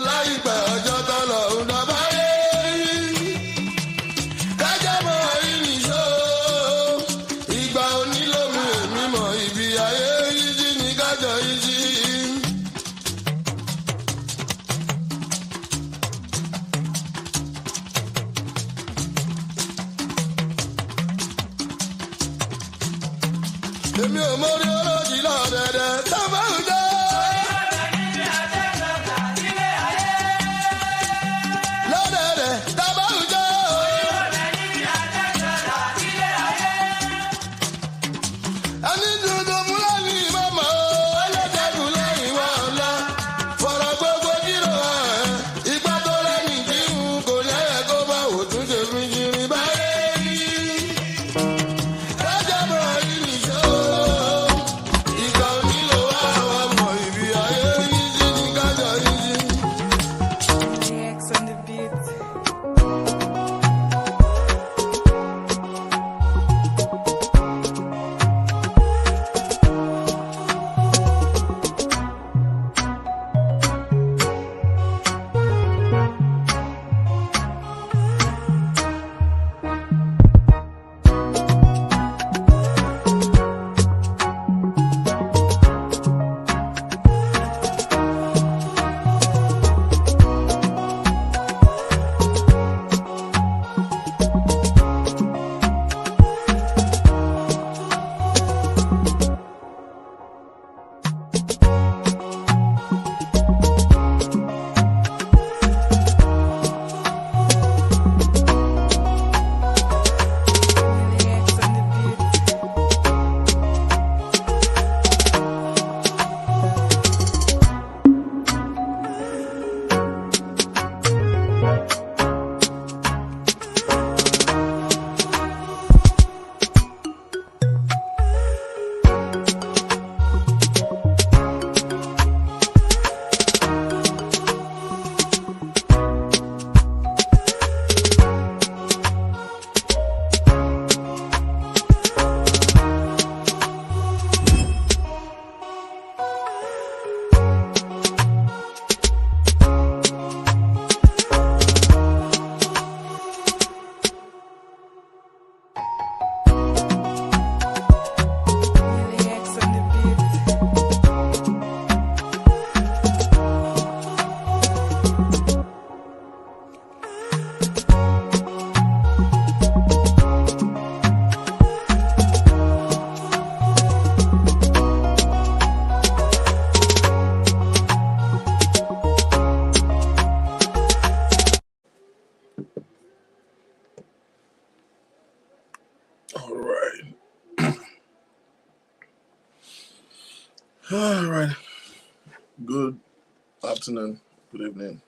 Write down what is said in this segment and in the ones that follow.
láìpẹ́ ọjọ́. Èmi ò mórí olójì lọ́dẹ̀dẹ̀ tó bá ń jẹ́. Lọ́dẹ̀dẹ̀ tó bá ń jẹ́. Ẹni dúdú múlẹ̀ ní ìmọ̀mọ́ ẹlẹ́dẹ̀ẹ́dùn lẹ́yìn wọn lọ. Fọ̀rọ̀ gbogbo jírò ẹ̀ ìgbà tó lẹ́yìn tí ń kò lẹ́yẹ kó bá òtún ṣe fi jírin báyé rí. Lọ́jọ́ bọ̀ yìí nìṣó. Ìgbà onílò wá àwọn ọmọ ìbí ayé yìí sí ní kájọ yìí sí. Reacts on the beat. Reacts on the beat. Reacts on the beat. All right. All right. Good afternoon. Good evening.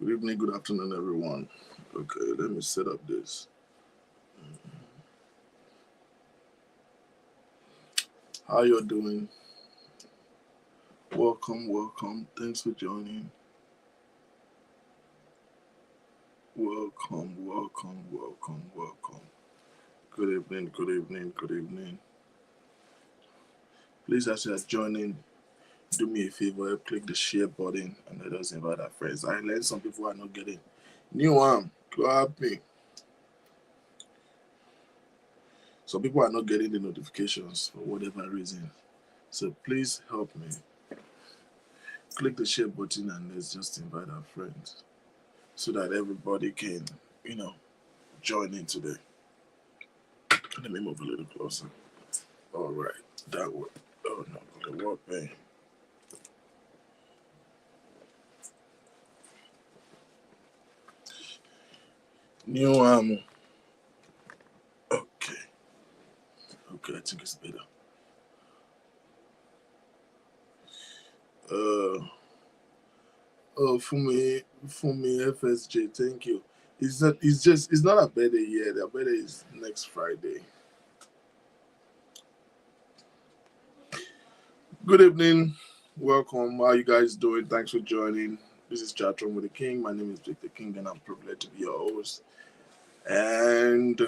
Good evening. Good afternoon, everyone. Okay, let me set up this. How you're doing? Welcome, welcome. Thanks for joining. Welcome, welcome, welcome, welcome. Good evening, good evening, good evening. Please, as you are joining, do me a favor, click the share button and let us invite our friends. I learned some people are not getting new one. Clap me. Some people are not getting the notifications for whatever reason. So please help me. Click the share button and let's just invite our friends so that everybody can, join in today. Let me move a little closer. All right, that way. Oh no, the work, man. New okay, I think it's better. Fumi FSJ, thank you. It's not a birthday yet. The birthday is next Friday. Good evening, welcome. How are you guys doing? Thanks for joining. This is Chatroom with the King. My name is Victor King, and I'm privileged to be your host. And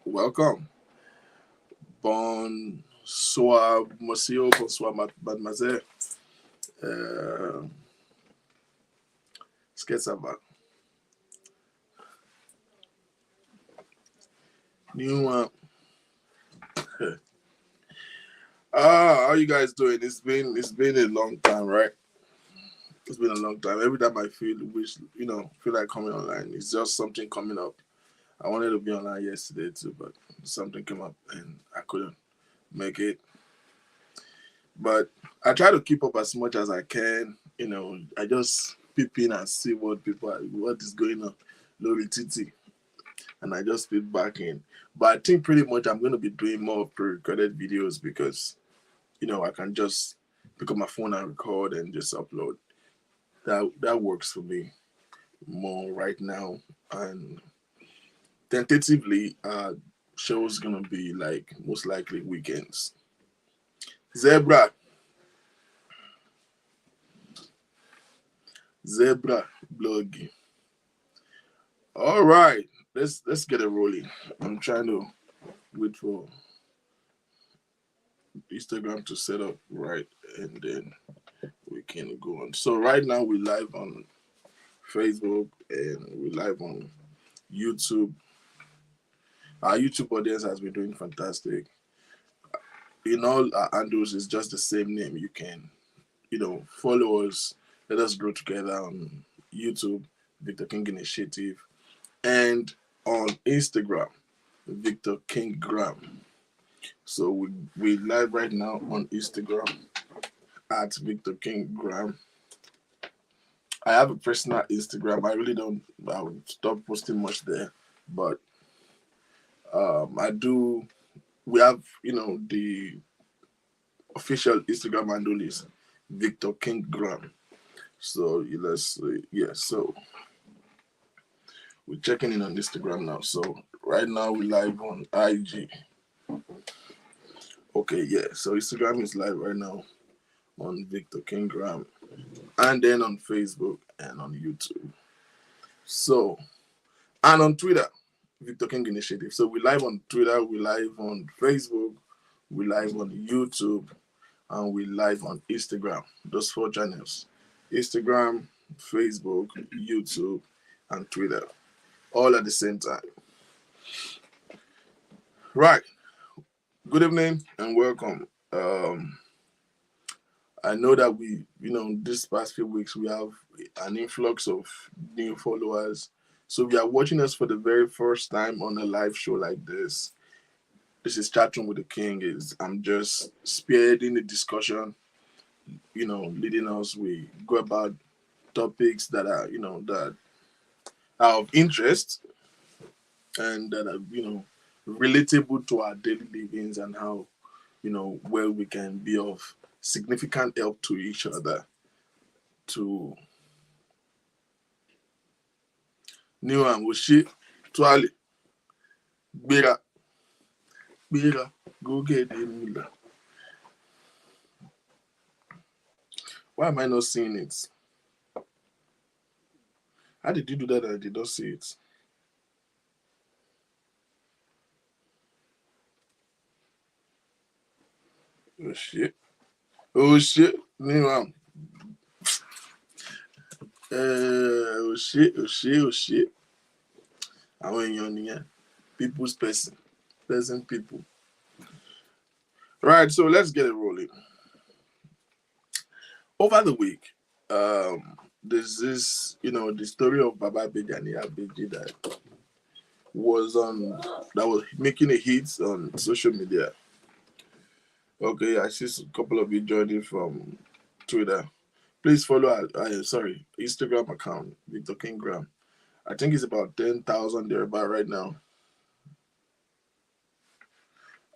welcome. Bonsoir, monsieur. Bonsoir, mademoiselle. Qu'est-ce que ça va? New how you guys doing? It's been a long time, right? It's been a long time. Every time I feel like coming online, it's just something coming up. I wanted to be online yesterday too, but something came up and I couldn't make it. But I try to keep up as much as I can. I just peep in and see what is going on. Lori Titi. And I just feed back in. But I think pretty much I'm going to be doing more pre-recorded videos because, I can just pick up my phone and record and just upload. That works for me more right now. And tentatively, show's going to be like most likely weekends. Zebra blogging. All right, let's get it rolling. I'm trying to wait for Instagram to set up right, and then we can go on. So right now we live on Facebook and we live on YouTube. Our YouTube audience has been doing fantastic. In all our handles, it's just the same name. You can, follow us. Let us grow together on YouTube, Victor King Initiative, and on Instagram, Victor King Graham. So we live right now on Instagram at Victor King Graham. I have a personal Instagram. I really don't. I would stop posting much there, but I do. We have, the official Instagram handle is Victor King Graham. So let's So we're checking in on Instagram now. So right now we live on IG. Okay, yeah. So Instagram is live right now on Victor King Graham, and then on Facebook and on YouTube. So, and on Twitter, Victor King Initiative. So we live on Twitter, we live on Facebook, we live on YouTube, and we live on Instagram. Those 4 channels: Instagram, Facebook, YouTube, and Twitter, all at the same time. Right. Good evening and welcome. I know that this past few weeks we have an influx of new followers. So if you are watching us for the very first time on a live show like this, this is Chatting with the King. I'm just spearheading the discussion, leading us. We go about topics that are, that are of interest and that are, relatable to our daily livings and how, where we can be of significant help to each other to new and Woshi Twali Bira go get the Mula. Why am I not seeing it? How did you do that? I did not see it. Oh shit. Oh shit. New oh shit. Àwọn èèyàn nìyẹn. People's person. Pleasant people. Right, so let's get it rolling. Over the week, there's this, the story of Baba Bejani Abeji that was making a hit on social media. Okay, I see a couple of you joining from Twitter. Please follow our Instagram account, Victor King Graham. I think it's about 10,000 there about right now.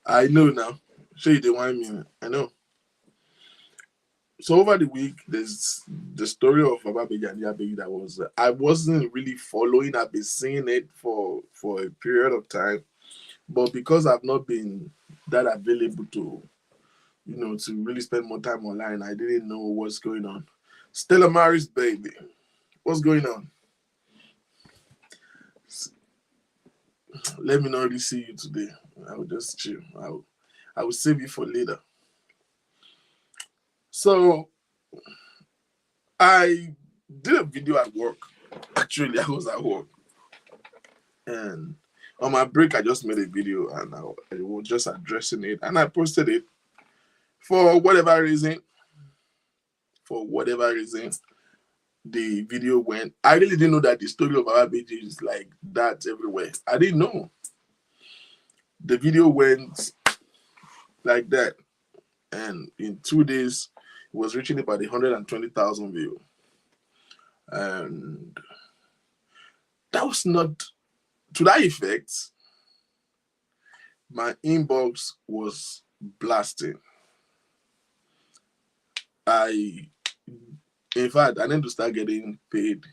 I know now. Show you the 1 minute. I know. So over the week, there's the story of Baba Bejani Abeji that I wasn't really following. I've been seeing it for a period of time, but because I've not been that available to really spend more time online, I didn't know what's going on. Stella Maris, baby, what's going on? Let me not really see you today. I will just chill. I will save you for later. So I did a video at work. Actually, I was at work. And on my break, I just made a video and I was just addressing it. And I posted it for whatever reason. the video went. I really didn't know that the story of our baby is like that everywhere. I didn't know. The video went like that, and in 2 days, it was reaching about 120,000 views. And that was not to that effect. My inbox was blasting. In fact, I need to start getting paid.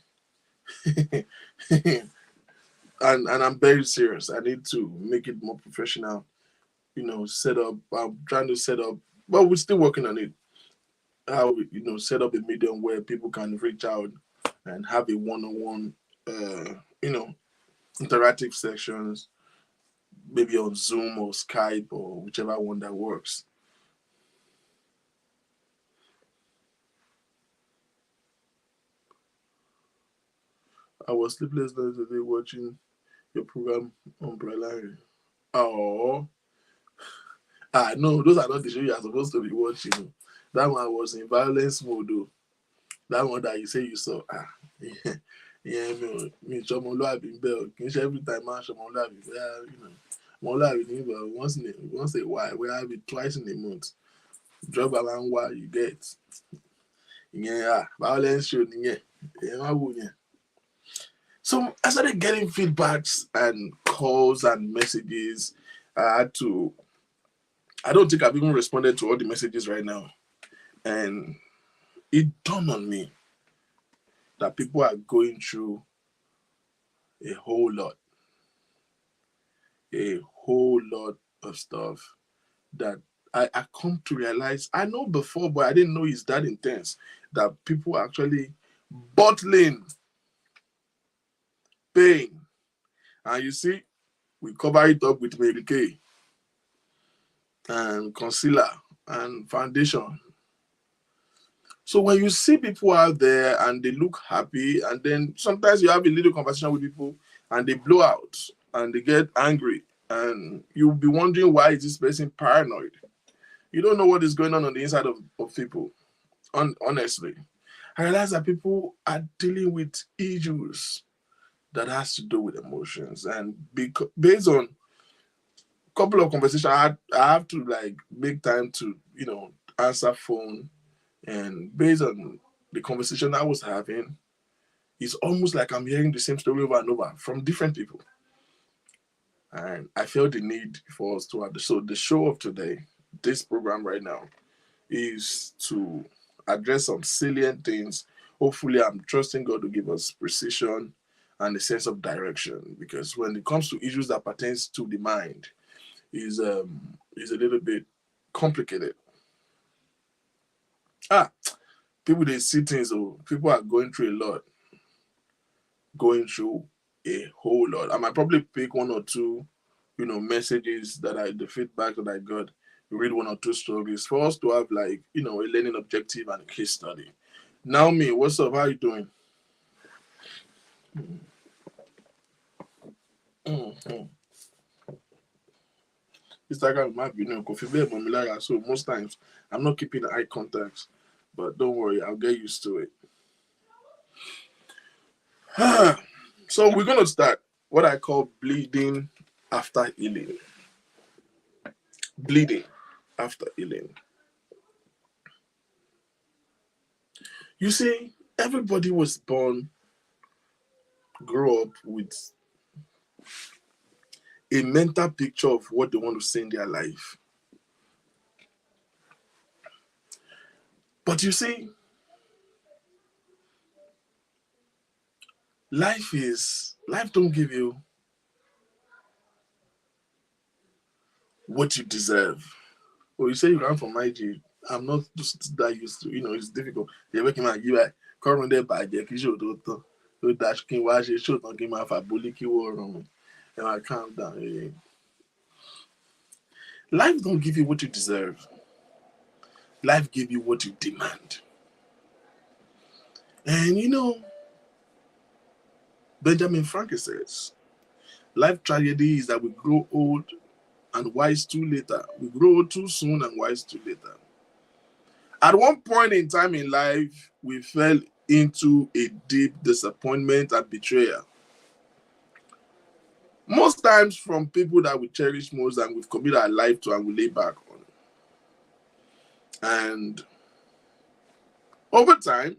and I'm very serious. I need to make it more professional. Set up. I'm trying to set up, but we're still working on it. How set up a medium where people can reach out and have a one-on-one, interactive sessions, maybe on Zoom or Skype or whichever one that works. I was sleepless nights today watching your program Umbrella. Oh, no, those are not the show you are supposed to be watching. That one was in violence mode, though. That one that you say you saw. Yeah, me, Shomoluabi Bell. Can you every time man Shomoluabi? Moluabi, but once a while, we have it twice in a month. Drug around what you get. Yeah, violence show, yeah. So I started getting feedbacks and calls and messages. I don't think I've even responded to all the messages right now. And it dawned on me that people are going through a whole lot of stuff that I come to realize. I know before, but I didn't know it's that intense, that people are actually bottling pain. And you see, we cover it up with Mary Kay and concealer and foundation. So when you see people out there and they look happy, and then sometimes you have a little conversation with people and they blow out and they get angry, and you'll be wondering, why is this person paranoid? You don't know what is going on the inside of people. Honestly, I realize that people are dealing with issues that has to do with emotions, and based on a couple of conversations I have to like make time to answer phone, and based on the conversation I was having, it's almost like I'm hearing the same story over and over from different people. And I felt the need for us to have the show of today, this program right now, is to address some salient things. Hopefully, I'm trusting God to give us precision and a sense of direction, because when it comes to issues that pertains to the mind, is a little bit complicated. People, they see things. So people are going through a whole lot. I might probably pick one or two, messages the feedback that I got. Read one or two stories for us to have like, a learning objective and a case study. Naomi, what's up? How you doing? Instagram might be so most times I'm not keeping eye contact, but don't worry, I'll get used to it. So we're gonna start what I call bleeding after healing. Bleeding after healing. You see, everybody was born, grow up with a mental picture of what they want to see in their life. But you see, life don't give you what you deserve. Well, you say you ran from IG. I'm not just that used to, it's difficult. You're making my UI. Current there by the show to dash king watch a show don't give my faboliki war on. And I calm down. Life don't give you what you deserve. Life give you what you demand. And Benjamin Franklin says, life tragedy is that we grow old and wise too later. We grow old too soon and wise too later. At one point in time in life, we fell into a deep disappointment and betrayal. Most times from people that we cherish most and we've committed our life to and we lay back on. And over time,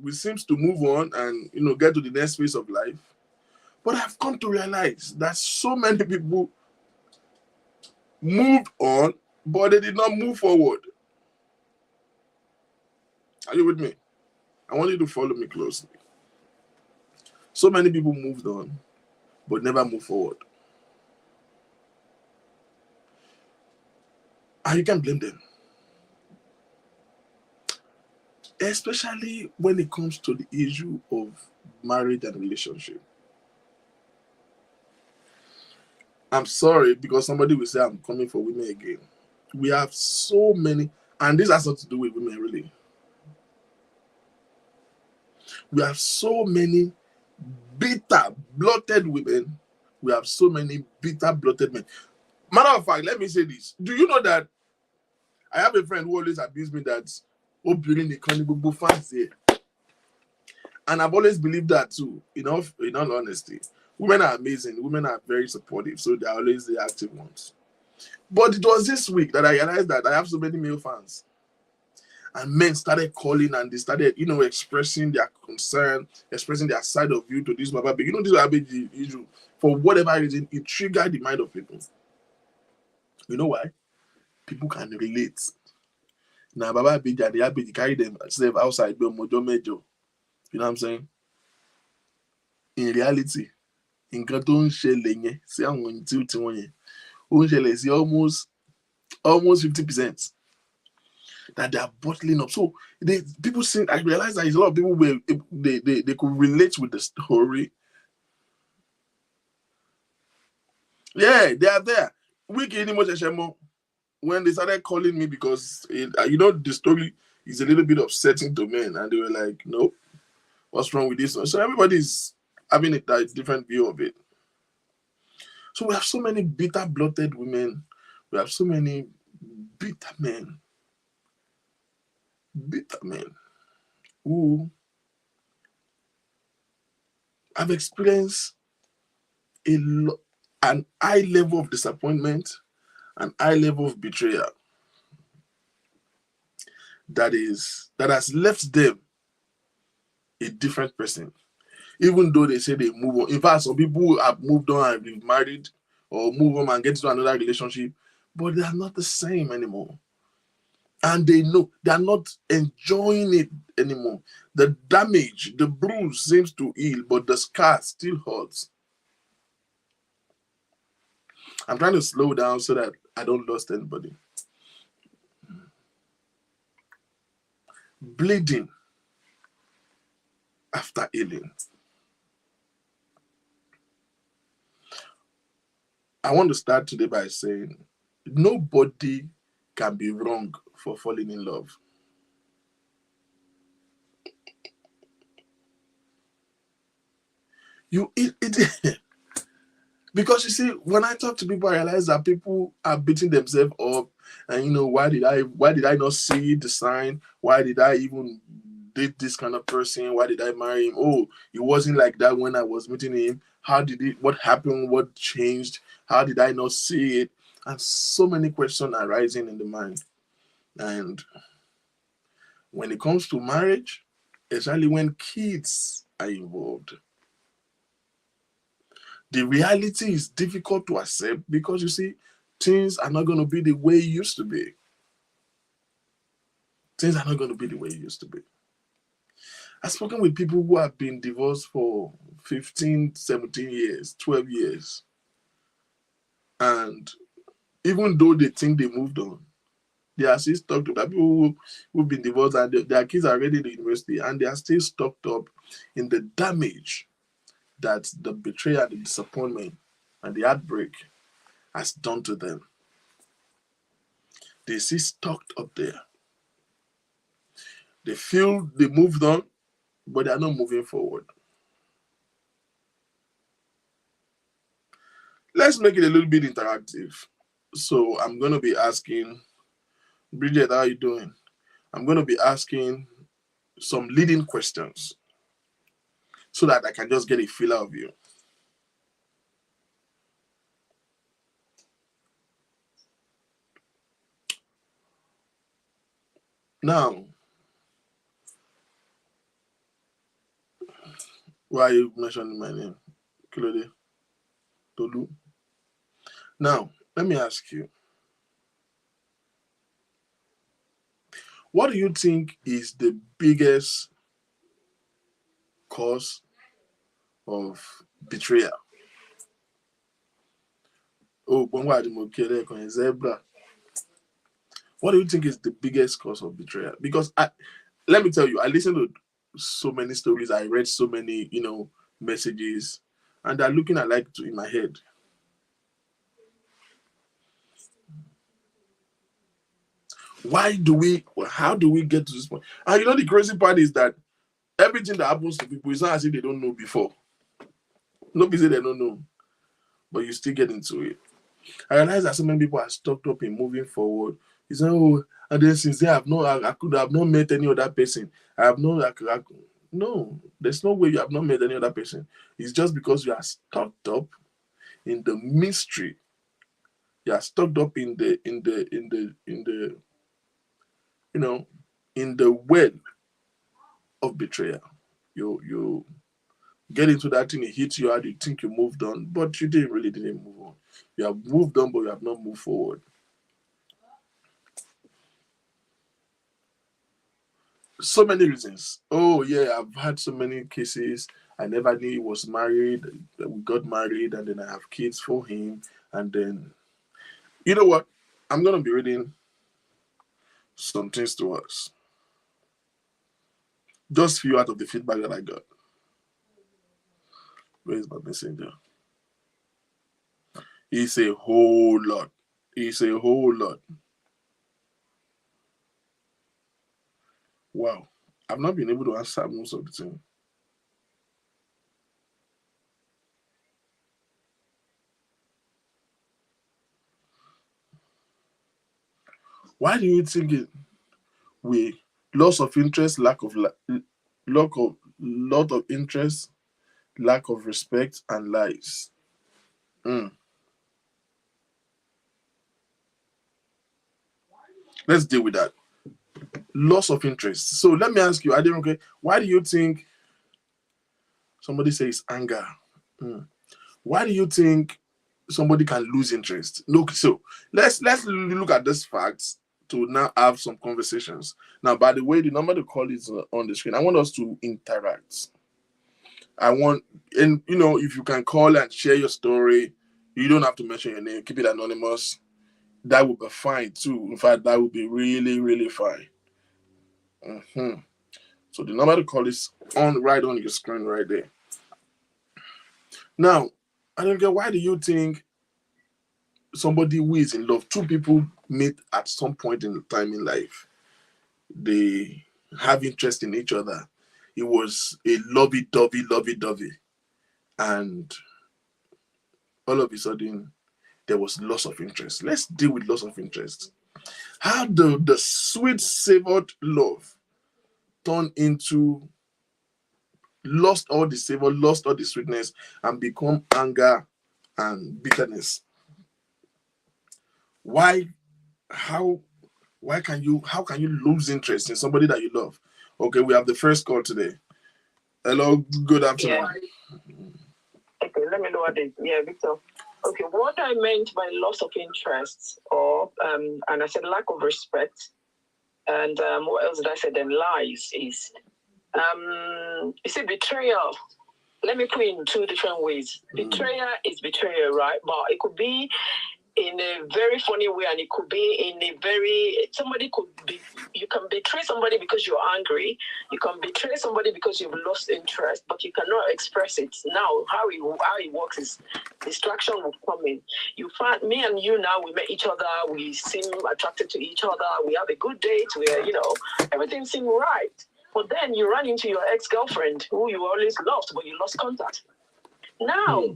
we seem to move on and get to the next phase of life. But I've come to realize that so many people moved on, but they did not move forward. Are you with me? I want you to follow me closely. So many people moved on, but never moved forward. And you can't blame them. Especially when it comes to the issue of marriage and relationship. I'm sorry because somebody will say I'm coming for women again. We have so many, and this has nothing to do with women really. We have so many bitter, bloated women. We have so many bitter, bloated men. Matter of fact, let me say this. Do you know that I have a friend who always abused me that during the carnival fans here. And I've always believed that too, in all honesty. Women are amazing. Women are very supportive, so they're always the active ones. But it was this week that I realized that I have so many male fans. And men started calling and they started, expressing their concern, expressing their side of view to this Baba. But this Baba issue, for whatever reason, it triggered the mind of people. You know why? People can relate. Now, Baba Abidjan, they carry themselves outside, you know what I'm saying? In reality, in tó ń ṣẹlẹ̀ yẹn sí àwọn tí wọ́n yẹn, ó ń ṣẹlẹ̀ sí almost 50%. That they are bottling up. So people think, I realize that a lot of people they could relate with the story. Yeah, they are there. When they started calling me because the story is a little bit upsetting to men, and they were like, "No, what's wrong with this one?" So everybody's having a different view of it. So we have so many bitter, bloated women. We have so many bitter men who have experienced an high level of disappointment, an high level of betrayal that has left them a different person. Even though they say they move on. In fact, some people have moved on and been married or move on and get into another relationship, but they are not the same anymore. And they know they are not enjoying it anymore. The damage, the bruise seems to heal, but the scar still hurts. I'm trying to slow down so that I don't lose anybody. Bleeding after healing. I want to start today by saying nobody can be wrong for falling in love. Because you see, when I talk to people, I realize that people are beating themselves up, and why did I not see the sign? Why did I even date this kind of person? Why did I marry him? Oh, it wasn't like that when I was meeting him. What happened? What changed? How did I not see it? And so many questions are rising in the mind. And when it comes to marriage, especially when kids are involved, the reality is difficult to accept because you see, things are not going to be the way it used to be. Things are not going to be the way it used to be. I've spoken with people who have been divorced for 15, 17 years, 12 years. And even though they think they moved on, they are still stuck up. People who've been divorced and their kids are already in the university and they are still stuck up in the damage that the betrayal, the disappointment, and the heartbreak has done to them. They see stuck up there. They feel they moved on, but they are not moving forward. Let's make it a little bit interactive. So I'm going to be asking, Bridget, how are you doing? I'm going to be asking some leading questions so that I can just get a feel of you. Now, why are you mentioning my name? Kilode Tolu. Now, let me ask you, what do you think is the biggest cause of betrayal? Oh, zebra. What do you think is the biggest cause of betrayal? Because let me tell you, I listened to so many stories, I read so many, messages, and they're looking at like in my head. How do we get to this point? And the crazy part is that everything that happens to people is not as if they don't know before. Nobody say they don't know, but you still get into it. I realize that so many people are stuck up in moving forward. You say, oh, and then since then I could have not met any other person. I have no, no, there's no way you have not met any other person. It's just because you are stuck up in the mystery. You are stuck up in the in the well of betrayal. You get into that thing, it hits you hard, you think you moved on, but you didn't move on. You have moved on, but you have not moved forward. So many reasons. Oh yeah, I've had so many cases. I never knew he was married. We got married, and then I have kids for him. And then, you know what? I'm gonna be reading some things to us. Just few out of the feedback that I got. Where's my messenger? It's a whole lot. It's a whole lot. Wow. I've not been able to answer most of the thing. Why do you think we loss of interest, lot of interest, lack of respect, and lies? Mm. Let's deal with that. Loss of interest. So let me ask you, okay, why do you think somebody says anger? Mm. Why do you think somebody can lose interest? Look, so let's look at these facts to now have some conversations. Now, by the way, the number to call is on the screen. I want us to interact. And if you can call and share your story, you don't have to mention your name. Keep it anonymous. That would be fine too. In fact, that would be really, really fine. Mm-hmm. So the number to call is right on your screen right there. Now, I don't get, why do you think somebody who is in love, two people meet at some point in time in life, they have interest in each other. It was a lovey-dovey, and all of a sudden there was loss of interest. Let's deal with loss of interest. How the sweet savored love turn into lost all the savor, lost all the sweetness, and become anger and bitterness? Why? How? How can you lose interest in somebody that you love? Okay, we have the first call today. Hello, good afternoon. Okay, let me know what it is. Yeah, Victor. Okay, what I meant by loss of interest, or and I said lack of respect, and what else did I say? Then lies is, you see, betrayal. Let me put it in two different ways. Betrayal is betrayal, right? But it could be in a very funny way, and it could be in a very, you can betray somebody because you're angry, you can betray somebody because you've lost interest, but you cannot express it. Now, how it works is distraction will come in. You find me and you now, we met each other, we seem attracted to each other, we have a good date, where, everything seemed right. But then you run into your ex-girlfriend who you always loved, but you lost contact. Now,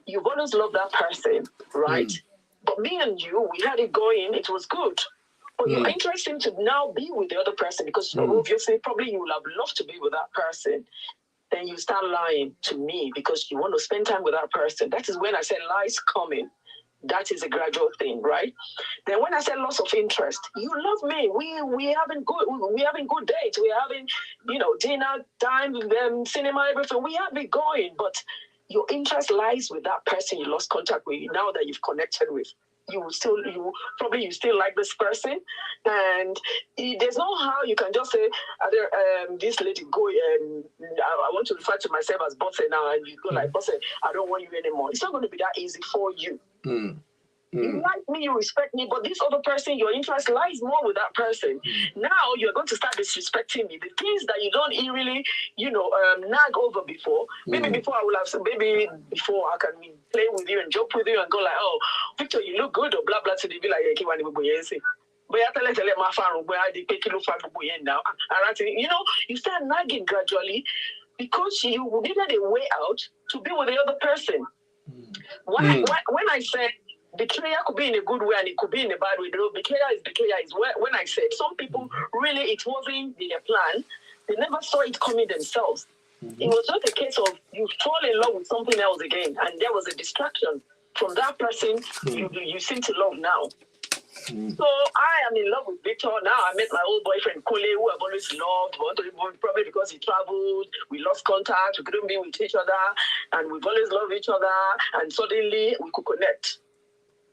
you've always loved that person, right? But me and you, we had it going, it was good. But your interest seems to now be with the other person because obviously probably you will have loved to be with that person. Then you start lying to me because you want to spend time with that person. That is when I say lies coming. That is a gradual thing, right? Then when I say loss of interest, you love me. We having good dates. We're having, dinner time, cinema, everything. We have it going, but your interest lies with that person you lost contact with now that you've connected with. You still like this person, and there's no how you can just say, this lady go. I want to refer to myself as boss now, and you go like, boss, I don't want you anymore. It's not going to be that easy for you. You like me, you respect me, but this other person, your interest lies more with that person. Now you're going to start disrespecting me. The things that you don't really, nag over before. Maybe before I will have, maybe before I can play with you and joke with you and go like, oh, Victor, you look good, or blah blah. To be like, but you start nagging gradually because you needed a way out to be with the other person. When I said betrayal could be in a good way and it could be in a bad way. Betrayal is when I said some people really it wasn't their plan. They never saw it coming themselves. It was just a case of you fall in love with something else again, and there was a distraction from that person you seem to love now. So I am in love with Victor. Now I met my old boyfriend Kole, who I've always loved, probably because he traveled, we lost contact, we couldn't be with each other, and we've always loved each other, and suddenly we could connect.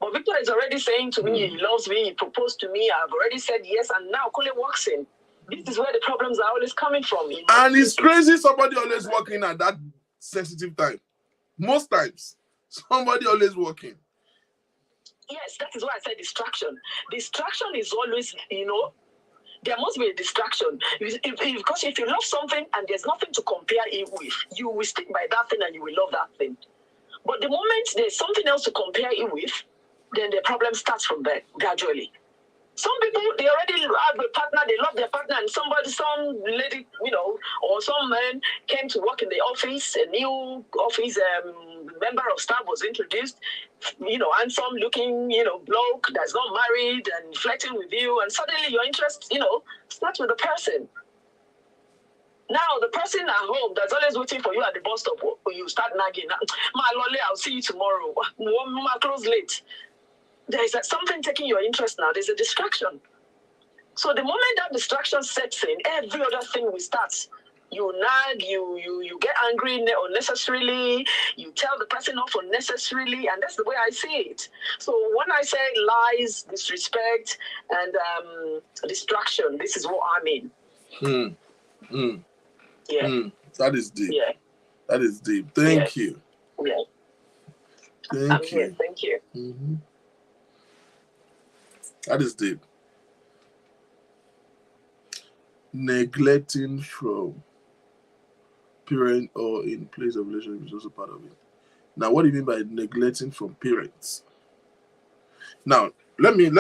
But Victor is already saying to me, he loves me, he proposed to me, I've already said yes, and now Kole walks in. This is where the problems are always coming from. And it's crazy somebody always walking at that sensitive time. Most times, somebody always walking. Yes, that is why I said distraction. Distraction is always, there must be a distraction. Because if you love something and there's nothing to compare it with, you will stick by that thing and you will love that thing. But the moment there's something else to compare it with, then the problem starts from there, gradually. Some people, they already have a partner, they love their partner, and some lady, or some man came to work in the office, a new office member of staff was introduced, handsome looking, bloke that's not married and flirting with you, and suddenly your interest, starts with the person. Now, the person at home that's always waiting for you at the bus stop, you start nagging. My lolly, I'll see you tomorrow. I close late. There's something taking your interest now. There's a distraction. So the moment that distraction sets in, every other thing will start. You nag, you get angry unnecessarily, you tell the person off unnecessarily, and that's the way I see it. So when I say lies, disrespect, and distraction, this is what I mean. Yeah. That is deep. Yeah. That is deep. Thank you. Yeah. Thank you. Here. Thank you. That is deep. Neglecting from parent or in place of relationship is also part of it. Now, what do you mean by neglecting from parents? Now, let me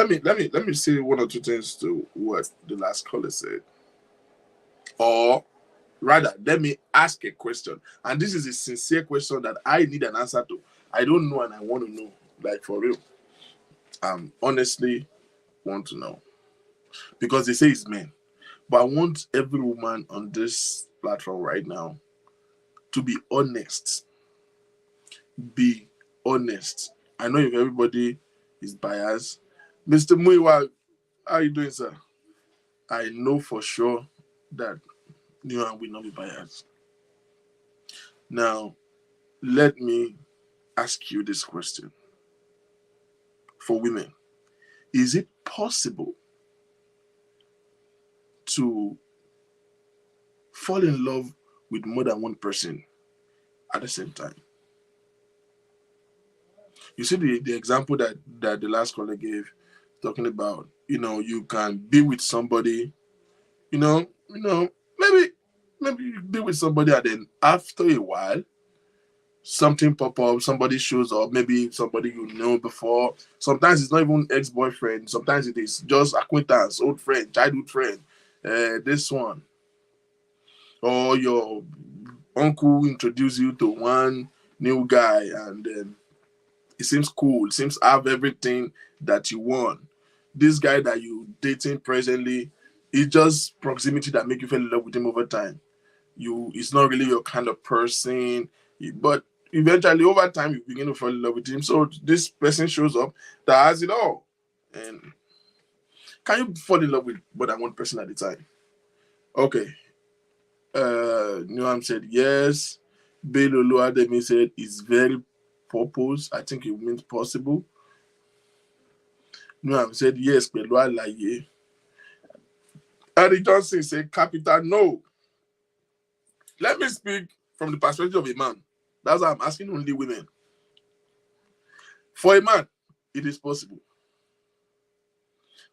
say one or two things to what the last caller said. Or rather, let me ask a question. And this is a sincere question that I need an answer to. I don't know and I want to know, like for real. Honestly want to know. Because they say it's men. But I want every woman on this platform right now to be honest. Be honest. I know if everybody is biased. Mr. Muiwa, how are you doing, sir? I know for sure that you will not be biased. Now, let me ask you this question. For women, is it possible to fall in love with more than one person at the same time? You see the example that the last caller gave, talking about, you can be with somebody, maybe you be with somebody and then after a while, something pop up, somebody shows up, maybe somebody you know before. Sometimes it's not even ex-boyfriend. Sometimes it is just acquaintance, old friend, childhood friend, this one. Or your uncle introduce you to one new guy and then it seems cool, it seems to have everything that you want. this guy that you dating presently, it's just proximity that make you fall in love with him over time. It's not really your kind of person, but eventually over time you begin to fall in love with him. So this person shows up that has it all. And can you fall in love with more than one person at a time? Okay. Noam said yes. Bello Luademi said it's very purpose. I think it means possible. Noam said yes, Pelu Alaye. Eddie Johnson said capital no. Let me speak from the perspective of a man. That's why I'm asking only women. For a man, it is possible.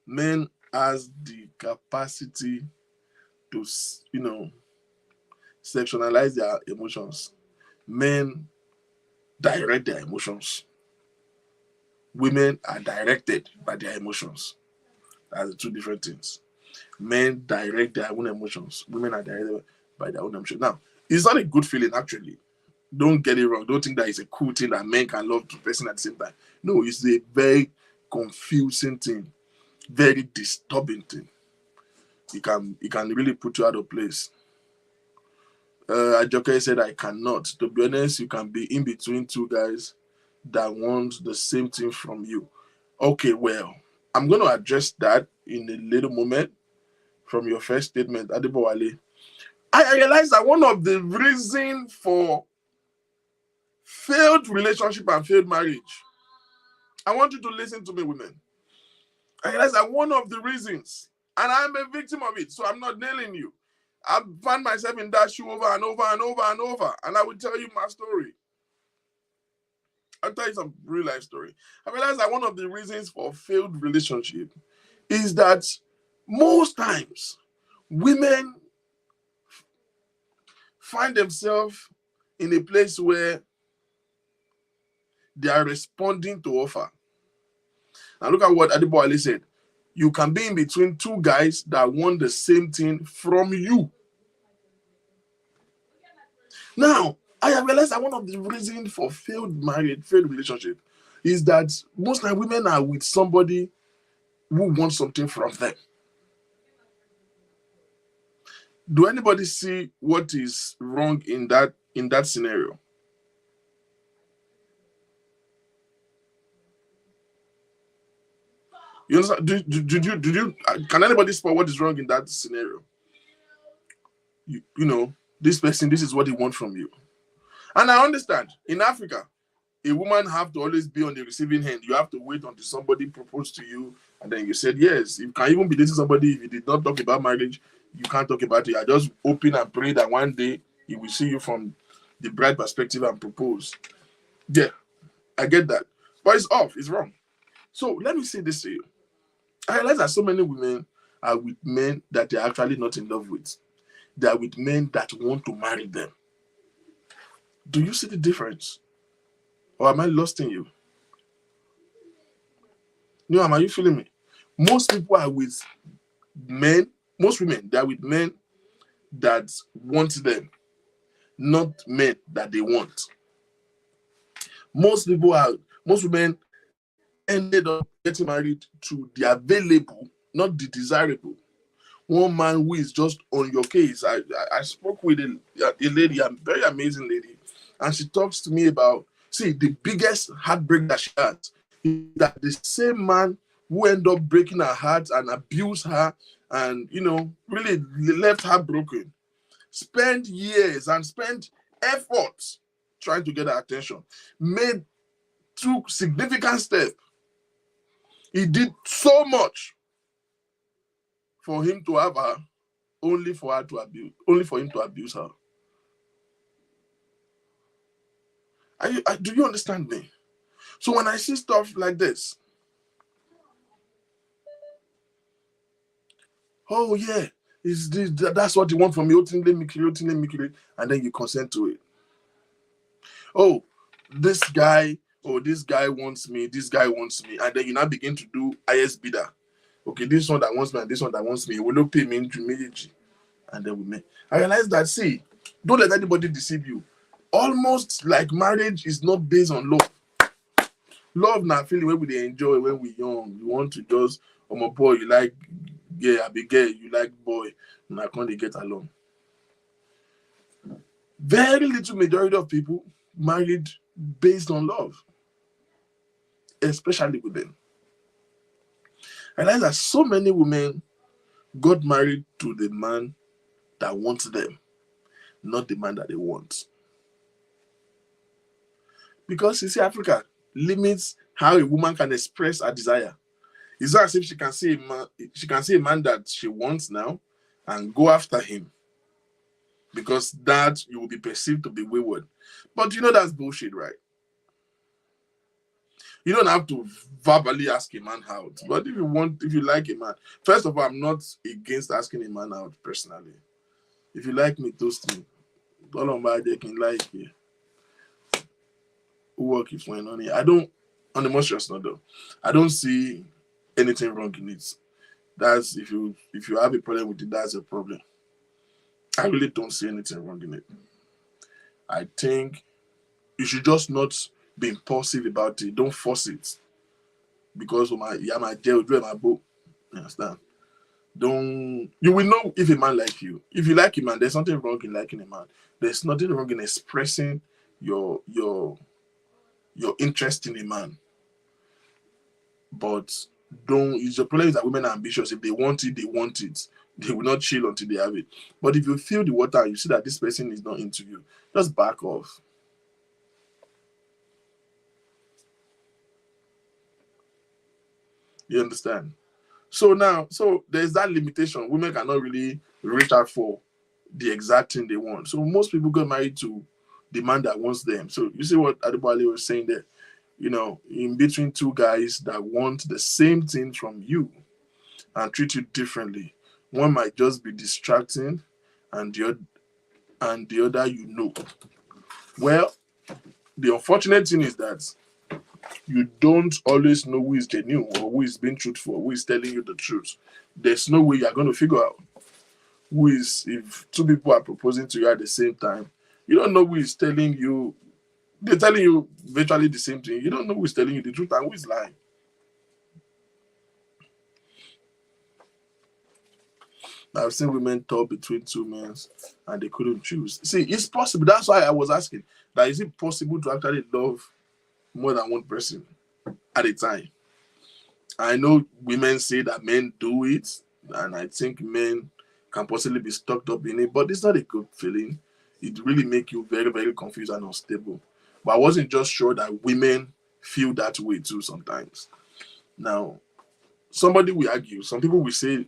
Men has the capacity to, sectionalize their emotions. Men direct their emotions. Women are directed by their emotions. That's two different things. Men direct their own emotions. Women are directed by their own emotions. Now, it's not a good feeling, actually. Don't get it wrong. Don't think that it's a cool thing that men can love the person at the same time. No, it's a very confusing thing, very disturbing thing. It can really put you out of place. Ajoke said, I cannot. To be honest, you can be in between two guys that want the same thing from you. Okay, well, I'm going to address that in a little moment from your first statement, Adebowale. I realized that one of the reasons for failed relationship and failed marriage, I want you to listen to me, women. I realized that one of the reasons, and I'm a victim of it, so I'm not nailing you. I've found myself in that shoe over and over and over and over, and I will tell you my story. I'll tell you some real life story. I realized that one of the reasons for failed relationship is that most times women find themselves in a place where they are responding to offer. Now look at what Adeboale said. You can be in between two guys that want the same thing from you. Now, I have realized that one of the reasons for failed marriage, failed relationship, is that most times women are with somebody who wants something from them. Do anybody see what is wrong in that scenario? You understand? Did you can anybody spot what is wrong in that scenario? This person, this is what he wants from you. And I understand, in Africa, a woman have to always be on the receiving end. You have to wait until somebody proposed to you, and then you said yes. You can even be dating somebody, if you did not talk about marriage, you can't talk about it. I just open and pray that one day he will see you from the bride perspective and propose. Yeah, I get that. But it's off, it's wrong. So let me say this to you. I realize that so many women are with men that they're actually not in love with. They are with men that want to marry them. Do you see the difference? Or am I lost in you? No, are you feeling me? Most people are with men, most women, they are with men that want them, not men that they want. Most women ended up getting married to the available, not the desirable. One man who is just on your case. I spoke with a lady, a very amazing lady, and she talks to me about, the biggest heartbreak that she has is that the same man who ended up breaking her heart and abused her and, really left her broken, spent years and spent efforts trying to get her attention, took significant steps. He did so much for him to have her, only for him to abuse her. Do you understand me? So when I see stuff like this, oh yeah, that's what you want from me, and then you consent to it. Oh, this guy wants me, and then you now begin to do highest bidder. Okay, this one that wants me and this one that wants me, will not pay me into immediately. And then we make. I realize that, don't let anybody deceive you. Almost like marriage is not based on love. Love now feeling when we enjoy when we're young. We want to just I'm a boy, you like gay, I be gay, you like boy, and I can't get along. Very little majority of people married based on love, especially women. I realize that so many women got married to the man that wants them, not the man that they want. Because you see, Africa limits how a woman can express her desire. It's not as if she can see a man that she wants now and go after him, because that you will be perceived to be wayward. But you know that's bullshit, right? You don't have to verbally ask a man out. But if you like a man, first of all, I'm not against asking a man out personally. If you like me, toast me. All of my they can like you. Who work if when on it? I don't, on the most serious note though, I don't see anything wrong in it. That's if you have a problem with it, that's a problem. I really don't see anything wrong in it. I think you should just not be impulsive about it. Don't force it. Because my jail, my book. You understand? You will know if a man like you. If you like a man, there's nothing wrong in liking a man. There's nothing wrong in expressing your interest in a man. But it's your problem is that women are ambitious. If they want it, they want it. They will not chill until they have it. But if you feel the water and you see that this person is not into you, just back off. You understand? So there's that limitation. Women cannot really reach out for the exact thing they want. So most people get married to the man that wants them. So you see what Adibale was saying there? In between two guys that want the same thing from you and treat you differently. One might just be distracting and the other. Well, the unfortunate thing is that you don't always know who is genuine or who is being truthful, who is telling you the truth. There's no way you're going to figure out who is, if two people are proposing to you at the same time, you don't know who is telling you, they're telling you virtually the same thing. You don't know who is telling you the truth and who is lying. I've seen women talk between two men and they couldn't choose. See, it's possible. That's why I was asking, that is it possible to actually love more than one person at a time? I know women say that men do it, and I think men can possibly be stuck up in it, but it's not a good feeling. It really makes you very, very confused and unstable. But I wasn't just sure that women feel that way too sometimes. Now, somebody will argue, some people will say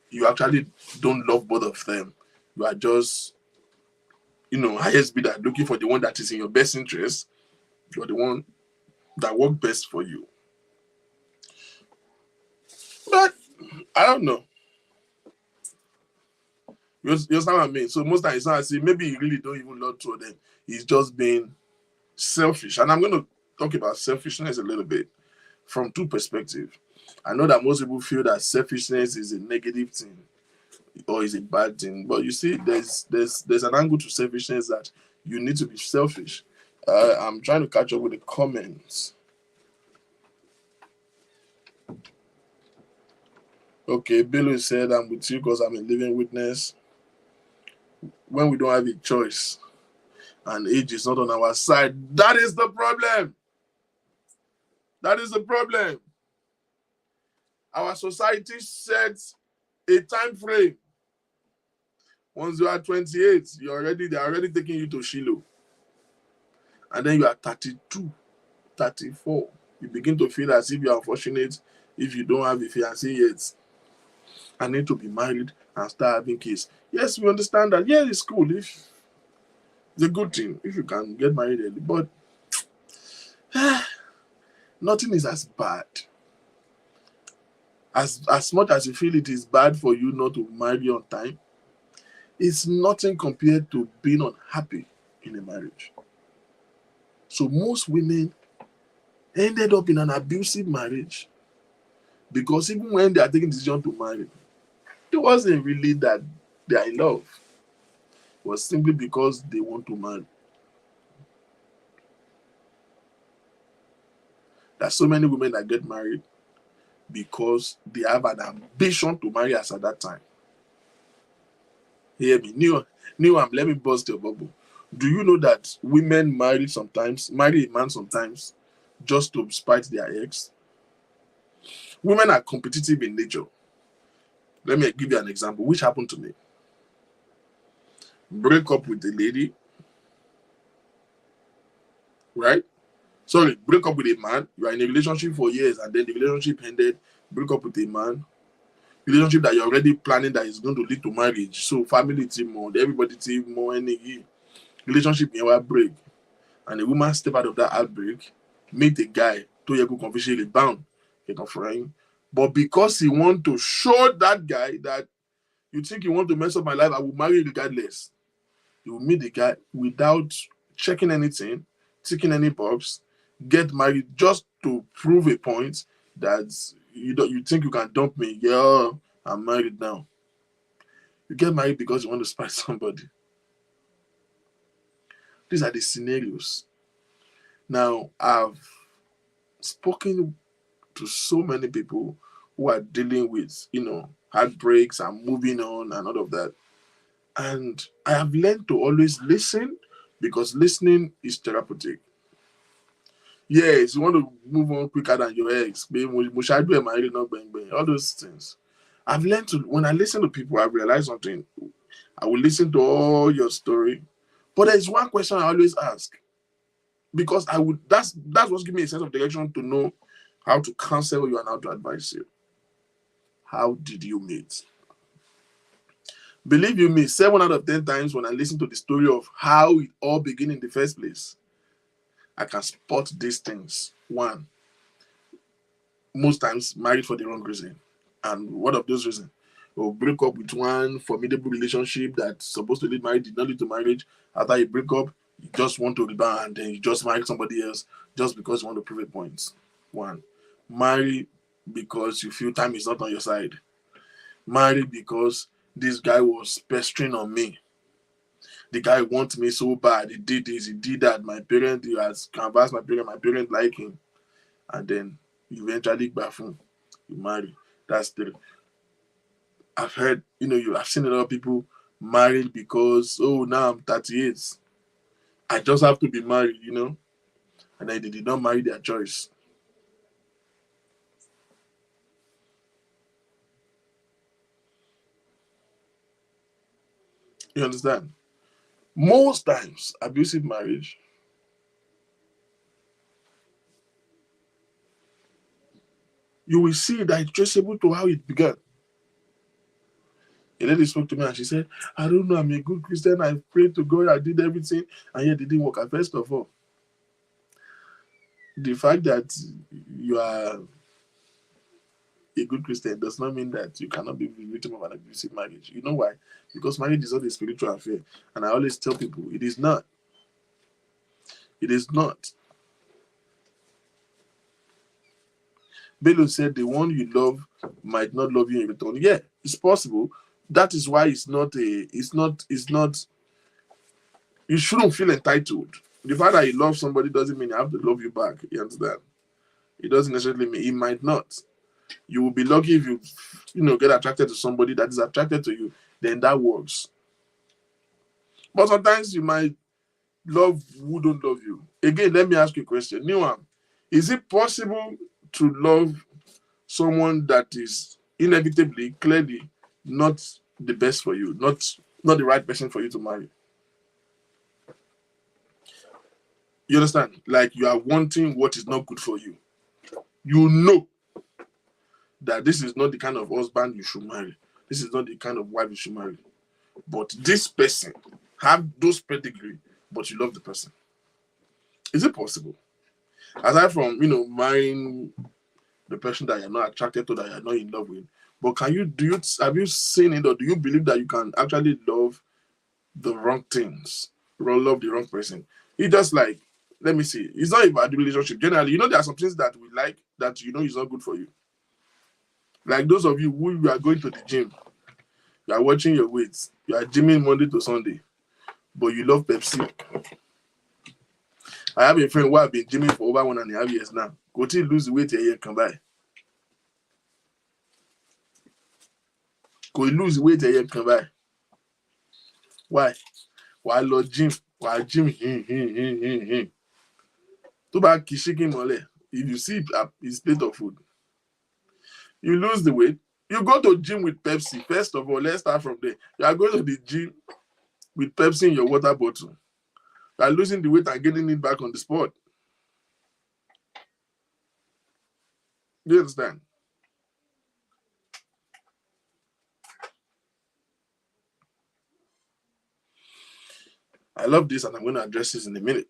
you actually don't love both of them. You are just, highest bidder looking for the one that is in your best interest. You're the one that works best for you. But I don't know. You understand what I mean? So most times it's not as if maybe you really don't even love two of them. He's just being selfish. And I'm going to talk about selfishness a little bit from two perspectives. I know that most people feel that selfishness is a negative thing or is a bad thing. But you see, there's an angle to selfishness that you need to be selfish. I'm trying to catch up with the comments. Okay, Billy said, I'm with you because I'm a living witness. When we don't have a choice and age is not on our side, that is the problem. That is the problem. Our society sets a time frame. Once you are 28, they're already taking you to Shiloh. And then you are 32, 34. You begin to feel as if you are unfortunate if you don't have a fiancé yet. I need to be married and start having kids. Yes, we understand that. Yeah, it's cool. It's a good thing if you can get married early. But nothing is as bad. As much as you feel it is bad for you not to marry on time, it's nothing compared to being unhappy in a marriage. So most women ended up in an abusive marriage because even when they are taking the decision to marry, it wasn't really that they are in love. It was simply because they want to marry. There's so many women that get married because they have an ambition to marry us at that time. Hear me. New, let me bust your bubble. Do you know that women marry a man sometimes just to spite their ex? Women are competitive in nature. Let me give you an example, which happened to me. Break up with a lady, right? Sorry, break up with a man. You are in a relationship for years and then the relationship ended. Break up with a man. Relationship that you're already planning that is going to lead to marriage. So family team more, everybody team more, any relationship in our break. And a woman step out of that outbreak, meet a guy, to you go confidentially bound, but because he want to show that guy that you think you want to mess up my life, I will marry you regardless. You will meet the guy without checking anything, ticking any box, get married just to prove a point that you think you can dump me. Yeah, I'm married now. You get married because you want to spite somebody. These are the scenarios. Now, I've spoken to so many people who are dealing with, heartbreaks and moving on and all of that. And I have learned to always listen because listening is therapeutic. Yes, you want to move on quicker than your ex. All those things. I've learned to, when I listen to people, I realize something. I will listen to all your story. But there's one question I always ask. Because that's what's giving me a sense of direction to know how to counsel you and how to advise you. How did you meet? Believe you me, 7 out of 10 times when I listen to the story of how it all began in the first place, I can spot these things. One, most times married for the wrong reason. And what of those reasons? Or break up with one formidable relationship that's supposed to lead marriage, did not lead to marriage. After you break up, you just want to rebound and then you just marry somebody else just because you want to prove a point. One, marry because you feel time is not on your side. Marry because this guy was pestering on me. The guy wants me so bad. He did this, he did that. He has canvassed my parents like him. And then you eventually baffle. You marry. That's the. I've heard, I've seen a lot of people married because, now I'm 38. I just have to be married, And then they did not marry their choice. You understand? Most times, abusive marriage, you will see that it's traceable to how it began. A lady spoke to me and she said, I don't know, I'm a good Christian, I prayed to God, I did everything, and yet it didn't work. First of all, the fact that you are a good Christian does not mean that you cannot be the victim of an abusive marriage. You know why? Because marriage is not a spiritual affair. And I always tell people, it is not. It is not. Bello said the one you love might not love you in return. Yeah, it's possible. That is why it's not, you shouldn't feel entitled. The fact that you love somebody doesn't mean you have to love you back. You understand? It doesn't necessarily mean, it might not. You will be lucky if you get attracted to somebody that is attracted to you, then that works. But sometimes you might love who don't love you. Again, let me ask you a question. New one. Is it possible to love someone that is inevitably, clearly not the best for you, not the right person for you to marry? You understand? Like you are wanting what is not good for you. You know that this is not the kind of husband you should marry. This is not the kind of wife you should marry. But this person have those pedigree, but you love the person. Is it possible? Aside from, marrying the person that you're not attracted to, that you're not in love with, but have you seen it, or do you believe that you can actually love the wrong things, love the wrong person? It's just like, let me see, it's not about the relationship. Generally, there are some things that we like that is not good for you. Like those of you who you are going to the gym, you are watching your weights, you are gymming Monday to Sunday, but you love Pepsi. I have a friend who have been gymming for over 1.5 years now. Go to lose the weight a year, come by. Kò lose weight ẹ̀yẹ kan báyìí. Why? Wàá lọ gym, wàá gym hin. Tó bá kí chicken mọ́lẹ̀, if you see his plate of food, you lose the weight. You go to gym with Pepsi. First of all, let's start from there. You are going to the gym with Pepsi in your water bottle. You are losing the weight and getting it back on the spot. Do you understand? I love this, and I'm going to address this in a minute.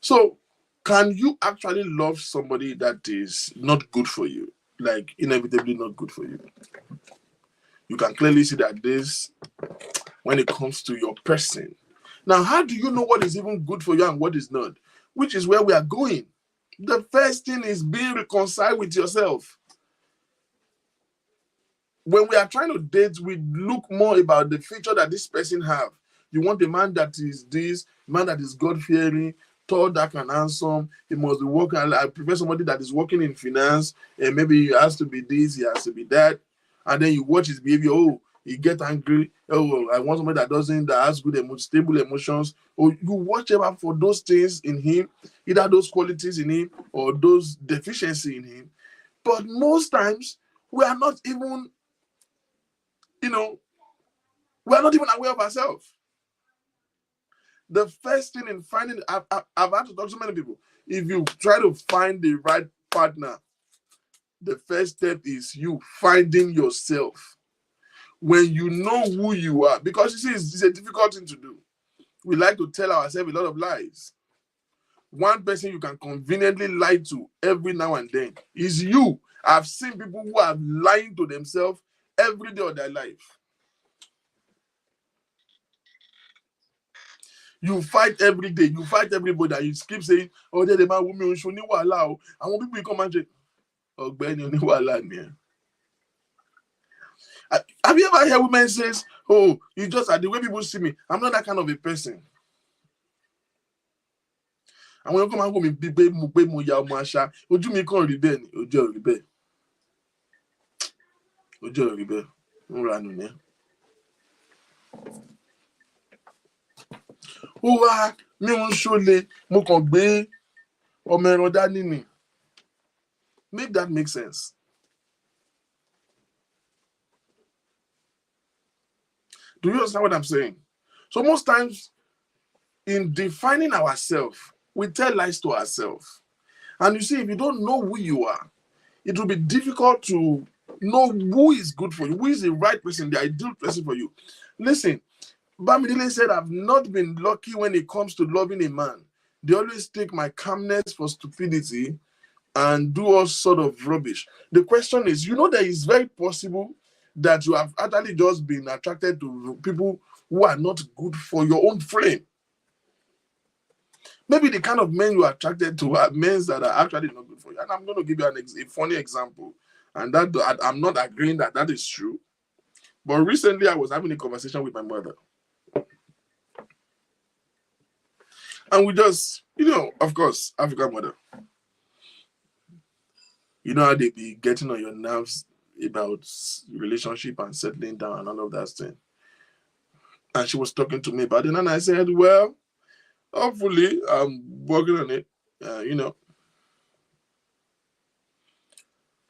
So, can you actually love somebody that is not good for you? Like, inevitably not good for you? You can clearly see that this, when it comes to your person. Now, how do you know what is even good for you and what is not? Which is where we are going. The first thing is being reconciled with yourself. When we are trying to date, we look more about the feature that this person have. You want a man that is this, man that is God-fearing, tall, dark, and handsome. He must be working. I prefer somebody that is working in finance, and maybe he has to be this, he has to be that. And then you watch his behavior. Oh, he get angry. Oh, I want somebody that has good stable emotions. Or you watch him for those things in him, either those qualities in him or those deficiencies in him. But most times we are not even, we are not even aware of ourselves. The first thing in finding, I've had to talk to so many people. If you try to find the right partner, the first step is you finding yourself. When you know who you are, because you see, it's a difficult thing to do. We like to tell ourselves a lot of lies. One person you can conveniently lie to every now and then is you. I've seen people who are lying to themselves every day of their life. You fight every day. You fight everybody. And you keep saying, "Oh, the man woman show ni wàhálà." And when people come and say, "Ọ̀gbẹ́ni oní wàhálà ni." Have you ever heard women says, "Oh, you just are the way people see me. I'm not that kind of a person." And when you come and go me be mo ya ọmọ àṣà, ojú mi kàn rí bẹ́ẹ̀ ni, ojú ò rí bẹ́ẹ̀. Ojú ò rí bẹ́ẹ̀. Ń ranù ni. Ó wá mi ń ṣọlẹ̀, mo kàn gbé ọmọ ẹran dání ni. Make that make sense. Do you understand what I'm saying? So most times, in defining ourselves, we tell lies to ourselves. And you see, if you don't know who you are, it will be difficult to know who is good for you, who is the right person, the ideal person for you. Listen, Bamidele said, I've not been lucky when it comes to loving a man. They always take my calmness for stupidity and do all sort of rubbish. The question is, that it's very possible that you have actually just been attracted to people who are not good for your own frame. Maybe the kind of men you are attracted to are men that are actually not good for you. And I'm going to give you a funny example. And that I'm not agreeing that is true. But recently I was having a conversation with my mother. And we just, of course, African mother. You know how they be getting on your nerves about relationship and settling down and all of that thing. And she was talking to me about it. And I said, well, hopefully I'm working on it.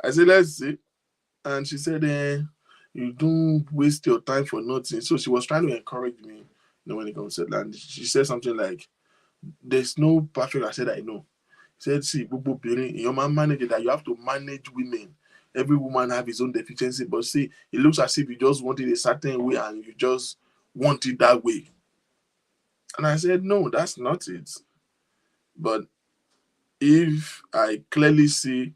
I said, let's see. And she said, you don't waste your time for nothing. So she was trying to encourage me, when it comes to that. And she said something like, there's no perfect. I said, I know. She said, see, your man manage that. You have to manage women. Every woman have his own deficiency. But see, it looks as if you just want it a certain way and you just want it that way. And I said, no, that's not it. But if I clearly see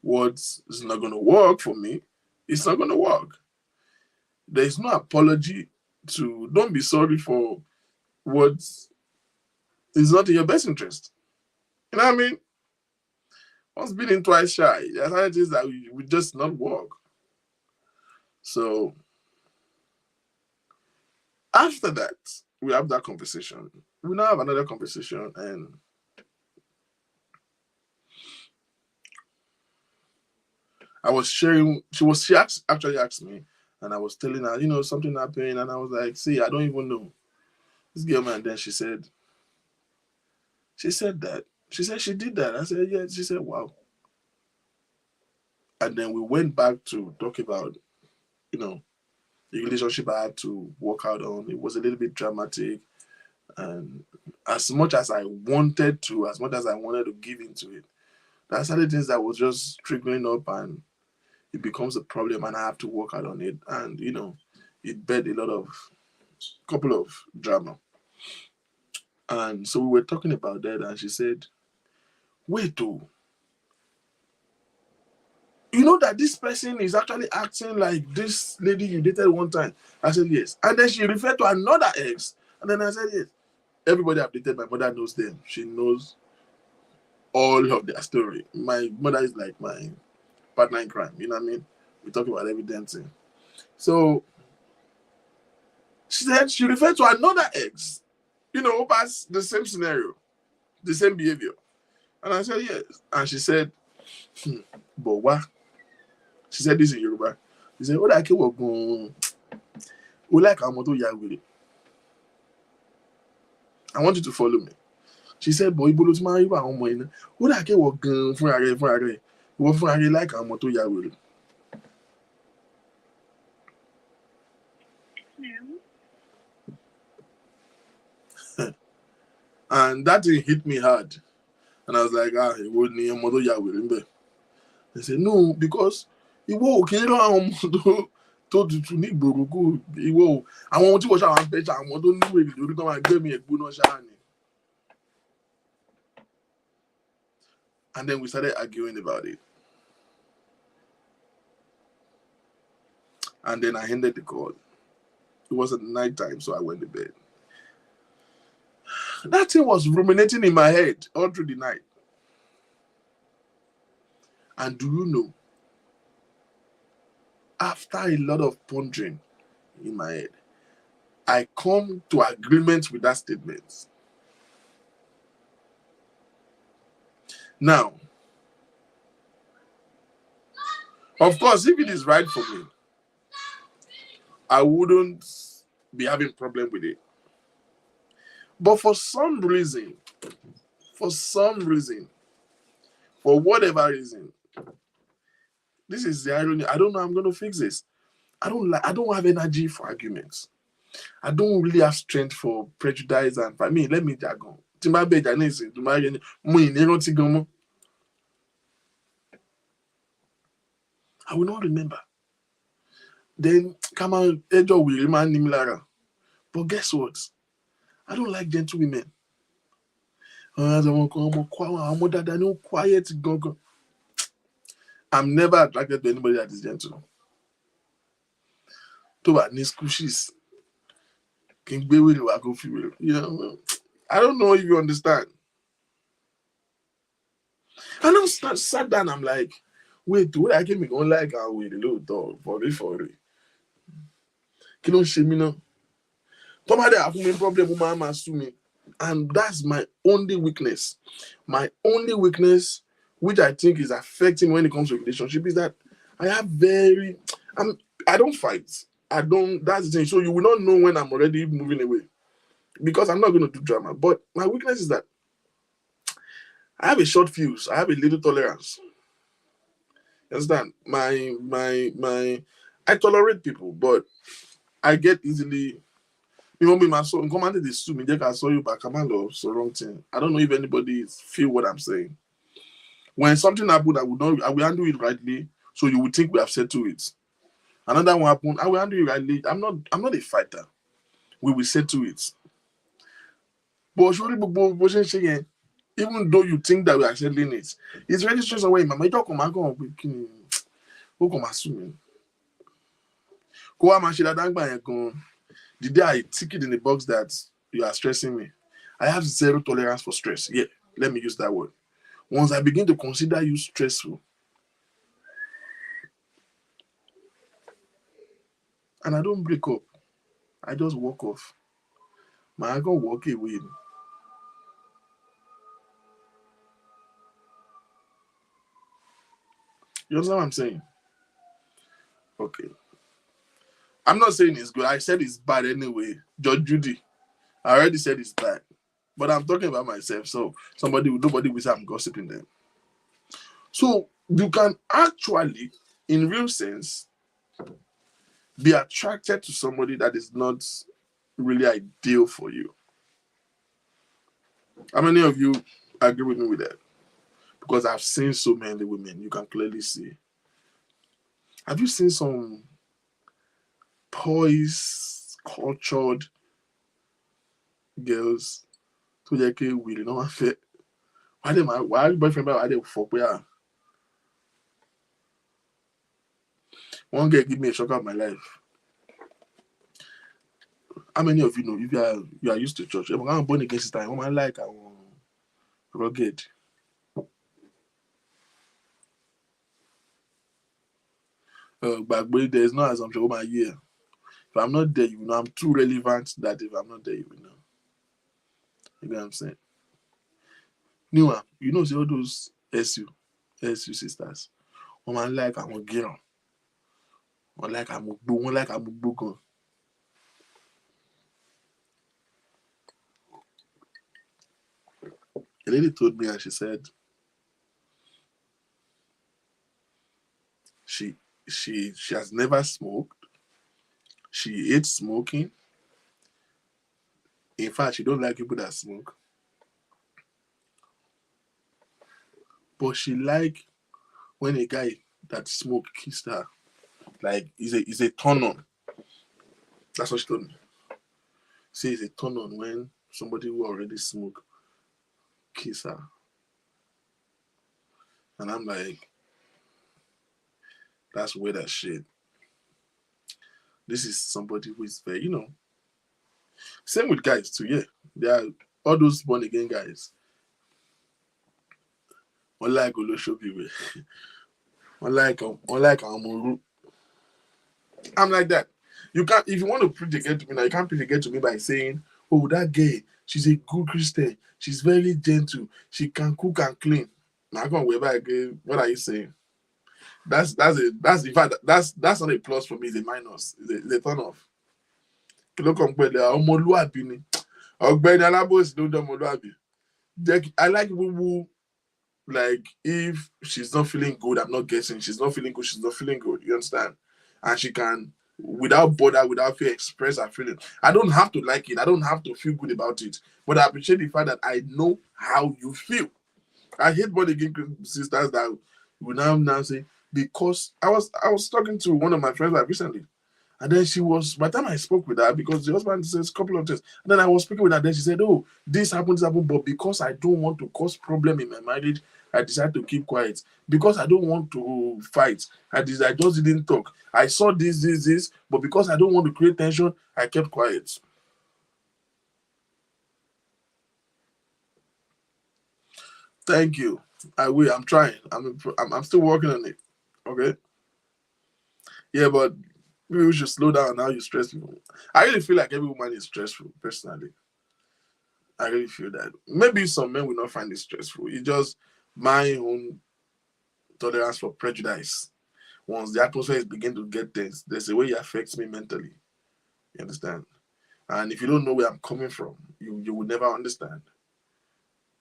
what's not going to work for me, it's not going to work. There's no apology don't be sorry for what is not in your best interest. You know what I mean? Once bitten, twice shy. There's other things that will just not work. So after that, we have that conversation. We now have another conversation, and I was sharing. She actually asked me, And I was telling her, you know, something happened, and I was like, see, I don't even know this girl, man. Then she said that. She said she did that. I said, yeah. She said, wow. And then we went back to talk about, you know, the relationship I had to work out on. It was a little bit dramatic. And as much as I wanted to, as much as I wanted to give into it, there are certain things that was just trickling up and it becomes a problem and I have to work out on it. And, you know, it bred a lot of, couple of drama. And so we were talking about that and she said, wait, oh, you know that this person is actually acting like this lady you dated one time? I said, yes. And then she referred to another ex. And then I said, yes. Everybody I've dated, my mother knows them. She knows all of their story. My mother is like my partner in crime. You know what I mean? We talk about every damn thing. So she said she referred to another ex, you know, past the same scenario, the same behavior. And I said, yes. And she said, but what? She said this in Yoruba. She said, what I keep going, we like our motto Yahweh. I want you to follow me. She said, but ibo lo ti máa ń rí àwọn ọmọ iná. Ó dà kí wọ́n gan fúnra rẹ̀. Ìwọ fúnra rẹ̀ like àwọn ọmọ tó ya wèrè. And that thing hit me hard. And I was like, ìwọ ni ọmọ tó ya wèrè ń bẹ̀. They said, no, because ìwọ ò kí ń rán àwọn ọmọ tó tutù ní ìgboro kó ìwọ ò àwọn ohun tí wọ́n ṣàwọn fẹ́ ṣe àwọn tó ní wèrè lórí tó máa gbẹ́mí ẹ̀gbóná ṣáà ni. And then we started arguing about it. And then I ended the call. It was at night time, so I went to bed. That thing was ruminating in my head all through the night. And do you know, after a lot of pondering in my head, I come to agreement with that statement. Now, of course, if it is right for me, I wouldn't be having problem with it. But for some reason, for whatever reason, this is the irony. I don't know. I'm going to fix this. I don't have energy for arguments. I don't really have strength for prejudice and for me. Let me go. I will not remember. Then come on, Ejo will remind him Lara. But guess what? I don't like gentle women. I'm quiet. I'm never attracted to anybody that is gentle. To what squishes. King be with you, you know. I don't know if you understand. And I sat down, I'm like, wait, what I came on like I will little dog for it. Can you shame me now? Somebody have a problem mama sue me. And that's my only weakness. My only weakness, which I think is affecting when it comes to relationship, is that I don't fight. That's the thing. So you will not know when I'm already moving away. Because I'm not going to do drama. But my weakness is that I have a short fuse. I have a little tolerance. You understand? I tolerate people, but I get easily. You know me, my son. Commanded this to me. I saw you back. I'm so wrong thing. I don't know if anybody feel what I'm saying. When something happened, I will handle it rightly, so you would think we have settled it. Another one happened, I will handle it rightly. I'm not a fighter. We will settle it. But surely, even though you think that we are settling it, it's very straight away. Mama, you don't come and go. Who come assuming? Go on, the day I tick it in the box that you are stressing me, I have zero tolerance for stress. Yeah, let me use that word. Once I begin to consider you stressful, and I don't break up, I just walk off. I can walk away. You understand what I'm saying? Okay. I'm not saying it's good. I said it's bad anyway. Judge Judy, I already said it's bad. But I'm talking about myself. So nobody will say I'm gossiping them. So you can actually, in real sense, be attracted to somebody that is not really ideal for you. How many of you agree with me with that? Because I've seen so many women, you can clearly see. Have you seen some poised, cultured girls tó jẹ́ pé wèrè náà wá fẹ́? Why boyfriend báyìí wá dé fọ pé one girl give me a shock of my life. How many of you know if you are used to church? I'm born again sister, woman like àwọn rugged. But there's no assumption over here. If I'm not there, you know I'm too relevant that if I'm not there, you will know. You know what I'm saying? New you know, see all those SU sisters. Woman like àwọn gíràn. One like I'm gan. A lady told me and she said she has never smoked. She hates smoking. In fact, she don't like people that smoke. But she like when a guy that smoke kissed her. Like is a turn on. That's what she told me. Say it's a turn on when somebody who already smoke kiss her. And I'm like, that's weird as shit. This is somebody who is very, Same with guys too, yeah. There are all those born again guys. Unlike Oloshobi, unlike Amuru. I'm like that. You can't, if you want to preach again to me now, you can't preach again to me by saying, oh, that girl, she's a good Christian, she's very gentle, she can cook and clean. Now I'm going way back again. What are you saying? That's in fact that's not a plus for me, it's a minus. It's a turn off. Look on ọmọlúàbí ni. Ọ̀gbẹ́ni Alábòsí ló dán ọmọlúàbí. I like people who, like, if she's not feeling good, I'm not guessing. She's not feeling good, she's not feeling good. You understand? And she can, without bother, without fear, express her feeling. I don't have to like it. I don't have to feel good about it. But I appreciate the fact that I know how you feel. I hate born again sisters that will now say, because I was talking to one of my friends like recently. And then she was, by the time I spoke with her, because the husband says a couple of things, and then I was speaking with her, then she said, oh, this happened, but because I don't want to cause problem in my marriage, I decided to keep quiet. Because I don't want to fight, I just didn't talk. I saw this, but because I don't want to create tension, I kept quiet. Thank you. I will. I'm trying. I'm still working on it. Okay. Yeah, but maybe we should slow down how you stress people. I really feel like every woman is stressful, personally. I really feel that. Maybe some men will not find it stressful. It's just my own tolerance for prejudice. Once the atmosphere is beginning to get tense, there's a way it affects me mentally. You understand? And if you don't know where I'm coming from, you will never understand.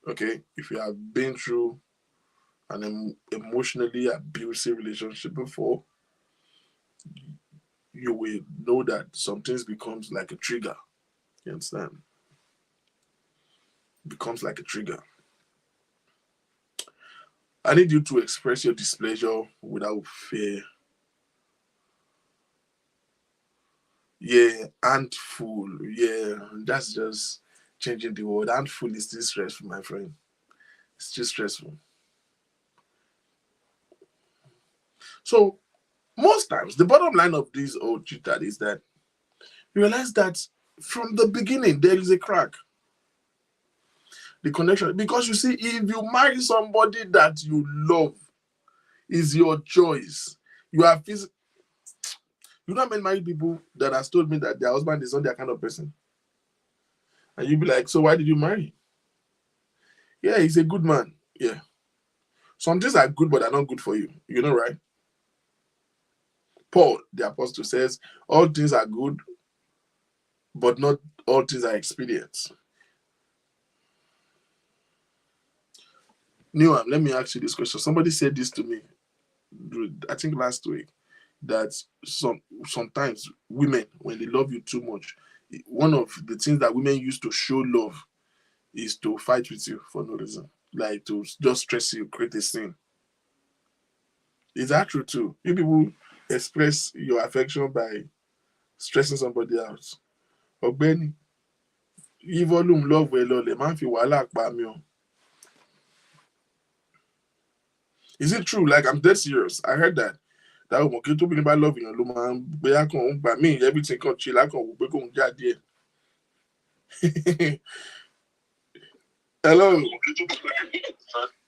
Okay? If you have been through an emotionally abusive relationship before, you will know that some things becomes like a trigger. You understand? Becomes like a trigger. I need you to express your displeasure without fear. Yeah, handful. Yeah, that's just changing the word. Handful is still stressful, my friend. It's still stressful. So most times, the bottom line of this old chit chat is that you realize that from the beginning there is a crack. The connection, because you see, if you marry somebody that you love, is your choice. You are you know how many married people that has told me that their husband is not their kind of person, and you be like, so why did you marry? Yeah, he's a good man. Yeah, some things are good, but are not good for you. You know, right? Paul, the apostle, says, all things are good, but not all things are experienced. Newham, let me ask you this question. Somebody said this to me, I think last week, that sometimes women, when they love you too much, one of the things that women use to show love is to fight with you for no reason, like to just stress you, create a scene. Is that true too? You people express your affection by stressing somebody out. Ọ̀gbẹ́ni, yí volume love ẹ lọlẹ̀, máa ń fi wàhálà pa mí o. Is it true? Like, I'm dead serious. I heard that. That woman kí tóbi ní bá love èèyàn ló máa ń gbéyà kan òun gbà mí, everything kan chill, á kàn wò pé kóun jáde ẹ̀. Hello.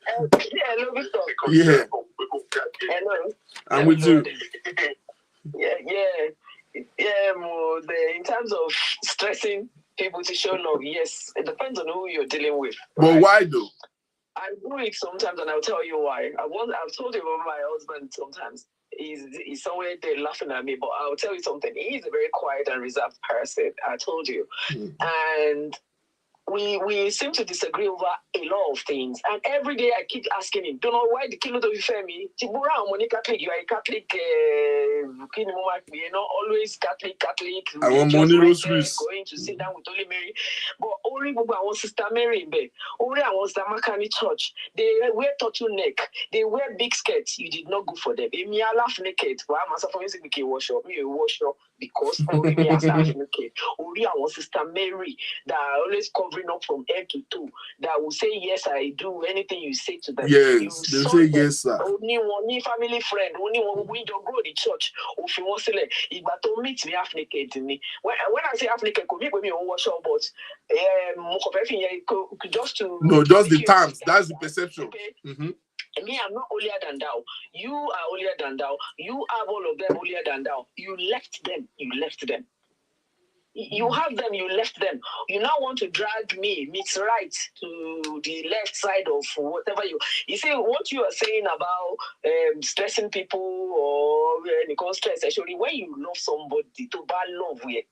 Hello, Victor. Yeah, Hello. I'm with you. Yeah. In terms of stressing people to show love, yes, it depends on who you're dealing with. But right? why though? I do it sometimes, and I'll tell you why. I've told you about my husband sometimes. He's somewhere there laughing at me, but I'll tell you something. He's a very quiet and reserved person. I told you, and we seem to disagree over a lot of things. And every day I keep asking him, don't know why the kilo don't fair me. Tibura, money Catholic, you are a Catholic, always Catholic. I want money rosaries. Going to sit down with Holy Mary. But only our sister Mary, only our sister Makani Church. They wear turtleneck, they wear big skirts. You did not go for them. Me, I laugh naked. Why am I suffering? Me, wash up, because only me as laugh naked. Only our sister Mary that are always covering up from head to toe, that will say, yes, I do anything you say to them. Yes, they'll say yes, sir. Only one family friend, only one we don't go to church. If you want to say, if to meet me half naked me. When I say half naked, could be me on wash up, but just to just the terms. That's the perception. Okay? Mm-hmm. Me, I'm not holier than thou. You are holier than thou. You have all of them holier than thou. You left them. You have them, you left them. You now want to drag me, Miss Right, to the left side of whatever you see, what you are saying about stressing people or stress, actually, when you love somebody, to bad love, you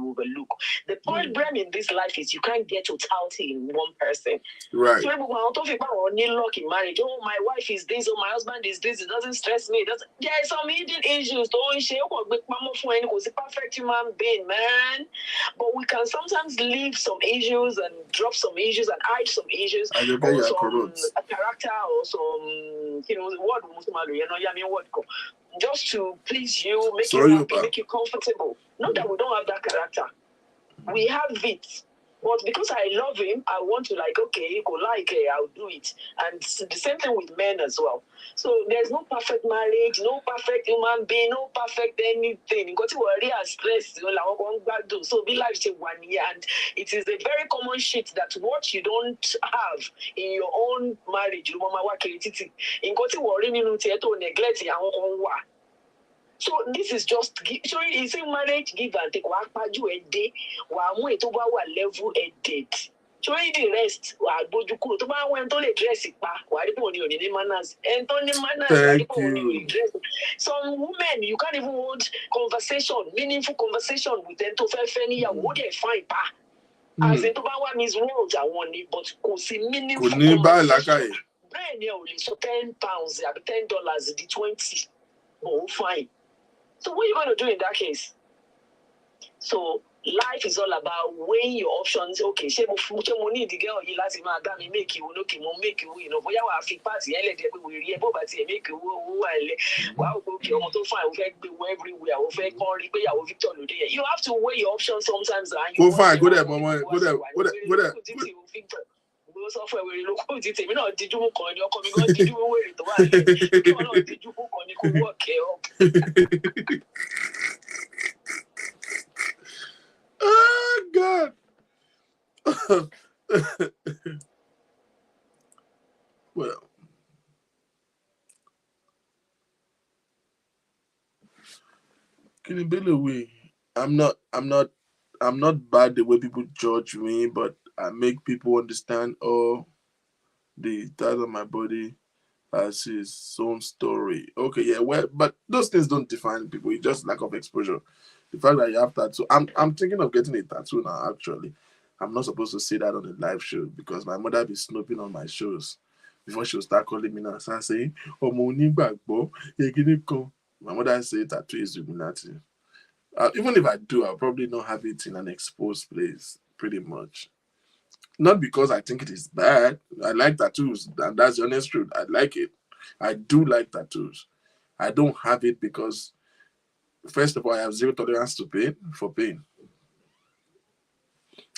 overlook. The problem in this life is you can't get totality in one person. Right. So people want to talk about luck in marriage. Oh, my wife is this, or my husband is this, it doesn't stress me. There are some hidden issues. Don't share with perfect human being, man. But we can sometimes leave some issues and drop some issues and hide some issues or some character or some word just to please you, make you happy, make you comfortable. Not that we don't have that character. We have it. But because I love him, I want to I'll do it. And the same thing with men as well. So there's no perfect marriage, no perfect human being, no perfect anything. You got to worry and stress. So be like 1 year. And it is a very common shit that what you don't have in your own marriage, you got to worry, neglect. So this is just so it's a marriage give and take. A day, level a date. So the rest, some women you can't even hold conversation, meaningful conversation with them to what they find as in Miss World I want it, but meaningful conversation. So £10, $10, the 20. Oh, fine. So what are you going to do in that case? So life is all about weighing your options. Okay, mo need the girl you last me make you make you but I fit party we but make you wow okay everywhere Victor. You have to weigh your options sometimes. Go fine, go there, mama. Go there. Software we look at it. Not did you call your coming on? Did you wear it? Did you book on you work here? Oh God. Well, can you be away? I'm not bad the way people judge me, but I make people understand the thought of my body That's his own story. Okay, yeah, well, but those things don't define people. It's just lack of exposure. The fact that you have tattoo. I'm thinking of getting a tattoo now. Actually, I'm not supposed to say that on a live show because my mother be snooping on my shows before she'll start calling me now and start saying, "Oh, my mother say tattoo is Illuminati. Even if I do, I'll probably not have it in an exposed place. Pretty much. Not because I think it is bad. I like tattoos, and that's the honest truth. I like it. I do like tattoos. I don't have it because, first of all, I have zero tolerance to pain for pain.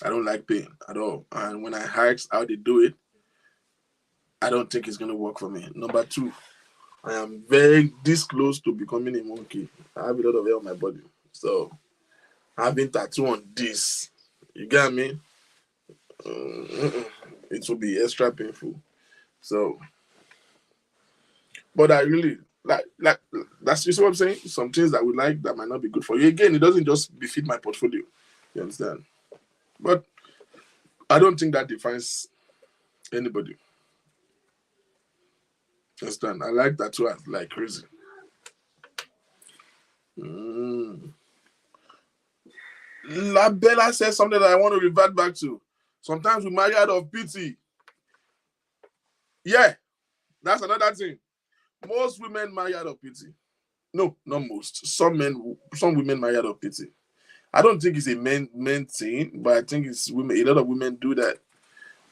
I don't like pain at all. And when I ask how they do it, I don't think it's going to work for me. Number two, I am very this close to becoming a monkey. I have a lot of hair on my body. So having tattoo on this, you get me? It will be extra painful. So, but I really like that's just what I'm saying. Some things that we like that might not be good for you. Again, it doesn't just befit my portfolio. You understand? But I don't think that defines anybody. Understand? I like that too, like crazy. La Bella says something that I want to revert back to. Sometimes we marry out of pity. Yeah, that's another thing. Most women marry out of pity. No, not most. Some women marry out of pity. I don't think it's a men thing, but I think it's women. A lot of women do that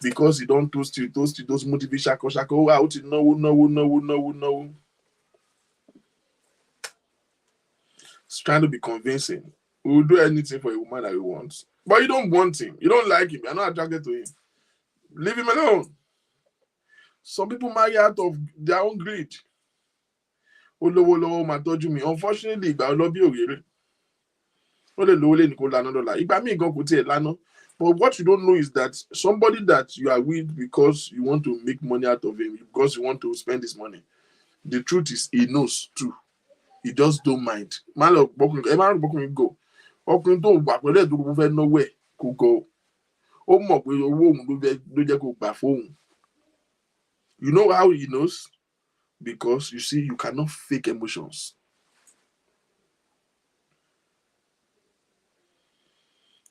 because you don't toast you, those motivate shako, out to no. It's trying to be convincing. We will do anything for a woman that we want. But you don't want him. You don't like him. You're not attracted to him. Leave him alone. Some people marry out of their own greed. Unfortunately, but what you don't know is that somebody that you are with because you want to make money out of him, because you want to spend this money, the truth is he knows too. He just don't mind. Man, look, go. Ọkùnrin tó wà pẹ̀lú ẹ̀dùn kò fẹ́ náwó ẹ̀ kò gọ̀. Ó mọ̀ pé owó òun ló jẹ́ kó gbà fóun. You know how he knows? Because you see, you cannot fake emotions.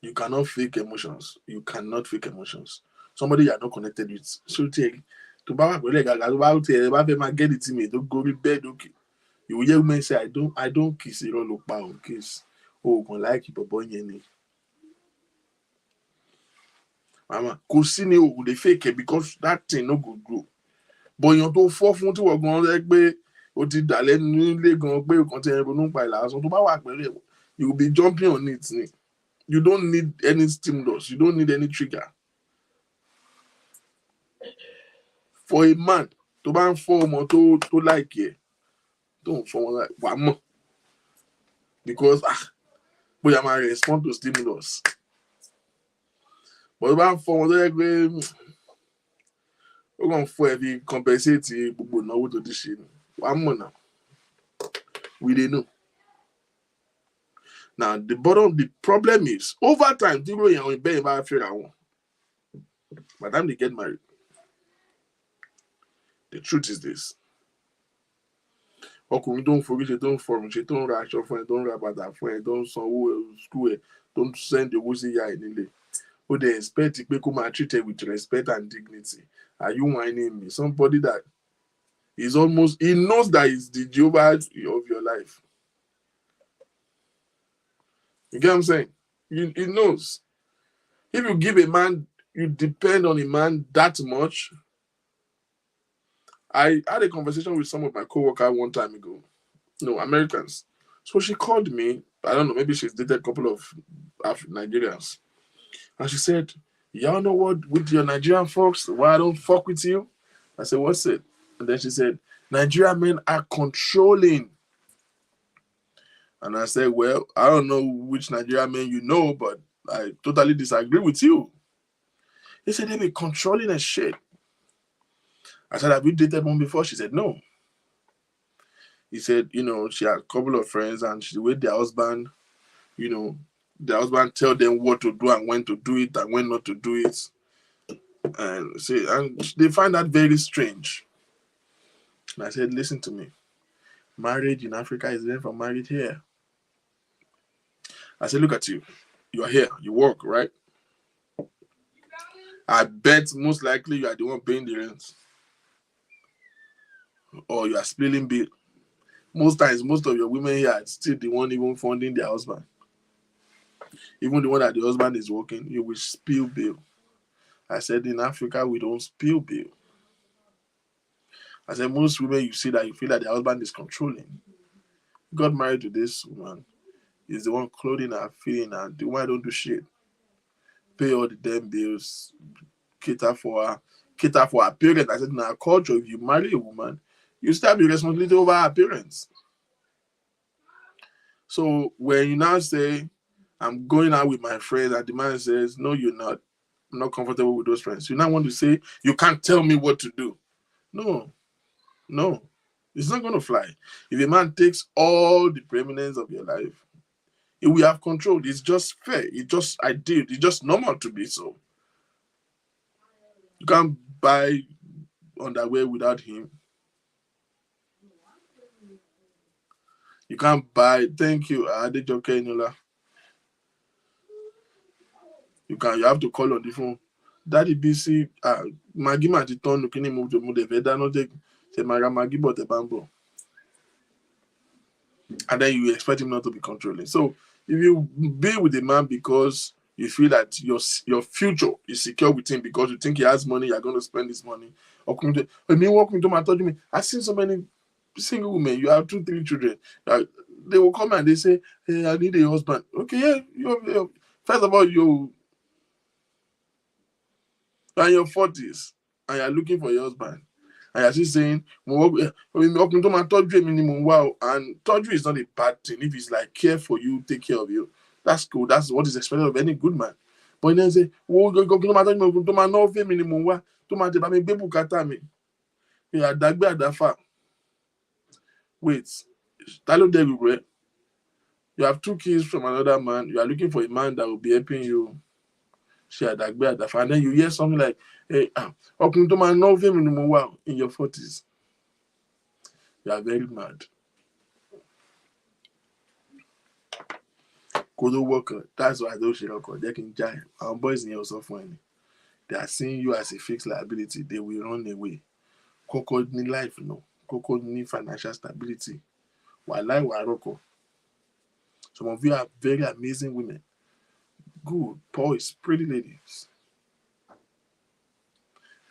You cannot fake emotions. You cannot fake emotions. Somebody you are not connected with. So take to get the teammate, don't go to bed, okay. You will hear women say, I don't kiss it all up kiss. Oh, can like it, but boy, mama, cause they fake it because that thing no good grow. But you don't fall from to work on like be or did that let me go be contain by last or to you will be jumping on it. You don't need any stimulus, you don't need any trigger. For a man to ban form or to like it, don't form like one more. Because we are my respond to stimulus. But ban form like we're going for every compensate people know to this shit. One more now. We didn't know. Now the problem is over time, people in bed by feel by the time they get married. The truth is this. Ọkùnrin don't forget it, don't form, she don't rush your friend, don't rap that friend, don't school, don't send the woozy guy in. Who they expect to come and treated with respect and dignity. Are you whining me? Somebody that is almost, he knows that he's the Jehovah of your life. You get what I'm saying? He knows. If you give a man, you depend on a man that much. I had a conversation with some of my co-workers one time ago. No, Americans. So she called me. I don't know, maybe she's dated a couple of Nigerians. And she said, y'all know what with your Nigerian folks, why I don't fuck with you? I said, what's it? And then she said, Nigerian men are controlling. And I said, well, I don't know which Nigerian men you know, but I totally disagree with you. He said, they be controlling as shit. I said, have you dated one before? She said, no. He said, she had a couple of friends and she with their husband, their husband tell them what to do and when to do it and when not to do it. And they find that very strange. And I said, listen to me. Marriage in Africa is different from marriage here. I said, look at you. You are here. You work, right? I bet most likely you are the one paying the rent. Or you are splitting bill. Most times, most of your women here are still the one even funding their husband. Even the one that the husband is working, you will spill bill. I said, in Africa, we don't spill bill. I said, most women you see that you feel that their husband is controlling. Got married to this woman. He's the one clothing her, feeding her. The woman don't do shit. Pay all the damn bills, cater for her parents. I said, in our culture, if you marry a woman, you still have the responsibility over her parents. So when you now say, I'm going out with my friends, and the man says, no, you're not. I'm not comfortable with those friends. You now want to say, you can't tell me what to do. No. It's not going to fly. If a man takes all the preeminence of your life, it will have control. It's just fair. It's just ideal. It's just normal to be so. You can't buy underwear without him. You can't buy. Thank you, Adejoke Enola. You have to call on the phone. Daddy BC, Maggie Matiton looking move to move the Veda, not take Maggie but the bamboo. And then you expect him not to be controlling. So if you be with a man because you feel that your future is secure with him because you think he has money, you're going to spend this money. Or me walking to my told me, I've seen so many single women, you have 2-3 children. They will come and they say, hey, I need a husband. Okay, yeah, first of all, you're in your 40s and you're looking for your husband. And you're still saying, and Toju is not a bad thing. If it's like care for you, take care of you, that's cool. That's what is expected of any good man. But then say, wait, you have 2 kids from another man. You are looking for a man that will be helping you. And then you hear something like, hey, in your 40s. You are very mad. Kodo worker, that's why those shiroko, they can giant. Our boys in your software, they are seeing you as a fixed liability. They will run away. Koko need life, no. Koko need financial stability. Walai waroko. Some of you are very amazing women. Good boys, pretty ladies.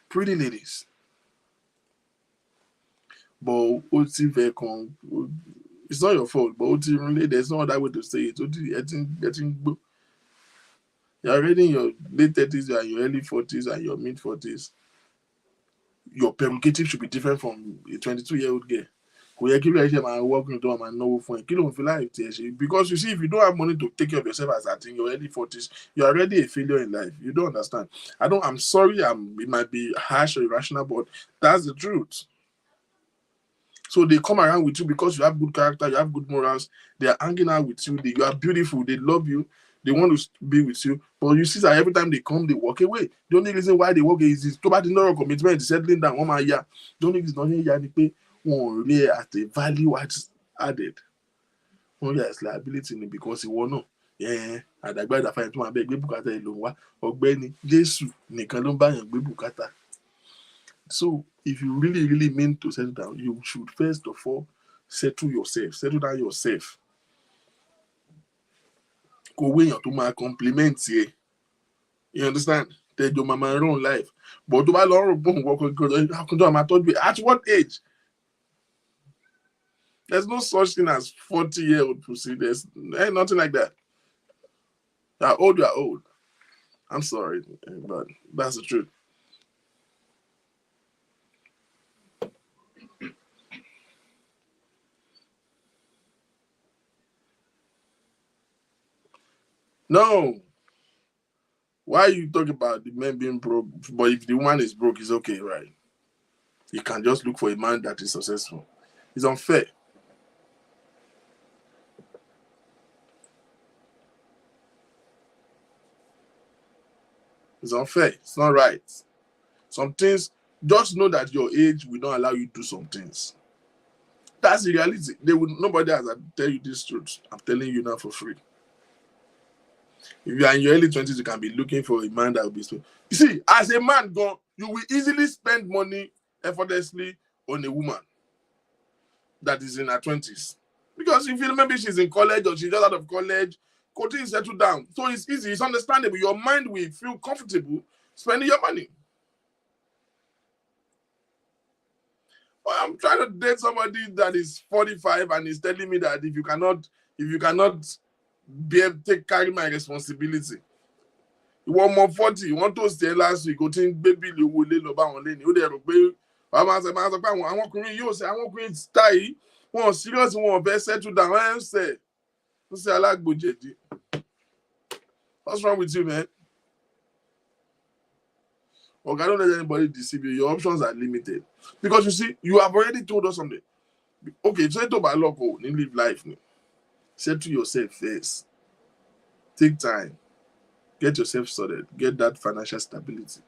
Pretty ladies. But it's not your fault, but there's no other way to say it. You're already in your late 30s, you're in your early 40s, and your mid 40s. Your prerogative should be different from a 22-year-old girl. Because you see, if you don't have money to take care of yourself as at in your early 40s, you're already a failure in life. You don't understand. I'm sorry, it might be harsh or irrational, but that's the truth. So they come around with you because you have good character, you have good morals. They are hanging out with you. You are beautiful. They love you. They want to be with you. But you see that every time they come, they walk away. The only reason why they walk away is this. Too bad no commitment, settling down. The only reason they pay one really at the value added. Only as liability because he won't know. Yeah, àdàgbà ìdàfà tó máa bẹ gbé bùkátà ẹ lòun wá ọ̀gbẹ́ni Jésù nìkan ló ń bá yàn gbé bùkátà. So if you really, really mean to settle down, you should first of all settle down yourself. Kò wéèyàn tó máa compliment ẹ. You understand? Tell your mama your own life. But do I learn at what age? There's no such thing as 40-year-old pussy. There's nothing like that. You're old. I'm sorry, but that's the truth. No. Why you talk about the men being broke? But if the woman is broke, it's okay, right? You can just look for a man that is successful. It's unfair. It's unfair. It's not right. Some things Just know that your age will not allow you to do some things. That's the reality. Nobody has to tell you this truth. I'm telling you now for free. If you are in your early 20s, you can be looking for a man that will be so. You see, as a man, you will easily spend money effortlessly on a woman that is in her 20s. Because if you maybe she's in college or she's just out of college, continue to settle down. So it's easy, it's understandable. Your mind will feel comfortable spending your money. But I'm trying to date somebody that is 45 and is telling me that if you cannot be able to carry my responsibility. You want more 40, you want to stay last week, go to baby you will lay over on lane. You there àwọn ọkùnrin yóò ṣe àwọn ọkùnrin style wọn serious wọn fẹ́ settle down ẹ ń ṣe ó ṣe alágbòjẹ̀dí. What's wrong with you, man? Okay, don't let anybody deceive you. Your options are limited because you see, you have already told us something. Okay, so to buy local, you live life. Say to yourself first. Take time. Get yourself sorted. Get that financial stability,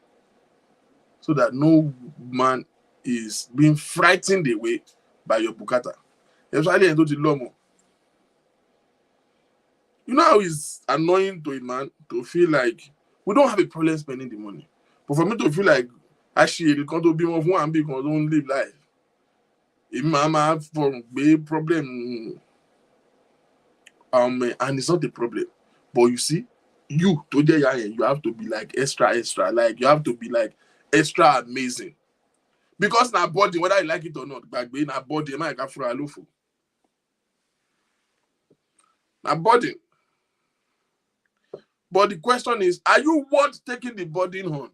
so that no man is being frightened away by your bukata. Especially into the lomo. You know how it's annoying to a man to feel like we don't have a problem spending the money. But for me to feel like actually you can't be more one because don't live life. If mama have for a problem and it's not a problem. But you see, you today you have to be like extra, like you have to be like extra amazing. Because now body, whether you like it or not, back being a body, man, I for a lofu. Now body. But the question is, are you worth taking the burden on?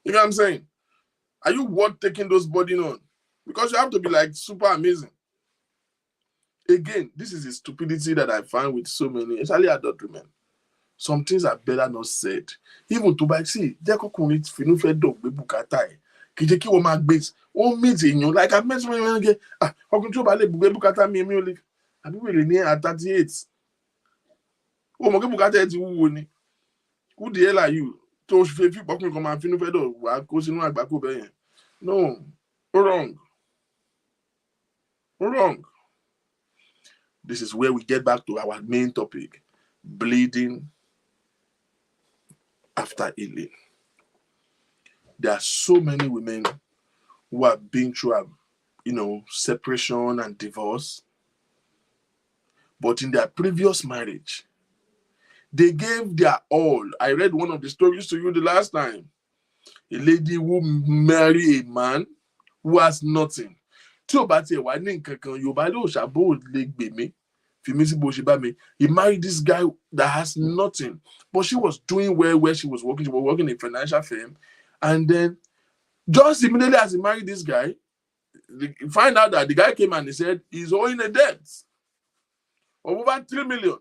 You know what I'm saying? Are you worth taking those burden on? Because you have to be like super amazing. Again, this is the stupidity that I find with so many, especially adult women. Some things are better not said. Even to buy, see, they're going to feel dog be bukatai. Kije ki wo ma gbase. Wọ́n meet èèyàn like I met someone when get ọkùnrin tí ó bá lè gbé bùkátà mi ò lè àbí wèrè ní at 38. Ó mọ̀ pé bùkátà ẹ ti wúwo ni. Who the hell are you? Tó fẹ́ fi ọkùnrin kan máa finú fẹ́ dọ̀ wá kó sínú àgbákò bẹ́ẹ̀ yẹn. No, wrong. Wrong. This is where we get back to our main topic, bleeding after healing. There are so many women who have been through, separation and divorce. But in their previous marriage, they gave their all. I read one of the stories to you the last time. A lady who married a man who has nothing. Tí o bá tiẹ̀ wá ní nǹkan kan, Yorùbá ló ṣàbò lè gbè mí. Fi mí sí bó ṣe bá mi. He married this guy that has nothing. But she was doing well where she was working. She was working in a financial firm. And then, just immediately as he married this guy, find out that the guy came and he said he's owing a debt of over 3 million.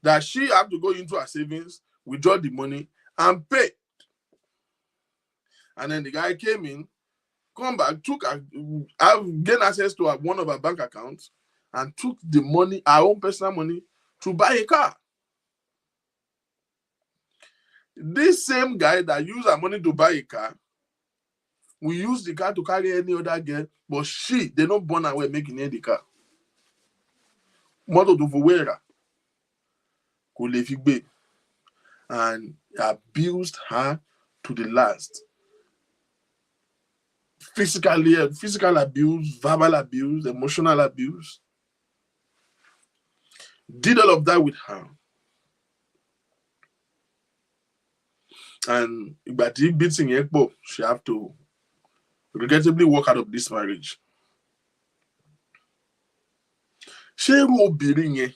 That she had to go into her savings, withdraw the money, and pay. And then the guy came in, come back, gained access to one of her bank accounts, and took the money, her own personal money, to buy a car. This same guy that used her money to buy a car will use the car to carry any other girl, but they don't born away making any car. Moto to Fuwera. And abused her to the last. Physical abuse, verbal abuse, emotional abuse. Did all of that with her. And but he beating Ekpo, she have to regrettably walk out of this marriage. Ṣé irú obìnrin yẹn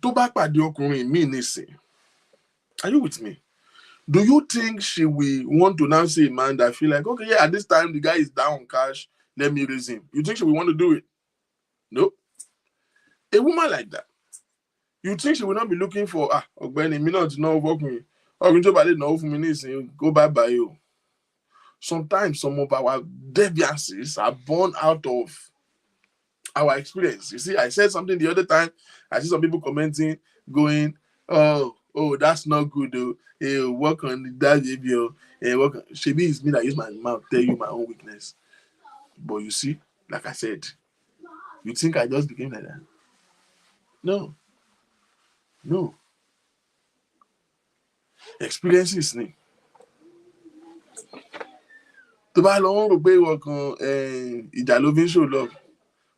tó bá pàdé ọkùnrin míì nísìn? Are you with me? Do you think she will want to now see a man that feel like, okay, yeah, at this time the guy is down on cash, let me raise him? You think she will want to do it? No. A woman like that, you think she will not be looking for ọ̀gbẹ́ni mi náà ti náwó fọkùnrin ọkùnrin tó bá lè náwó fún mi nísìn go bye you. sometimes some of our deviances are born out of our experience. You see, I said something the other time. I see some people commenting, going, "Oh, that's not good. Though. Hey, work on that behavior. Hey, work on." Shebi is me that use my mouth tell you my own weakness. But you see, like I said, you think I just became like that? No, no. Experiences ni. Tó bá lọ ń rò pé ìwọ kan ìjà ló fi ń show love,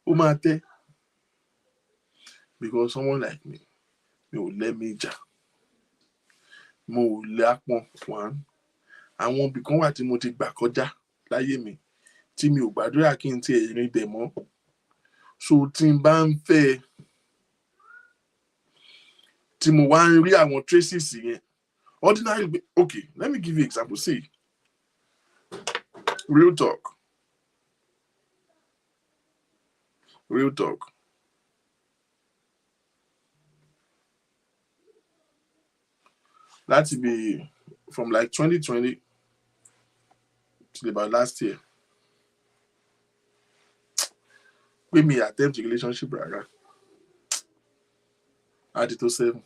ó máa tẹ́. Because someone like me, mi ò lẹ́mí ìjà. Mo ò lè apọn one. Àwọn ibì kan wà tí mo ti gbà kọjá láyé mi tí mi ò gbàdúrà kí n tiẹ̀ rìn bẹ̀ mọ́. So tí n bá ń fẹ́ tí mo wá ń rí àwọn traces yẹn, ordinary, okay, let me give you an example. See, real talk. Real talk. Láti be from like 2020 till about last year. We may attempt a relationship rárá. Add it to 7.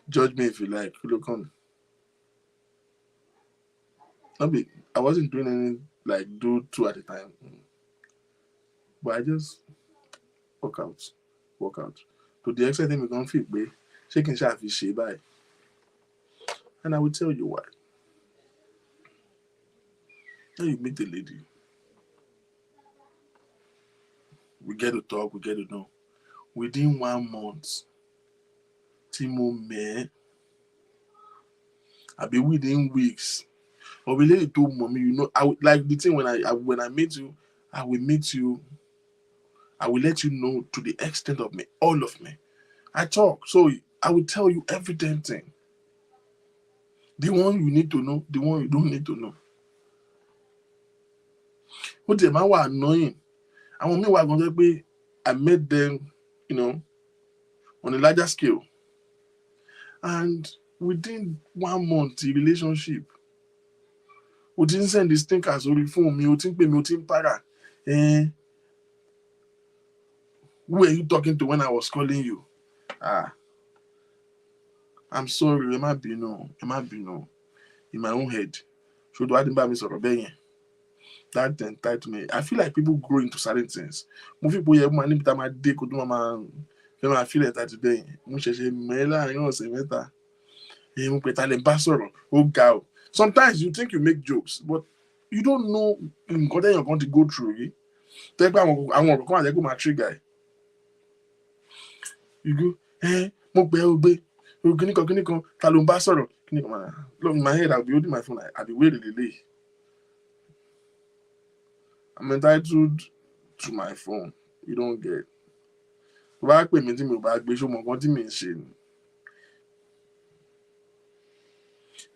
Judge me if you like. Look on. I wasn't doing anything like do 2 at a time. But I just work out. To the extent that we can't fit, babe. Shaking shaft is she by. And I will tell you why. Then you meet the lady. We get to talk, we get to know. Within 1 month, Timo me, I be within weeks. Or we lady told mommy, you know, I would like the thing when I meet you, I will meet you. I will let you know to the extent of me, all of me. I talk, so I will tell you every damn thing. The one you need to know, the one you don't need to know. What the man was annoying. And when me was going to be, I met them, you know, on a larger scale. And within 1 month, the relationship, we didn't send this thing as a phone me, we think me, we think para. Who were you talking to when I was calling you? I'm sorry, it might be no. In my own head. So do I didn't buy me sort of being that entitlement. I feel like people grow into certain things. Mo fi boye mo ni bita ma de ko do ma feel that today. Mo ṣẹ̀ṣẹ̀ me láàrin ọ̀sẹ̀ mẹ́ta. Mo pe ta le bá sọ̀rọ̀, ó ga o. Sometimes you think you make jokes, but you don't know nǹkan that you're going to go through. Tẹ́ pé àwọn ọ̀rọ̀ kan àjẹkù máa trigger. You go, mo pe o gbé. Kíníkan, ta ló ń bá sọ̀rọ̀. Kíníkan máa. Look, in my head, I'll be holding my phone. I'll be waiting delay. I'm entitled to my phone. You don't get. Tó bá pè mí tí mi ò bá gbé ṣó mọ nǹkan tí mi ń ṣe ni.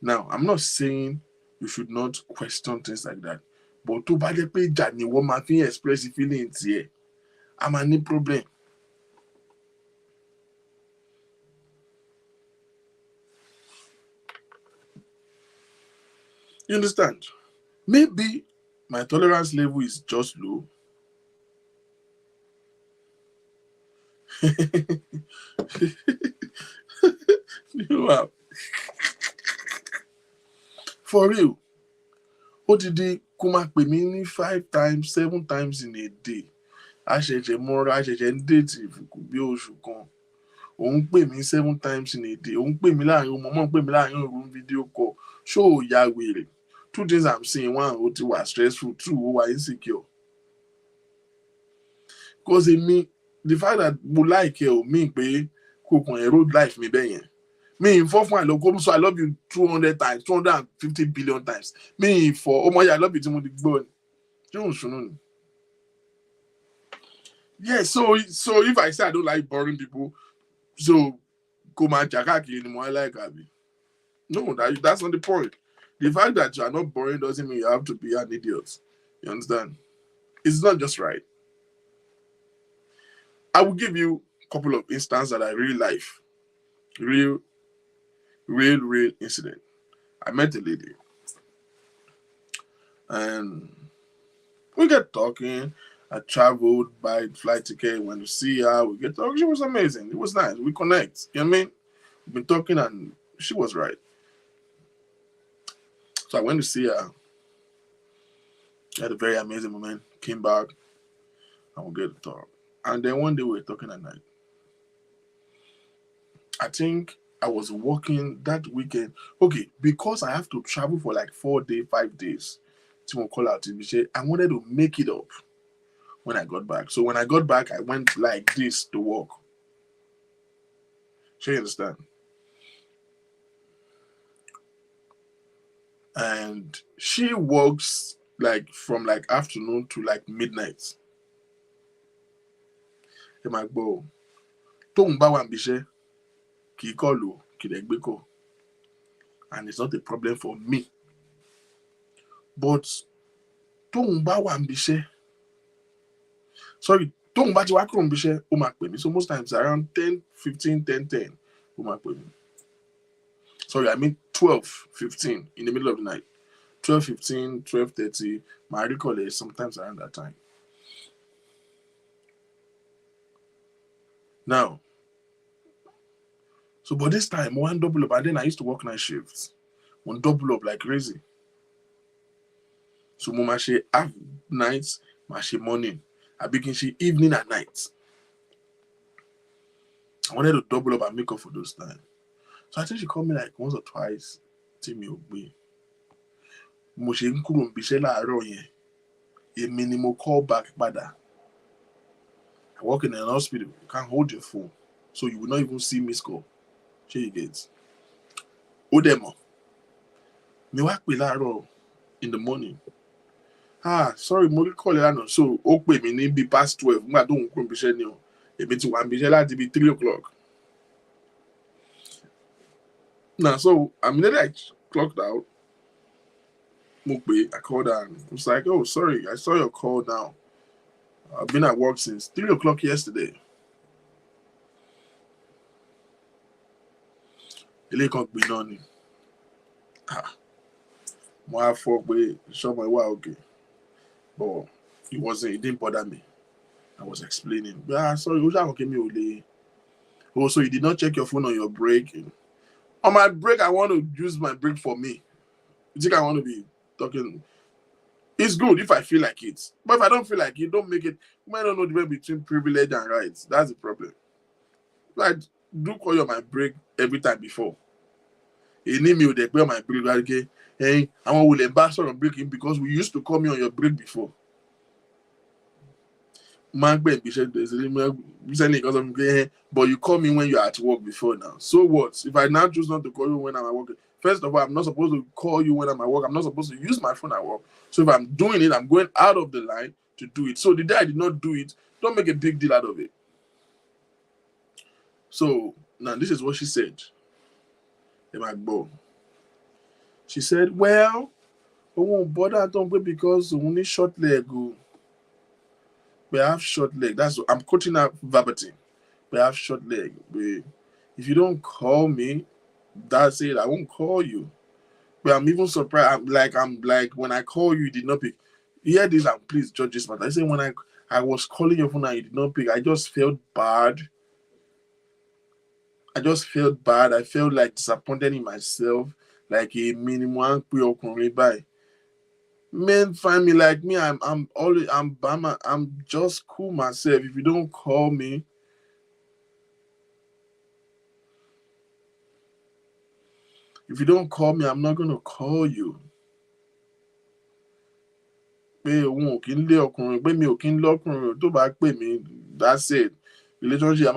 Now, I'm not saying you should not question things like that. But tó bá jẹ́ pé ìjà ni wọ́n máa fi express feeling tiẹ̀, a máa ní problem. You understand? Maybe my tolerance level is just low. Wow. For real. Ó ti di kó máa pè mí ní 5 times, 7 times in a day. A ṣẹ̀ṣẹ̀ mọ́ra, a ṣẹ̀ṣẹ̀ ń déètì bí oṣù kan. Òun pè mí 7 times in a day. Òun pè mí láàrin òun mọ̀ pè mí láàrin òun video call. Ṣó o ya wèrè? 2 things I'm saying. 1, ó ti wà stressful. 2, ó wà insecure. Because the fact that mo like ẹ ò mean pé kò kàn ẹ road life mi bẹ́ẹ̀ yẹn. Me for fún àlọ́ so I love you 200 times, 250 billion times. Me for ọmọ yà I love you tí mo ti gbọ́ ni. Ṣé òun ṣùnú ni? Yeah, so if I say I don't like boring people, so kò máa jà káàkiri ni mo like àbí? No, that's not the point. The fact that you are not boring doesn't mean you have to be an idiot. You understand? It's not just right. I will give you a couple of instances that I really like. Real incident. I met a lady, and we get talking. I traveled, buy flight ticket, went to see her. We get talking. She was amazing. It was nice. We connect. You know what I mean? We've been talking, and she was right. So I went to see her. Had a very amazing moment. Came back, and we get to talk. And then one day we were talking at night. I think I was working that weekend. Okay, because I have to travel for like 4 days, 5 days. To call out to me. I wanted to make it up when I got back. So when I got back, I went like this to work. So you understand? And she works like from like afternoon to like midnight. Ẹ máa gbọ́ o. Tóun bá wà níbi iṣẹ́, kì í kọ́ lò, kì í dẹ̀ gbé kọ́. And it's not a problem for me. But tóun bá wà níbi iṣẹ́, sorry, tóun bá ti wá kúrò níbi iṣẹ́, ó máa pè mí. So most times around 10:15, 10:10, ó máa pè mí. Sorry, I mean 12:15 in the middle of the night. 12:15, 12:30, my recall is sometimes around that time. Now, so but this time, one double up, and then I used to work night shifts. One double up like crazy. So I share half nights, I share morning. I begin share evening and night. I wanted to double up and make up for those times. So I think she called me like once or twice. Tí mi ò gbé. Mo ṣe ń kúrò níbi iṣẹ́ láàárọ̀ yẹn. Èmi ni mo call back padà. I work in an hospital. You can't hold your phone. So you will not even see me call. Shey you get. Ó dẹ̀ mọ̀. Mi wá pè láàárọ̀ in the morning. Sorry, mo rí call lánàá. So ó pè mí ní bí past 12. Nígbà tó ń kúrò níbi iṣẹ́ ni o. Èmi ti wà níbi iṣẹ́ láti bí 3 o'clock. Now, so I'm nearly like clocked out. I called her and I was like, oh, sorry, I saw your call now. I've been at work since 3 o'clock yesterday. Ilé kan gbé náà ni. Mo á fọ́ pé ṣọ́mọ ìwà okay. But it didn't bother me. I was explaining. Sorry, ó ṣàwọn kí mi ò lè. Oh, so you did not check your phone on your break? On my break, I want to use my break for me. You think I want to be talking? It's good if I feel like it. But if I don't feel like it, don't make it. You might not know the difference between privilege and rights. That's the problem. Like, do call you on my break every time before. You need me with the on my break, okay? Hey, I want to embarrass on breaking because we used to call me on your break before. But you call me when you're at work before now. So what? If I now choose not to call you when I'm at work, first of all, I'm not supposed to call you when I'm at work. I'm not supposed to use my phone at work. So if I'm doing it, I'm going out of the line to do it. So the day I did not do it, don't make a big deal out of it. So now this is what she said. She said, well, I won't bother don't wait because we only short leg. We have short leg. That's what I'm quoting her verbatim. We have short leg. If you don't call me, that's it. I won't call you. But I'm even surprised. I'm like when I call you, you did not pick. Hear this and please judge this matter. I say when I was calling your phone and you did not pick, I just felt bad. I felt like disappointed in myself. Like a minimum by. Men find me like me. I'm just cool myself. If you don't call me, I'm not gonna call you. That's it. Relationship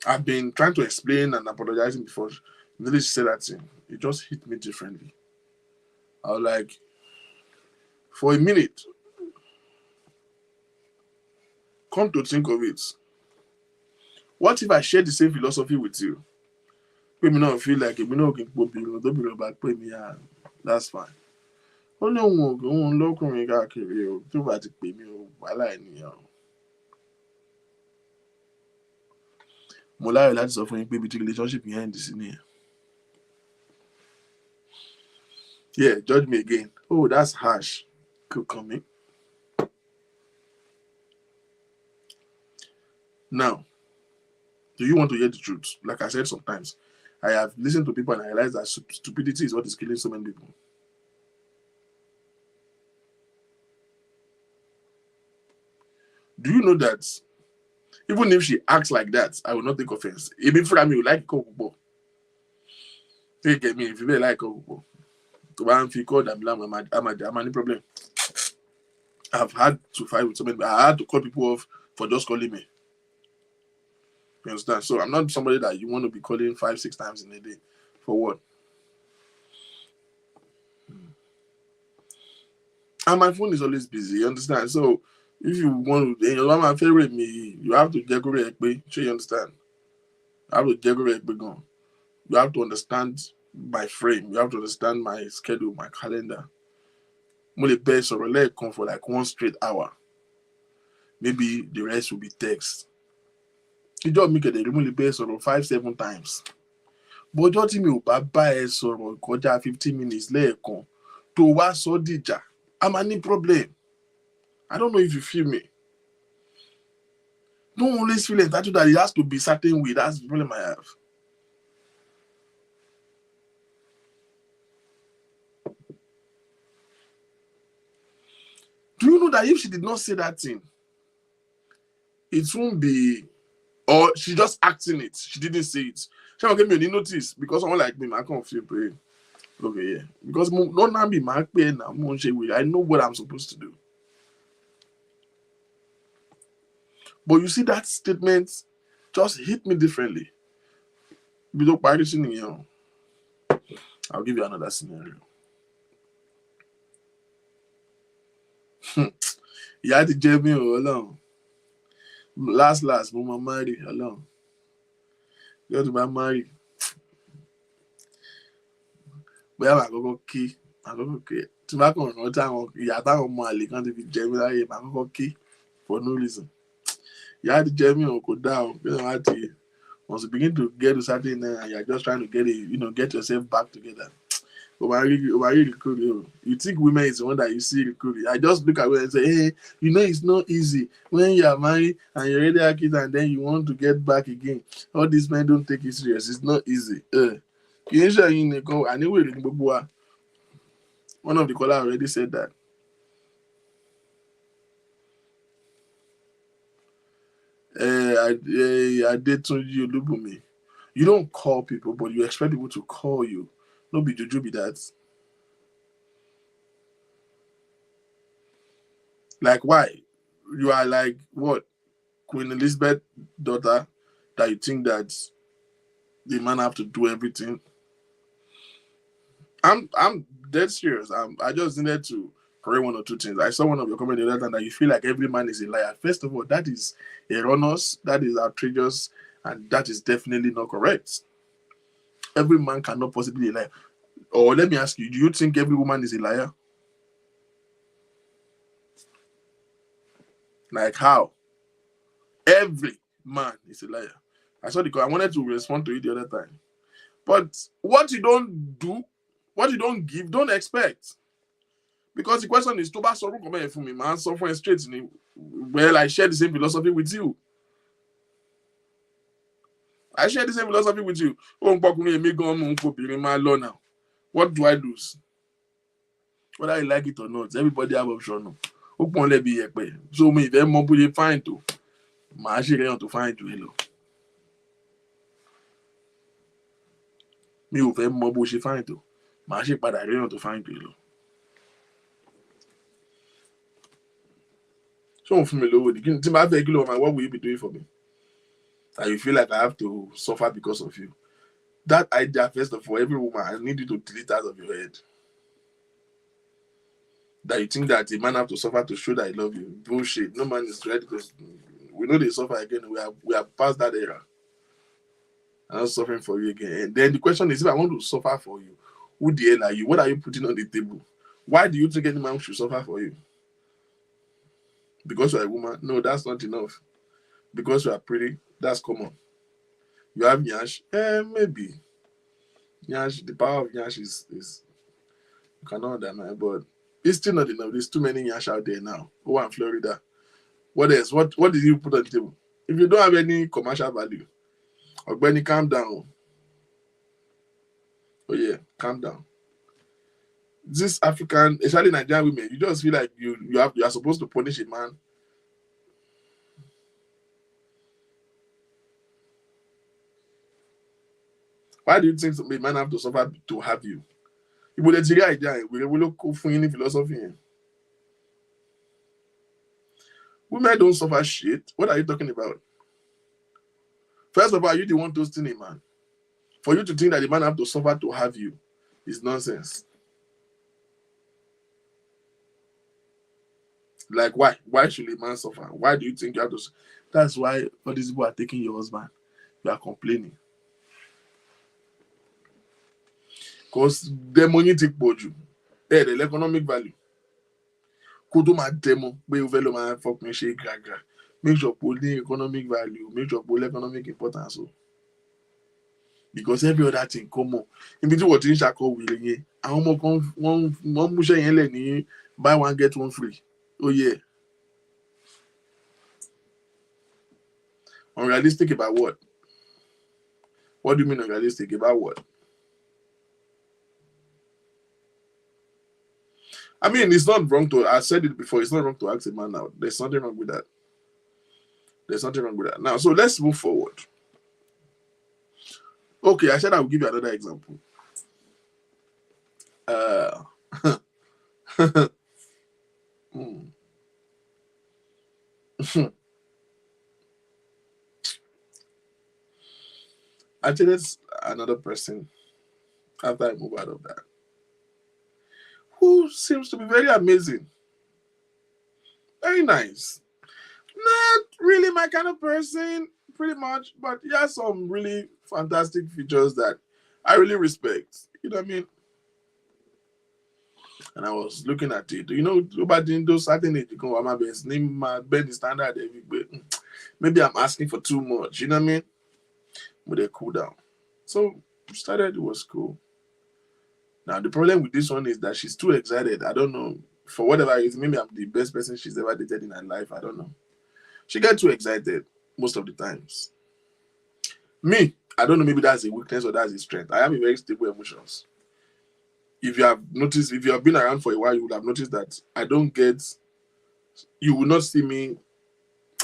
I've been trying to explain and apologizing before. She said that thing. It just hit me differently. I was like, for a minute, come to think of it, what if I share the same philosophy with you? Maybe not feel like it, don't be about pay me. That's fine. Only one local to pay me. Mo láyọ̀ láti sọ fún yín pé ibi tí relationship yẹn end sí nìyẹn. Yeah, judge me again. Oh, that's harsh. Could come in. Now, do you want to hear the truth? Like I said, sometimes I have listened to people and I realize that stupidity is what is killing so many people. Do you know that even if she acts like that, I will not take offense? Even for me, you like Kokubo. Take me if you really like Kokubo. To buy and call them, I'm a problem. I've had to fight with so many. I had to call people off for just calling me. You understand? So I'm not somebody that you want to be calling 5-6 times in a day. For what? And my phone is always busy. You understand? So if you want to, you know, my favorite me, you have to decorate. Sure, you understand? I have to decorate. You have to understand my frame. You have to understand my schedule, my calendar. Only best or let come for like 1 straight hour. Maybe the rest will be text. You just make it only best or 5-7 times. But just me buy or 15 minutes lẹ́ẹ̀kan to wá sọ dìjà. I'm any problem. I don't know if you feel me. Don't always feel entitled that it has to be certain way. That's the problem I have. Do you know that if she did not say that thing, it won't be, or she just acting it. She didn't say it. She will give me any notice because someone like me, I can't feel pain. Okay, yeah. Because don't be my pain now. I know what I'm supposed to do. But you see that statement just hit me differently. I'll give you another scenario. You had to jail me alone. Last, mo máa marry alone. You have to be married. Bóyá màá kọ́kọ́ kí tí bá kàn rántí àwọn ìyá táwọn ọmọ àlè kan ti fi jẹ mí láyé màá kọ́kọ́ kí for no reason. Ìyá ti jẹ mí kò dá o bí wọ́n á ti once you begin to get to certain and you're just trying to get yourself back together. You think women is the one that you see recruiting. I just look at women and say, hey, it's not easy when you are married and you already have kids and then you want to get back again. All these men don't take it serious. It's not easy. One of the callers already said that. I did to you, Lubumi. You don't call people, but you expect people to call you. No be juju be that. Like why? You are like what? Queen Elizabeth daughter that you think that the man have to do everything. I'm dead serious. I just needed to correct 1 or 2 things. I saw one of your comments the other time that you feel like every man is a liar. First of all, that is erroneous, that is outrageous, and that is definitely not correct. Every man cannot possibly be a liar. Or let me ask you, do you think every woman is a liar? Like how? Every man is a liar. I saw the call. I wanted to respond to it the other time. But what you don't do, what you don't give, don't expect. Because the question is, Toba Soru come for me, man, suffering straight. Well, I share the same philosophy with you. I share the same philosophy with you. What do I lose? Whether you like it or not, everybody have option. So me, if I'm fine too. Màá ṣe réyàn tó fáìn jù ẹ lọ. Mi ò fẹ́ mọ bó ṣe fáìn tó. Màá ṣe padà réyàn tó fáìn jù ẹ lọ. Ṣé òun fún mi lówó ni? Tí n bá fẹ́ kí ló máa, what will you be doing for me? And you feel like I have to suffer because of you. That idea, first of all, every woman, I need you to delete out of your head. That you think that a man have to suffer to show that he love you. Bullshit. No man is ready because we know they suffer again. We are past that era. I'm not suffering for you again. And then the question is, if I want to suffer for you, who the hell are you? What are you putting on the table? Why do you think any man should suffer for you? Because you're a woman? No, that's not enough. Because you are pretty? That's common. You have Nyash? Maybe. Nyash, the power of Nyash is you cannot deny, but it's still not enough. There's too many Nyash out there now. Go on Florida. What else? What did you put on the table? If you don't have any commercial value, Ogbeni, calm down. Oh yeah, calm down. This African, especially Nigerian women, you just feel like you are supposed to punish a man. Why do you think a man have to suffer to have you? You would idea. We will look for any philosophy. Women don't suffer shit. What are you talking about? First of all, you the one toasting a man. For you to think that the man have to suffer to have you is nonsense. Like why? Why should a man suffer? Why do you think you have to? That's why all these people are taking your husband. You are complaining. Because the money take you. Hey, the economic value. Kudo ma demo, where you velo man fuck me shake gaga. Make sure pull the economic value, make sure pull economic importance. So. Because every other thing come on. In between what you shall call willing, I almost one musha yen buy one get one free. Oh yeah. Unrealistic about what? What do you mean unrealistic about what? I mean, it's not wrong to. I said it before. It's not wrong to ask a man out. There's nothing wrong with that. There's nothing wrong with that. Now, so let's move forward. Okay, I said I will give you another example. Actually, there's another person after I move out of that who seems to be very amazing, very nice. Not really my kind of person, pretty much, but he has some really fantastic features that I really respect. You know what I mean? And I was looking at it. You know, about those certain age, you can my best name, my bed standard. Maybe I'm asking for too much. You know what I mean? But they cool down. So started. It was cool. Now the problem with this one is that she's too excited. I don't know, for whatever reason. Maybe I'm the best person she's ever dated in her life. I don't know. She gets too excited most of the times. Me, I don't know. Maybe that's a weakness or that's a strength. I have a very stable emotions. If you have noticed, if you have been around for a while, you would have noticed that I don't get. You will not see me.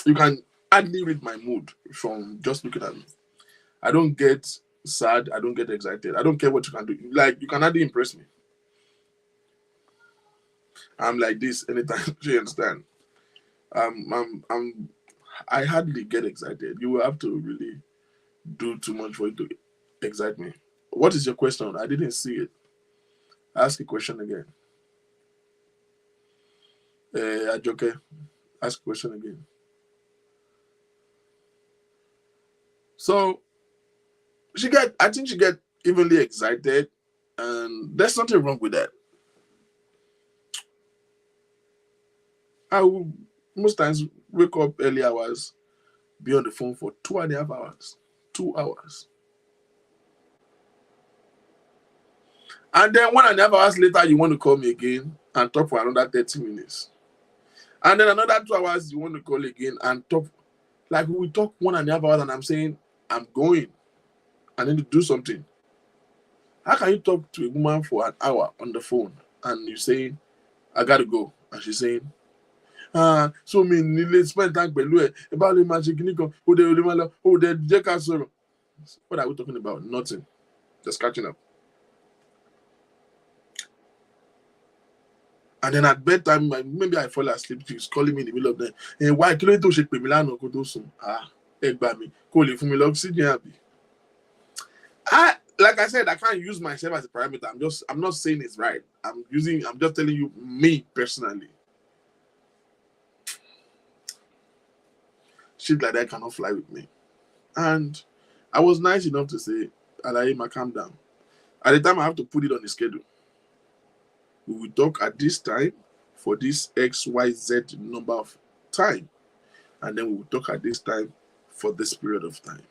You can hardly read my mood from just looking at me. I don't get sad. I don't get excited. I don't care what you can do. Like, you can hardly impress me. I'm like this anytime. Do you understand? I hardly get excited. You will have to really do too much for it to excite me. What is your question? I didn't see it. Ask a question again. Ajoke, ask a question again. So I think she get evenly excited, and there's nothing wrong with that. I will most times wake up early hours, be on the phone for 2.5 hours. 2 hours. And then 1.5 hours later, you want to call me again and talk for another 30 minutes. And then another 2 hours, you want to call again and talk. Like, we talk 1.5 hours and I'm saying, I'm going. I need to do something. How can you talk to a woman for an hour on the phone and you say, I got to go? And she's saying, so me let's spend time about the magic nickel, what are we talking about? Nothing. Just catching up. And then at bedtime, maybe I fall asleep. She's calling me in the middle of the night. Why can't you shake me? Like I said, I can't use myself as a parameter. I'm not saying it's right. I'm just telling you me personally. Shit like that cannot fly with me. And I was nice enough to say, Alayima, calm down. At the time, I have to put it on the schedule. We will talk at this time for this XYZ number of time. And then we will talk at this time for this period of time.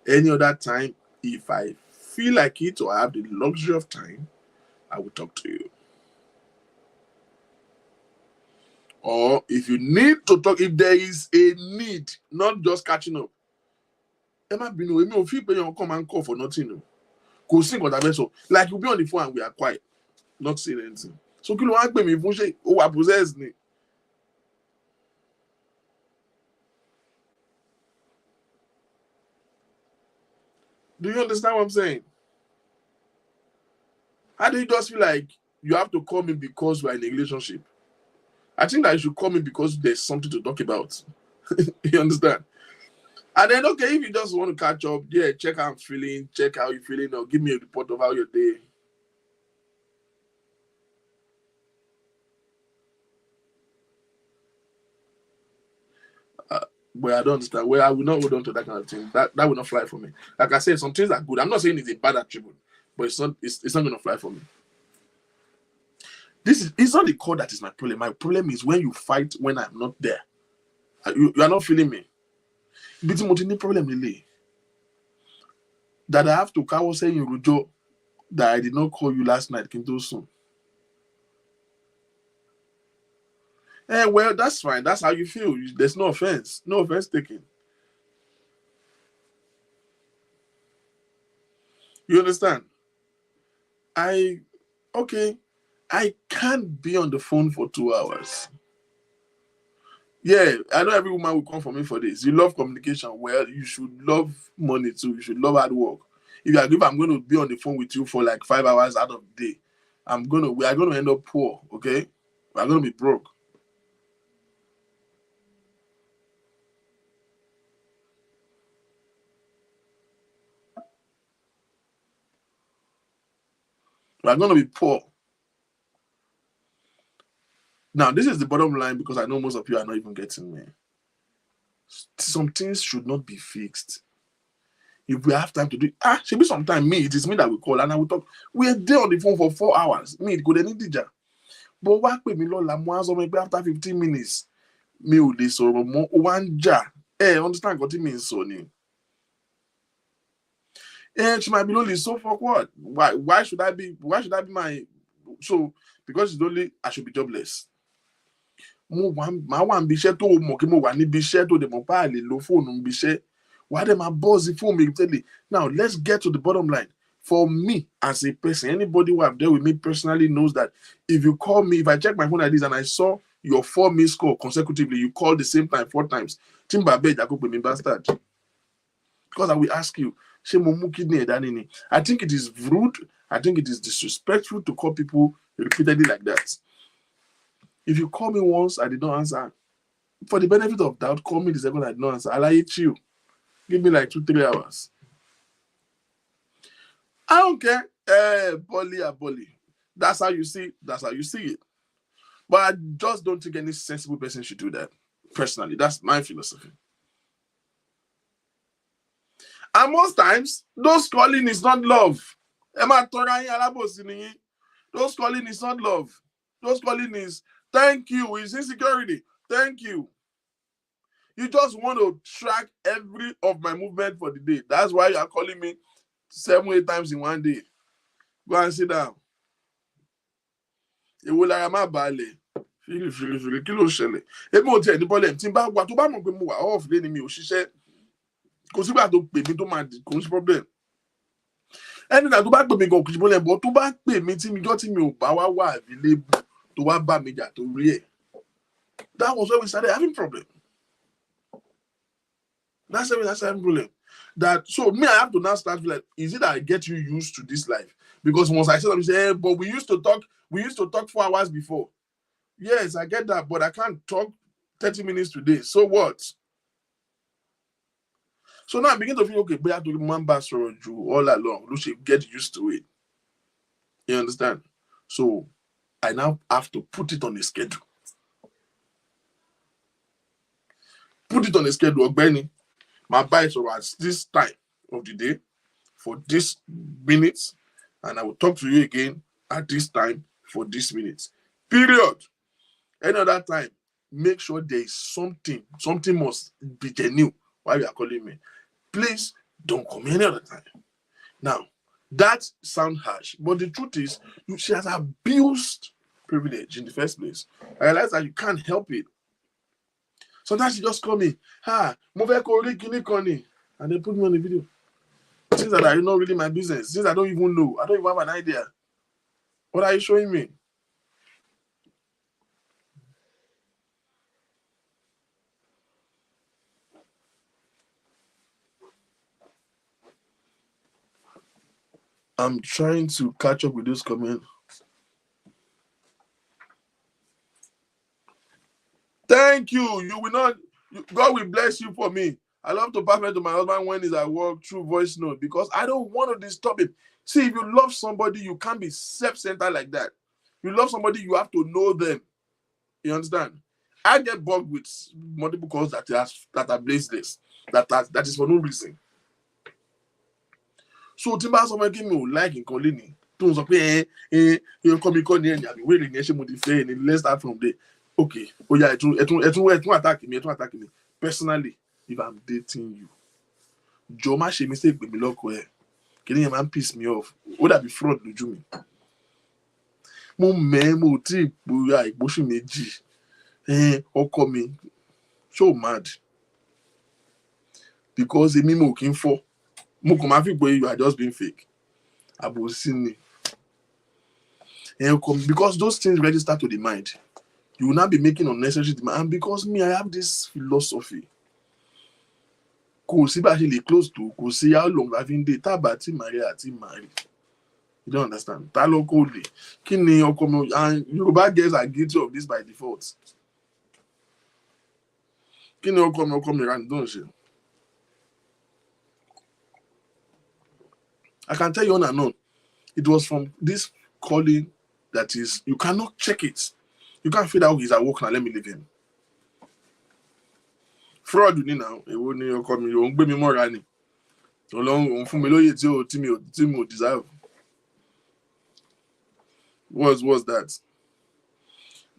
Any other time, if I feel like it or I have the luxury of time, I will talk to you. Or if you need to talk, if there is a need, not just catching up. Emma Bino, Emi Ofi pay you come and call for nothing. No. Go sing what I so. Like you'll be on the phone and we are quiet, not saying anything. So kí ló wá pè mí fún ṣe ó wà possess ni. Do you understand what I'm saying? How do you just feel like you have to call me because we're in a relationship? I think that you should call me because there's something to talk about. You understand? And then, okay, if you just want to catch up, yeah, check how I'm feeling, check how you're feeling, or give me a report of how your day. But I don't understand. Well, I will not hold on to that kind of thing. That will not fly for me. Like I said, some things are good. I'm not saying it's a bad attribute, but it's not going to fly for me. It's not the call that is my problem. My problem is when you fight when I'm not there. You are not feeling me. Biti mo ti ní problem lele. That I have to cover saying you Rujo that I did not call you last night. Kinto soon. Well, that's fine. That's how you feel. There's no offense. No offense taken. You understand? I can't be on the phone for 2 hours. Yeah, I know every woman will come for me for this. You love communication. Well, you should love money too. You should love hard work. If I'm going to be on the phone with you for like 5 hours out of the day, we are going to end up poor, okay? We are going to be broke. We are going to be poor. Now, this is the bottom line because I know most of you are not even getting me. Some things should not be fixed. If we have time to do it, should be sometime it is me that will call and I will talk. We're there on the phone for 4 hours. It could any teacher. But what pay me after 15 minutes? Me ò lè sọ̀rọ̀ mọ́ one jar. Understand what it means, Sonny? She might be lonely. So for what? Why should I be my because it's only I should be jobless. Mo wà ń bí iṣẹ́ tó mọ̀ kí mo wà níbi iṣẹ́ tó dẹ̀ mọ̀ pa àlè lo fóònù ń bí iṣẹ́. Why dem a buzz the phone me tell you? Now let's get to the bottom line. For me as a person, anybody who have dealt with me personally knows that if you call me, if I check my phone like this and I saw your 4 missed call consecutively, you call the same time 4 times. Timba bed I could be bastard. Because I will ask you, I think it is rude. I think it is disrespectful to call people repeatedly like that. If you call me once, I did not answer. For the benefit of doubt, call me the second I did not answer. I'll hit you. Give me like 2-3 hours. I don't care. Bully. That's how you see it. That's how you see it. But I just don't think any sensible person should do that. Personally, that's my philosophy. And most times, those calling is not love. Those calling is not love. Those calling is thank you. It's insecurity. Thank you. You just want to track every of my movement for the day. That's why you are calling me 7-8 times in one day. Go and sit down. Èwo lára má balẹ̀. Fìrì kí ló ṣẹlẹ̀? Èmi ò tiẹ̀ ní problem. Tí n bá wà tó bá mọ̀ pé mo wà off lé ni mi ò ṣiṣẹ́. Kò sígbà tó pè mí tó máa kò sí problem. Ẹni náà tó bá pè mí gan kò sí problem. But tó bá pè mí tí mi ò bá wà available tó wá bá mi jà torí ẹ̀. That was when we started having problem. That's when we started having problem. So me, I have to now start like, is it that I get you used to this life? Because once I said something, say, but we used to talk 4 hours before. Yes, I get that, but I can't talk 30 minutes today. So what? So now I begin to feel okay, but I have to remember you all along. You should get used to it. You understand? So I now have to put it on a schedule. Put it on a schedule, Benny. My bike at this time of the day for this minutes, and I will talk to you again at this time for this minutes. Period. Any other time, make sure there is something must be genuine while you are calling me. Please Don't call me any other time. Now, that sounds harsh, but the truth is, she has abused privilege in the first place. I realize that you can't help it. Sometimes she just call me, mo fẹ́ kó rí kíní kan ni, and they put me on the video. Things that are not really my business, things I don't even know. I don't even have an idea. What are you showing me? I'm trying to catch up with those comments. Thank you. You will not. God will bless you for me. I love to pass it to my husband when he's at work through voice note because I don't want to disturb him. See, if you love somebody, you can't be self-centered like that. You love somebody, you have to know them. You understand? I get bugged with multiple calls that are baseless. That is for no reason. So Timba someone give me like in Colini. Don't say you come in here and be waiting and let's start from there. Okay. Oh yeah, it attack me. Personally, if I'm dating you, Joma she mistake with me lock where can you man piss me off? Would that be fraud to me? Mo ti buya iboshi meji. Oko mi so mad because emi mo kin for mo come ma fi boy you are just being fake. Abosini. Because those things register to the mind. You will not be making unnecessary demand. And because me, I have this philosophy. Kò sí bá ṣe lè close to, kò sí how long I've been dating, tábà tí marry. You don't understand? Ta ló kò lè. Kí ni ọkọ mi, and Yoruba girls are guilty of this by default. Kí ni ọkọ mi rán don ṣe? I can tell you on and on. It was from this calling that is, you cannot check it. You can't figure out he's at work now, let me leave him. Fraud you need now. Èwo ni ọkọ mi, ó ń gbé mi mọ́ra ni. Ọlọ́run fún mi lóye tí mo deserve. What's that?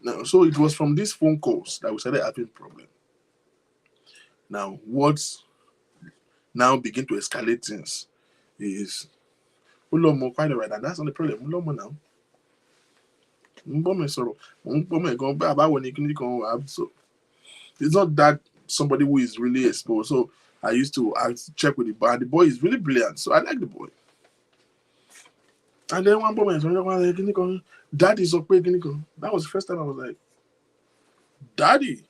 Now, so it was from these phone calls that we started having problem. Now, what now begin to escalate things is Ulomo quite right, and that's not the problem. Ulomo now. So it's not that somebody who is really exposed. So I used to check with the boy. The boy is really brilliant, so I like the boy. And then one moment, Daddy is okay. That was the first time I was like, Daddy.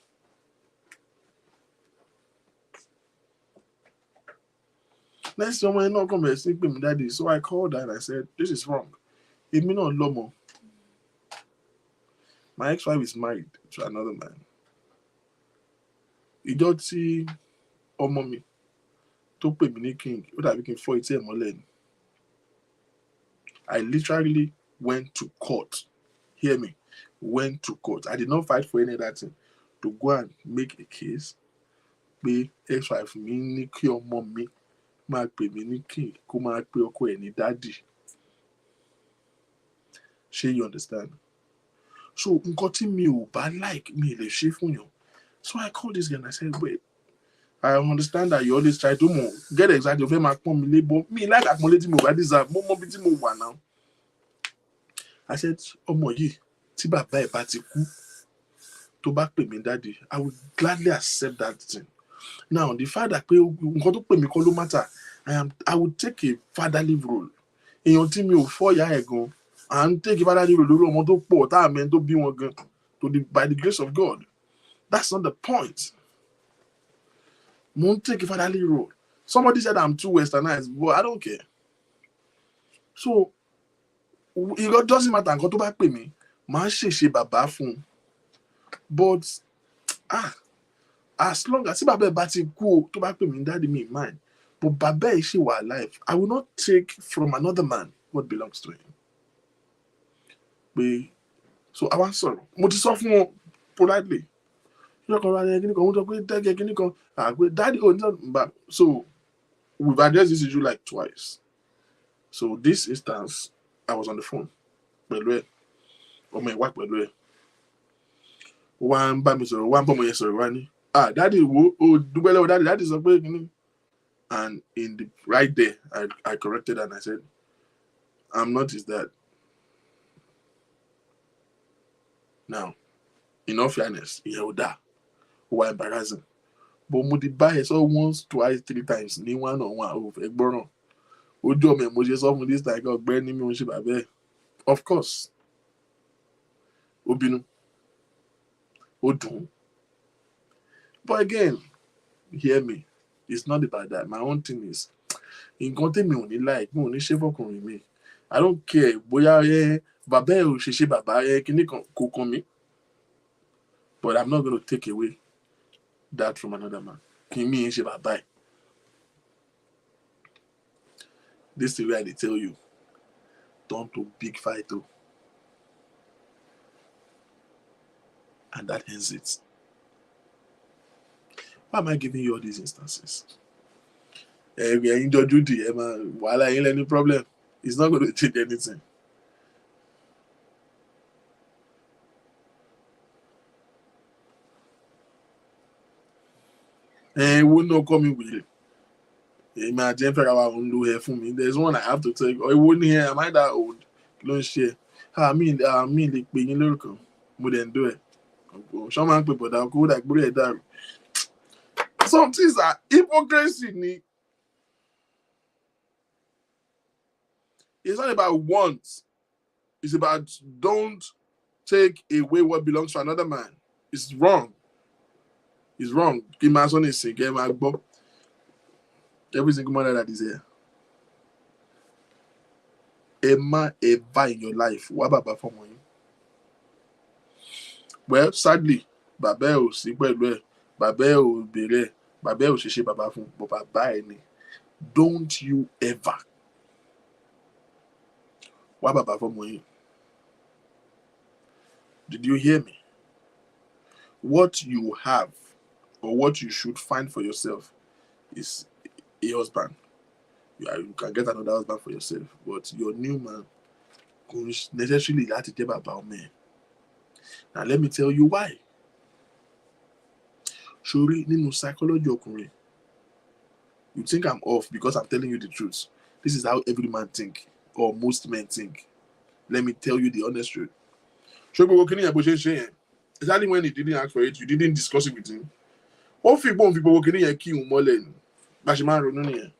Next time when not come and sleep with me, Daddy. So I called her and I said, this is wrong. It may not lomo. My ex-wife is married to another man. You don't see mommy to pay me king. What are we looking for? It's a molen. I literally went to court. Hear me. Went to court. I did not fight for any of that thing. To go and make a case. Be ex-wife me your mommy. Ma pay me king. Kuma pay oko any daddy. Sure you understand? So nǹkan mi ò bá like me lè ṣe fún yàn. So I called this guy and I said, wait, I understand that you always try to get exactly where my pon mi but me like acknowledge me over deserve mo bí tí mo wà now. I said, ọmọ yìí tí bàbá ẹ̀ bá ti kú tó bá pè mí daddy, I would gladly accept that thing. Now the fact that pé nǹkan tó pè mí kọ́ ló matter, I would take a fatherly role. Èèyàn tí mi ò fọ́ ìyá ẹ̀ gan, and take a fatherly role lórí ọmọ tó pọ̀ tá àmẹ́ tó bí wọn gan by the grace of God. That's not the point. Won't take a fatherly role. Somebody said I'm too westernized, but I don't care. So it doesn't matter. Nǹkan tó bá pè mí, màá ṣe bàbá fún. But as long as bàbá ẹ̀ bá ti kú tó bá pè mí daddy me mine. But bàbá ẹ̀ ṣì wà alive. I will not take from another man what belongs to him. So I want sorrow. Mo ti sọ fún wọn politely. Daddy, so we've addressed this issue like twice. So this instance, I was on the phone. One daddy, daddy is a And right there, I corrected and I said, I'm not his dad. Now, in all fairness, Yehuda, who are embarrassing. But mo buy so once, twice, 3 times, ni one on one of Egboron. Ojo me mo just off this like Ogbeni mi o se babe. Of course. Obinu. Odun. But again, hear me. It's not about that. My own thing is, nǹkan tèmi ò ní like, mo ò ní ṣe fọkùnrin mi. I don't care. Bóyá bàbá ẹ̀ ò ṣe bàbá kíní kan kò kàn mí. But I'm not going to take away that from another man. Kí mi ṣe bàbá ẹ̀. This is the way I tell you. Don't do big fight though. And that ends it. Why am I giving you all these instances? While I ain't any problem, it's not going to change anything. And will not come in with it. Imagine for our own do here for me. There's one I have to take. Or it wouldn't hear. Am I that old? Don't share. I mean, like being lyrical. Wouldn't do it. Some people that could like break that. Some things are hypocrisy. It's not about want. It's about don't take away what belongs to another man. It's wrong. It's wrong. Every single mother that is here. Emma ever in your life. What about for you? Well, sadly, Baba ò sí pẹ̀lú ẹ̀. Baba ò bèrè. Baba ò ṣiṣẹ́ bàbá fún. But bàbá ẹ̀ ni. Don't you ever. What about for you? Did you hear me? What you have or what you should find for yourself is a husband. You can get another husband for yourself, but your new man won't necessarily have to tell about me. Now let me tell you why. Surely, in psychology, you think I'm off because I'm telling you the truth. This is how every man think, or most men think. Let me tell you the honest truth. Exactly when he didn't ask for it, you didn't discuss it with him. What people working here key molen. Bashiman Ronuni.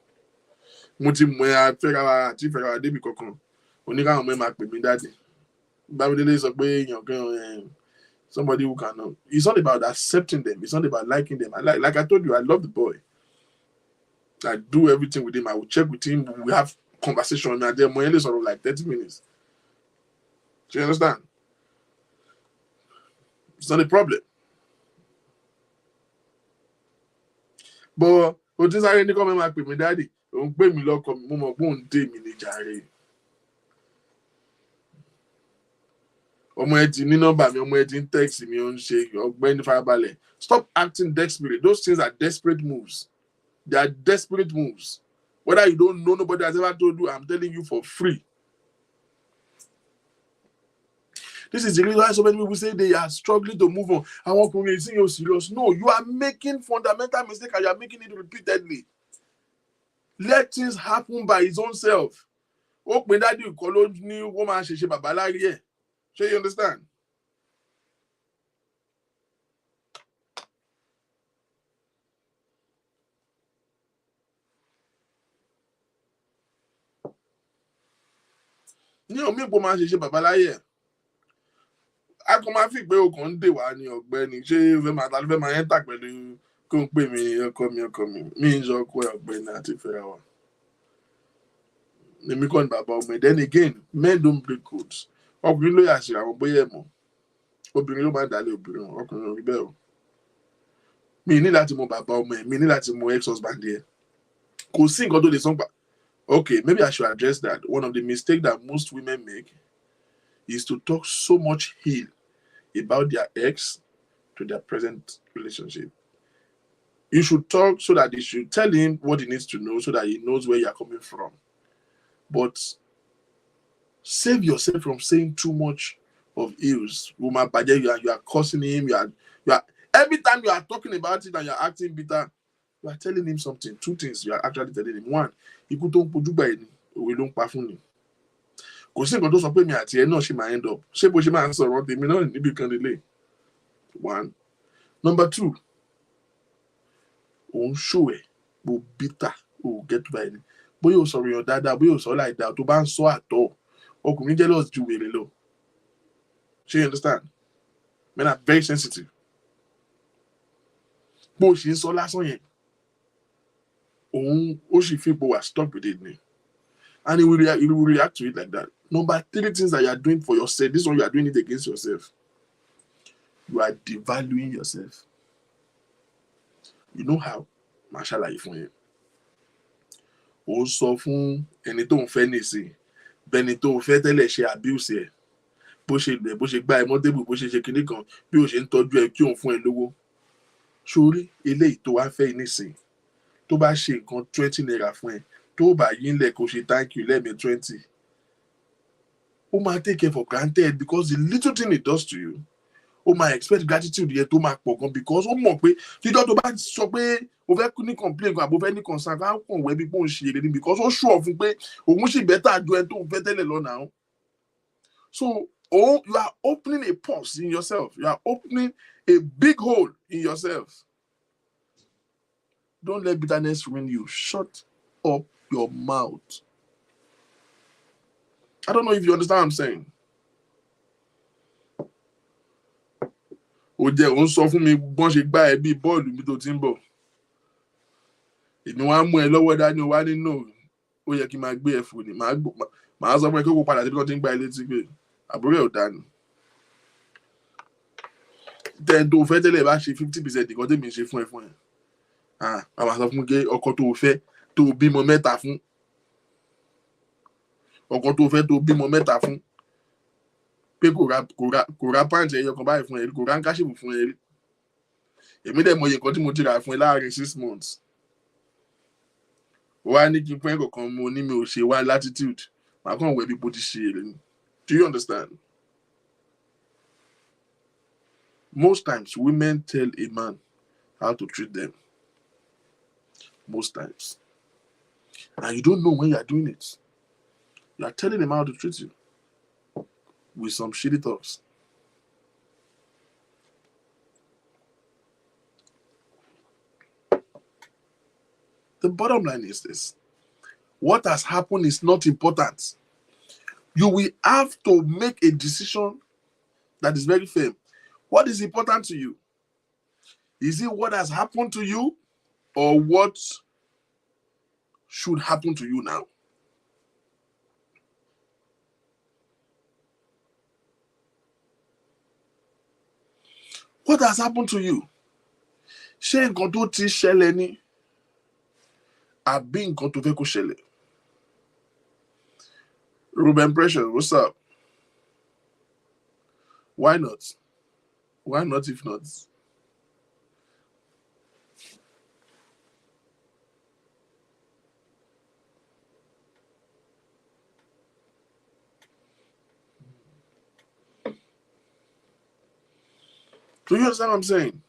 Mutim where Ferrara, Tifera, Debbie Cocon. Onika on my mark with me daddy. Babylonians obeying your girl. Somebody who can know. It's not about accepting them. It's not about liking them. Like I told you, I love the boy. I do everything with him. I will check with him. We have conversation. And they're more sort of like 30 minutes. Do you understand? It's not a problem. But what is I come back with my daddy? Don't pay me lock up. Mama won't day me the jare. Ọmọ ẹ ti ní nọ́mbà mi, ọmọ ẹ ti ń text mi, ó ń ṣe ọgbẹ́ni farabalẹ̀. Stop acting desperate. Those things are desperate moves. They are desperate moves. Whether you don't know, nobody has ever told you, I'm telling you for free. This is the reason why so many people say they are struggling to move on. I want to see you serious. No, you are making fundamental mistake and you are making it repeatedly. Let things happen by his own self. Open that you call new woman she babalaye. So you understand? Ní omi ìpò máa ṣe babalaye. A kò máa fi pé okùn ń dè wá ní ọ̀gbẹ́ni ṣé fẹ́ máa yẹn tà pẹ̀lú kó ń pè mí ọkọ mi mí ń sọ ọkọ ọ̀gbẹ́ni àti fẹ́ra wa. Èmi kọ́ ni bàbá ọmọ ẹ̀. Then again, men don't break codes. Ọkùnrin ló yà sí àwọn bóyá ẹ̀ mọ̀. Obìnrin ló máa ń dálé obìnrin ọkùnrin ò rí bẹ́ẹ̀ o. Mi ní láti mọ bàbá ọmọ ẹ̀, mi ní láti mọ ex-husband ẹ̀. Kò sí nǹkan tó lè sọ́n pa. Okay, maybe I should address that. One of the mistakes that most women make is to talk so much ill about their ex to their present relationship. You should talk so that you should tell him what he needs to know so that he knows where you're coming from. But save yourself from saying too much of ills. You are cursing him. You are every time you are talking about it and you're acting bitter, You are telling him something. Two things you are actually telling him. One, ikú tó ń pojú gbà ẹni, òwe ló ń pa fún ni. Kò sí nǹkan tó sọ pé mi àti ẹ náà ṣe máa end up. Ṣé bó ṣe máa ń sọ̀rọ̀ tèmi náà níbi kan lélẹ̀? One. Number two, òun show ẹ̀ bó bitter, ó get by ẹni. Bóyá o sọ̀rọ̀ èèyàn dáadáa, bóyá o sọ láì dáa, tó bá ń sọ àtọ̀, ọkùnrin jealous ju wèrè lọ. Ṣé you understand? Men are very sensitive. Bó ṣe ń sọ lásán yẹn, òun ó sì fi ipò wà stuck with it ni. And he will react to it like that. Number three things that you are doing for yourself. This one you are doing it against yourself. You are devaluing yourself. You know how? Mashallah, fún yẹn. Ó sọ fún ẹni tó ń fẹ́ nìsín, bẹ́ni tó ń fẹ́ tẹ́lẹ̀ ṣe abuse ẹ̀. Bó ṣe lẹ̀, bó ṣe gbá ẹ mọ́ tébù, bó ṣe ṣe kinní kan, bí ó ṣe ń tọ́jú ẹ kí òun fún ẹ lówó. Sórí eléyìí tó wá fẹ́ nìsín, tó bá ṣe nǹkan 20 naira fún ẹ, tó bá yín lẹ̀ kó ṣe thank you lẹ́ẹ̀mí 20. Ó máa take it for granted because the little thing it does to you, ó máa expect gratitude yẹn tó máa pọ̀ gan because ó mọ̀ pé títọ́ tó bá sọ pé o fẹ́ ní complain kan àbò fẹ́ ní concern kan, á kàn wẹ́ bí pé òun ṣe èrè ni because ó sure fún pé òun sì better ju ẹ tó ń fẹ́ tẹ́lẹ̀ lọ now. So you are opening a pause in yourself. You are opening a big hole in yourself. Don't let bitterness ruin you. Shut up your mouth. I don't know if you understand what I'm saying. Ó jẹ́ òun sọ fún mi bọ́n ṣe gbá ẹ bí bọ́ọ̀lù mi tó ti ń bọ̀. Èmi wá mú ẹ lọ́wọ́ dání o wá nínú ó yẹ kí n máa gbé ẹ fò ní. Màá sọ fún ẹ kí kó padà síbi tó ti ń gbá ẹ létí pé àbúrò ẹ̀ ò dání. Tẹ́ni tó fẹ́ tẹ́lẹ̀ bá ṣe 50% nǹkan tèmi ṣe fún ẹ. Àwọn sọ fún pé ọkọ tó fẹ́ tó bímọ mẹ́ta fún. Ọkọ tó fẹ́ tó bímọ mẹ́ta fún. Pé kò ra pàǹtì ẹyọ kan báyìí fún ẹ, kò ra ń káṣíìbù fún ẹ rí. Èmi dẹ̀ mọ iye kan tí mo ti rà fún ẹ láàrin 6 months. Wá ní kí n pẹ́ kọ̀ọ̀kan mo ní mi ò ṣe wá latitude. Màá kàn wẹ̀ bí mo ti ṣe èrè ni. Do you understand? Most times, women tell a man how to treat them. Most times. And you don't know when you are doing it. You are telling him how to treat you. With some shitty talks. The bottom line is this. What has happened is not important. You will have to make a decision that is very firm. What is important to you? Is it what has happened to you or what should happen to you now? What has happened to you? Ṣé nǹkan tó ti ṣẹlẹ̀ ni? Àbí nǹkan tó fẹ́ kó ṣẹlẹ̀? Ruben Precious, what's up? Why not? Why not if not? Do you understand what I'm saying?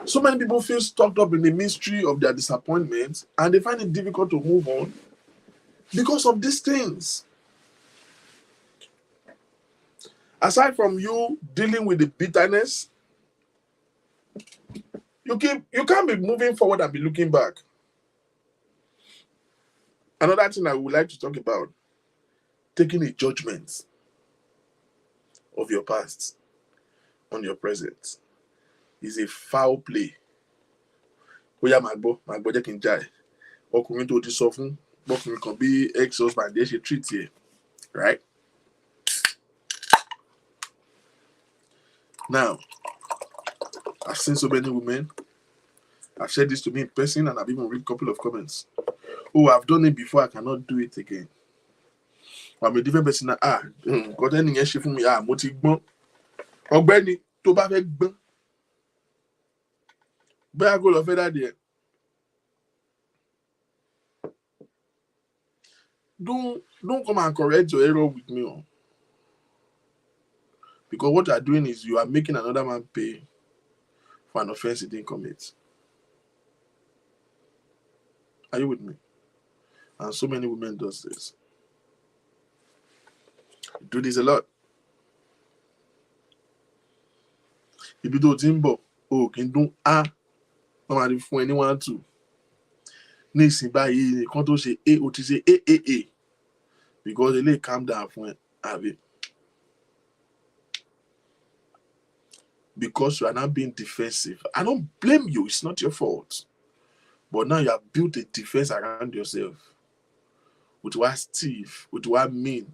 So many people feel stuck up in the mystery of their disappointment and they find it difficult to move on because of these things. Aside from you dealing with the bitterness, you can't be moving forward and be looking back. Another thing I would like to talk about, taking a judgment of your past on your present is a foul play. Oya magbo jẹ́ kí n já ẹ. Ọkùnrin tó ti sọ fún bọ́kùnrin kan bí ex-husband ẹ ṣe treat ẹ, right? Now, I've seen so many women. I've said this to me in person and I've even read a couple of comments. Oh, I've done it before, I cannot do it again. I'm a different person now. God ẹni yẹn ṣe fún mi, mo ti gbọ́n. Ọ̀gbẹ́ni tó bá fẹ́ gbọ́n. Bẹ́ẹ̀ kó lọ fẹ́ dáadé ẹ̀. Don't come and correct your error with me. Because what you are doing is you are making another man pay for an offense he didn't commit. Are you with me? And so many women does this. Do this a lot. Ibi tó ti ń bọ̀, o kì í dún á, wọ́n máa rí fún ẹ ní 1 2. Ní ìsìn báyìí nìkan tó ṣe A, o ti ṣe A. Because they lay calm down fún ẹ, àbí? Because you are not being defensive. I don't blame you. It's not your fault. But now you have built a defense around yourself. With what Steve, with what mean.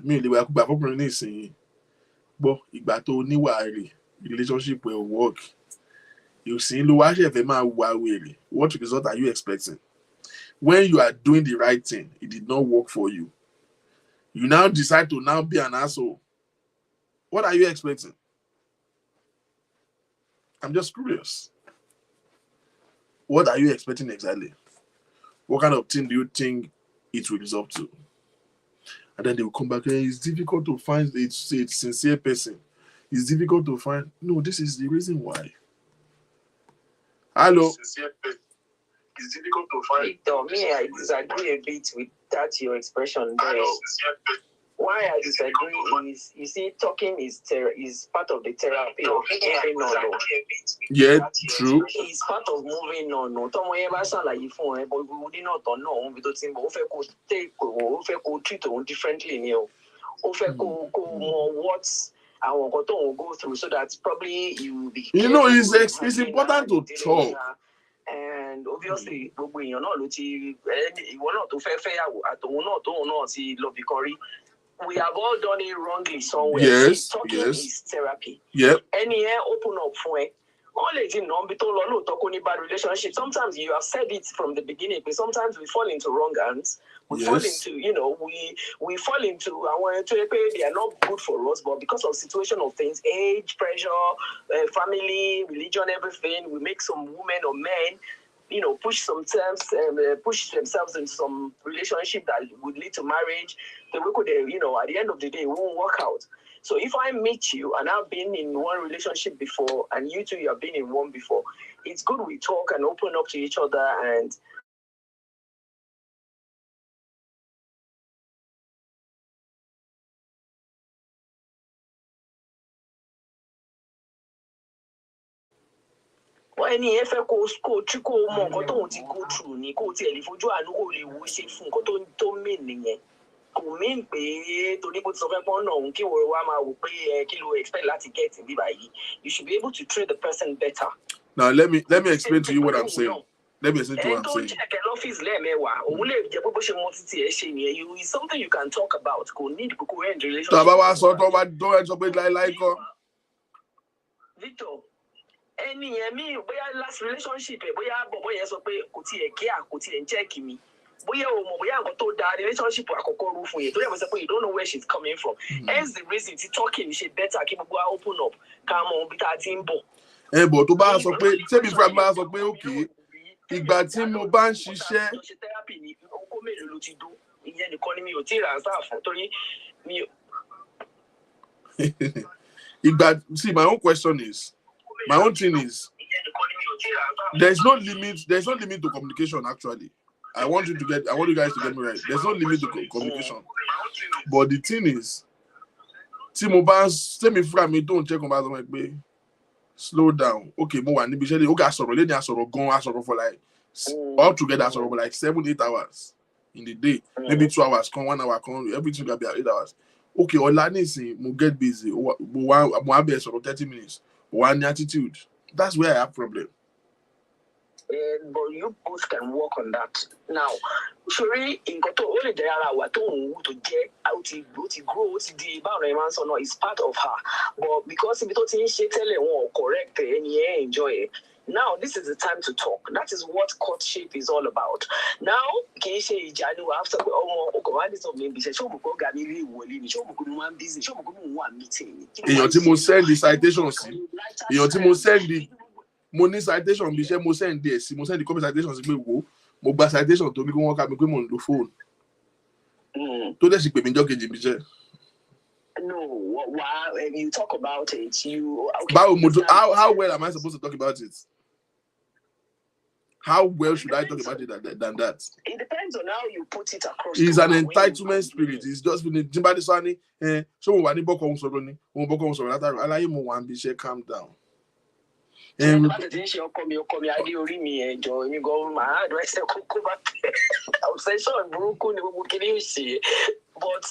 Me, they were back up on this. But ìgbà tó níwà rẹ̀, relationship will work. You see, what result are you expecting? When you are doing the right thing, it did not work for you. You now decide to now be an asshole. What are you expecting? I'm just curious. What are you expecting exactly? What kind of thing do you think it will result to? And then they will come back and it's difficult to find a sincere person. It's difficult to find. No, this is the reason why. Hello. It's difficult to find. Victor, me, I disagree a bit with that your expression there. Why I disagree is, you see, talking is part of the therapy of moving on. Yeah, true. It's part of moving on. No, Tom, whenever sound like you phone, but we would not know. We don't think, but we treat them differently. You know, what's our go through so that probably you will be. You know, it's important to talk. And obviously, you're not to fair at not we have all done it wrongly somewhere. Yes, talking is therapy. Yep. Any open up for it. Bad relationship. Sometimes you have said it from the beginning, but sometimes we fall into wrong hands. We fall into, we fall into, I want to say they are not good for us, but because of situation of things, age, pressure, family, religion, everything, we make some women or men, push themselves into some relationship that would lead to marriage. Then we could, at the end of the day, it won't work out. So if I meet you and I've been in one relationship before and you two, you have been in one before, it's good we talk and open up to each other and ẹni ẹ fẹ́ kó tí kò mọ nǹkan tóun ti go through ni kó tiẹ̀ lè fojú àánú kó lè wo ṣe fún nǹkan tó mean nìyẹn kò mean pé torí bó ti sọ fẹ́ pọ́n náà òun kí wọ́n wá máa wò pé kí ló expect láti get ní bíbá yìí you should be able to treat the person better. Now let me explain to you what I'm saying. Let me explain to you what I'm saying. Ẹni tó jẹ́ kẹ́ lọ́fíìsì lẹ́ẹ̀mẹ́wàá òun lè jẹ́ pé bó ṣe mọ títí ẹ̀ ṣe nìyẹn it's something you can talk about kò need kò end relationship. Tàbá wa sọ tó bá dọ́ ẹ sọ pé láíláí kọ́. Victor ẹni yẹn mi bóyá last relationship ẹ bóyá bọ̀bọ̀ yẹn sọ pé kò tiẹ̀ kíá kò tiẹ̀ ń check mi bóyá o mọ̀ bóyá nǹkan tó da relationship àkọ́kọ́ rú fún yẹn tó yẹ kó sọ pé you don't know where she's coming from. Hence the reason ti talking ṣe better kí gbogbo wa open up ká mọ ibi tá a ti ń bọ̀. Bọ̀ tó bá sọ pé tẹ́bí fúra bá sọ pé okay ìgbà tí mo bá ń ṣiṣẹ́. ṣe therapy ni okó mélòó ló ti dó ìyẹn nìkan ni mi ò tí ì ránṣẹ́ fún torí mi. See, my own question is. My own thing is, there's no limit to communication. Actually, I want you guys to get me right. There's no limit to communication. But the thing is, don't check on slow down. Okay, okay, I for like all together for like 7-8 hours in the day. Maybe 2 hours, 1 hour, everything can be 8 hours. Okay, or get busy. 30 minutes. One attitude. That's where I have problem. But you both can work on that. Now, sorry, in Koto, only there are what to get out to grow to the about so no, it's part of her. But because if you don't she tell it correct and you enjoy it. Now, this is the time to talk. That is what courtship is all about. Now, after this of maybe say, show busy, show meeting. Send the citation. Send the money citation. Be share mo send this. Mo send the copy citations. Mo gba citation to me go work at me go on the phone. To dey pe mi jo keji bi se. No, while you talk about it, you. Okay, how well am I supposed to talk about it? How well should I talk about it than that? It depends on how you put it across. He's an entitlement spirit. He's just been somebody saying, so when you book on Soroni, when book on Soroni, I like more one be calm down. But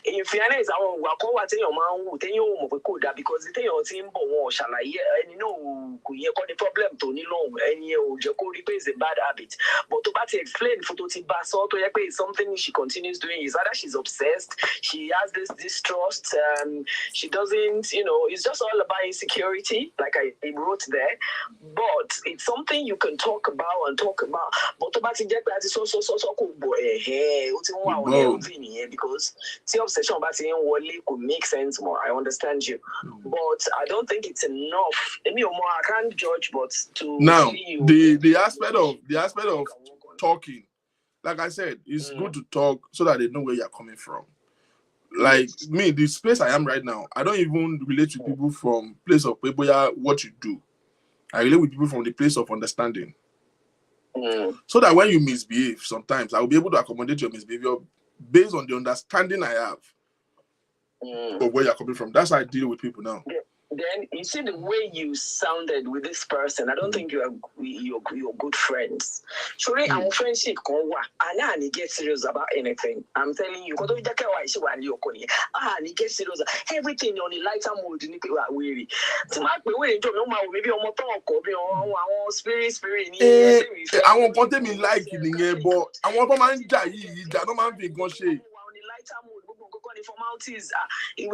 in fairness, I will walk over to your man who tell you because the thing on team shall I and you know the problem to Nilo and you Jacori is a bad habit. But to explain for Toti Basso to is something she continues doing is either she's obsessed, she has this distrust, she doesn't, it's just all about insecurity, like I wrote there. But it's something you can talk about. But to so cool boy, because the obsession about saying Wally could make sense more. I understand you, but I don't think it's enough. I can't judge, but to now you, the aspect of talking, like I said, it's good to talk so that they know where you're coming from. Like me, the space I am right now, I don't even relate to people from place of what you do. I relate with people from the place of understanding. So that when you misbehave, sometimes I will be able to accommodate your misbehavior based on the understanding I have of where you're coming from. That's how I deal with people now. Then you see the way you sounded with this person. I don't think you're good friends. Surely our friendship can work. And get serious about anything. I'm telling you, because you get serious. Everything on the lighter mode, you are weary. To my way, don't know maybe on talk or spirit. I won't contain me like it, but I want to man die. I don't man be gone shit. Formalities you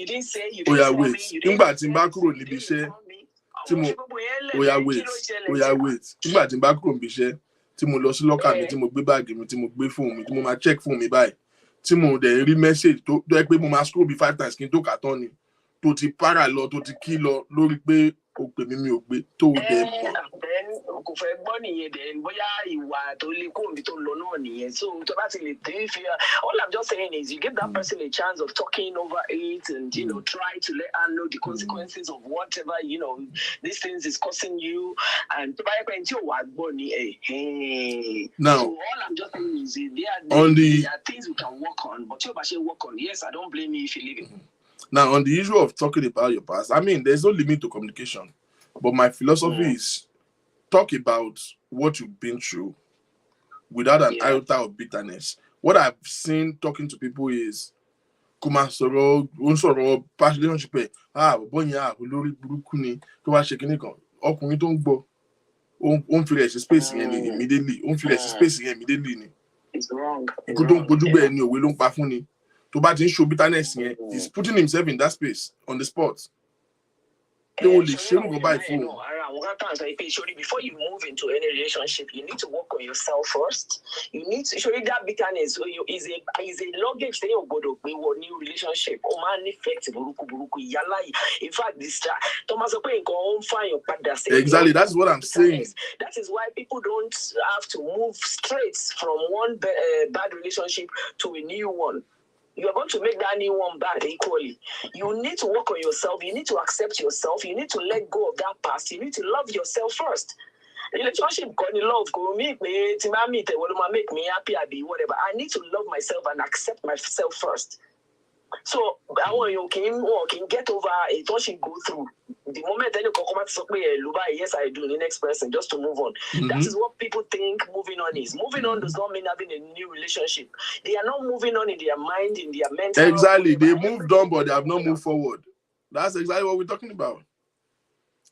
didn't say you didn't wait. Nígbà tí n bá kúrò níbi iṣẹ́ tí mo wait. Nígbà tí n bá kúrò níbi iṣẹ́ tí mo lọ sí lọ́kà mi tí mo gbé báàgì mi tí mo gbé fóònù mi tí mo máa check fóònù mi báyìí tí mo dẹ̀ rí message tó jẹ́ pé mo máa scroll bí 5 times kí n tó kà tán ni tó ti para lọ tó ti kí lọ lórí pé o pè mí mi ò gbé tó dẹ̀ mọ̀. Kò fẹ́ gbọ́ nìyẹn dẹ̀ bóyá ìwà tó lè kó omi tó lọ náà nìyẹn. So tó bá ti lè tẹ́ fi all I'm just saying is you give that person a chance of talking over it and try to let her know the consequences of whatever these things is causing you and tó bá yẹ pé tí ò wá gbọ́ ni now so all I'm just saying is there are things we can work on, but tí ò bá ṣe work on, yes, I don't blame you if you leave it. Now on the issue of talking about your past, I mean there's no limit to communication, but my philosophy is talk about what you've been through without an iota of bitterness. What I've seen talking to people is kuma sọ̀rọ̀ past relationship bonya olórí burúkú ni tó wá ṣe kíní kan ọkùnrin tó ń gbọ́ ó ń fi rẹ̀ sí space yẹn ni immediately ni. It's wrong. Ikú tó ń pojú bẹ́ẹ̀ ni òwe ló ń pa fún ni. Tó bá ti ń show bitterness yẹn, he's putting himself in that space on the spot. They will share by phone. Before you move into any relationship, you need to work on yourself first. You need to show that bitterness is a luggage that you go to a new relationship. In fact, this Thomas exactly, that's what I'm saying. That is why people don't have to move straight from one bad relationship to a new one. You are going to make that new one bad equally. You need to work on yourself. You need to accept yourself. You need to let go of that past. You need to love yourself first. Relationship love make me happy, whatever. I need to love myself and accept myself first. So I want you can get over it. What you go through. The moment then you come out to yes, I do the next person just to move on. That is what people think moving on is. Moving on does not mean having a new relationship. They are not moving on in their mind, in their mental. Exactly. They moved on, but they have not moved forward. That's exactly what we're talking about.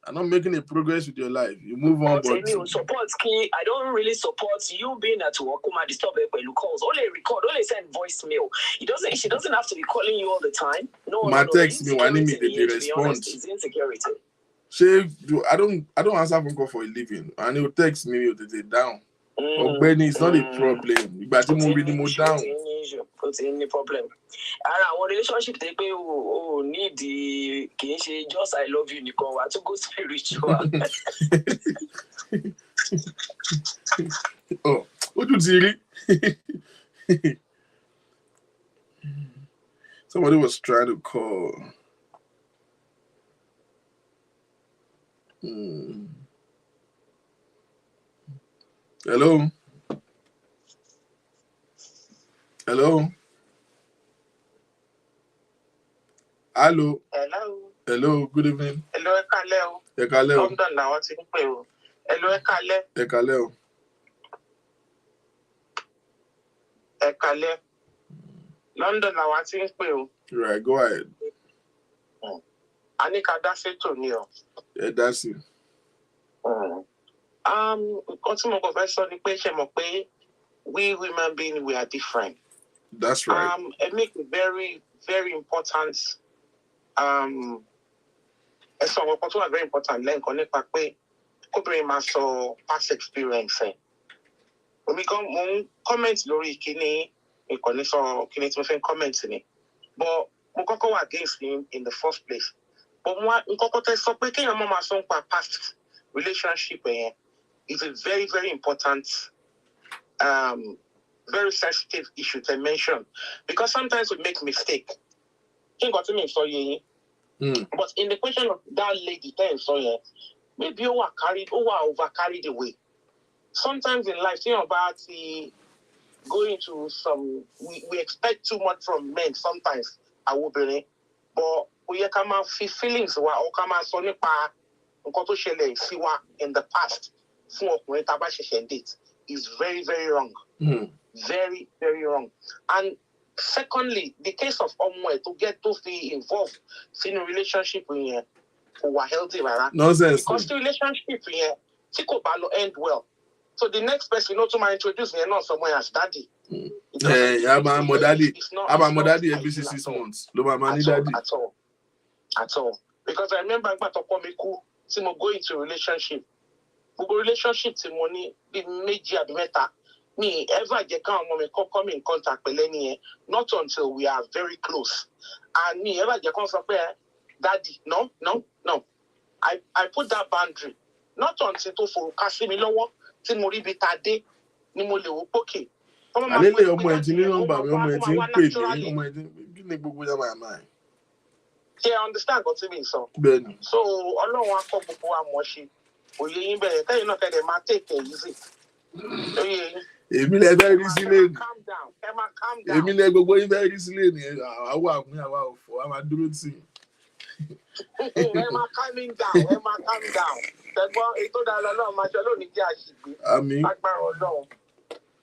I'm not making a progress with your life. You move on, but support key. I don't really support you being at work. Disturb calls. Only record. Only send voicemail. She doesn't have to be calling you all the time. No. Text me. Wanting me they respond. It's insecurity. I don't answer phone call for a living, and he'll text me they down. But Benny, it's not a problem. But you move down. It's any problem. Our relationship they pay need the just I love you, Nicole. I to go spiritual. Oh, what do you see? Somebody was trying to call. Hello? Hello? Hello? Hello. Hello, good evening. Hello, Ekaleo. Ekaleo. London now, what's in Peru? Hello, Ekale. Ekaleo. Ekale. London now, what's in Peru? Right, go ahead. Anika, that's it to me. Yeah, that's it. Nǹkan tí mo kàn fẹ́ sọ ni pé ṣe mọ̀ pé we women being we are different. That's right. It makes a very, very important ẹ̀sọ́ àwọn kan tó wà very important lẹ́ǹkan nípa pé kóbìnrin máa sọ past experience ẹ̀. Omi kan mo ń comment lórí kíní ìkànnì sọ kíní tí mo fẹ́ comment ni. But mo kọ́kọ́ wà against him in the first place. But mo kọ́kọ́ tẹ́ sọ pé kéèyàn má máa sọ nípa past relationship yẹn is a very, very important very sensitive issue to mention because sometimes we make mistake. But in the question of that lady, maybe over carried away. Sometimes in life, about going to some, we expect too much from men sometimes. I will be, but we come out feelings or come out so in the past is very, very wrong. Very, very wrong. And secondly, the case of Omwe to get to be involved in a relationship who are healthy, right? Nonsense. Because the relationship here, end well. So the next person not to my introduce me not somewhere as daddy. Yeah, I'm my daddy. I'm my daddy every 6 months. At all. Because I remember I'm going to go into a relationship. Relationship to money be major better. Me ever get come in contact with any not until we are very close. And me ever get come daddy, no. I put that boundary. Not until to for Casimi lower, Timori Bitade, Nimole Poke. Yeah, I understand what you mean, so. So, Ọlọ́run á kọ́ gbogbo wa mọ̀ ṣe. Òye yín bẹ̀rẹ̀ kẹ́yìn náà kẹ́dẹ̀ máa take it easy. Èmi lẹ fẹ́ rí sílé ni. Calm down. Èmi lẹ gbogbo yín fẹ́ rí sílé ni. Àwa òfò, a máa dúró tì. Ẹ máa calming down. Ṣẹ̀gbọ́n ètò ìdáná náà máa ṣe lónìí jẹ́ àṣìgbé. Àmín. Agbára Ọlọ́run.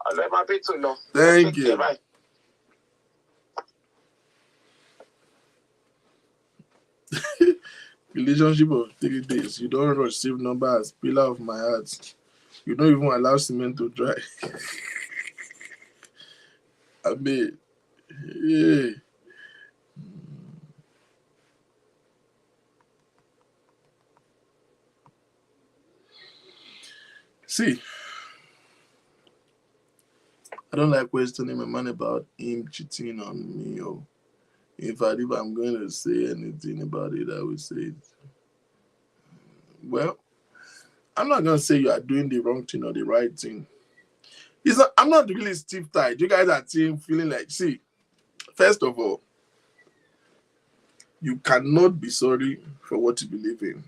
Ọlọ́ ẹ máa bí tò lọ. Thank you. Relationship of 3 days. You don't receive number as pillar of my heart. You don't even allow cement to dry. I mean, yeah. See, I don't like questioning my man about him cheating on me. Or in fact, if I'm going to say anything about it, I will say it. Well, I'm not going to say you are doing the wrong thing or the right thing. I'm not really stiff-tied. You guys are feeling like, see, first of all, you cannot be sorry for what you believe in.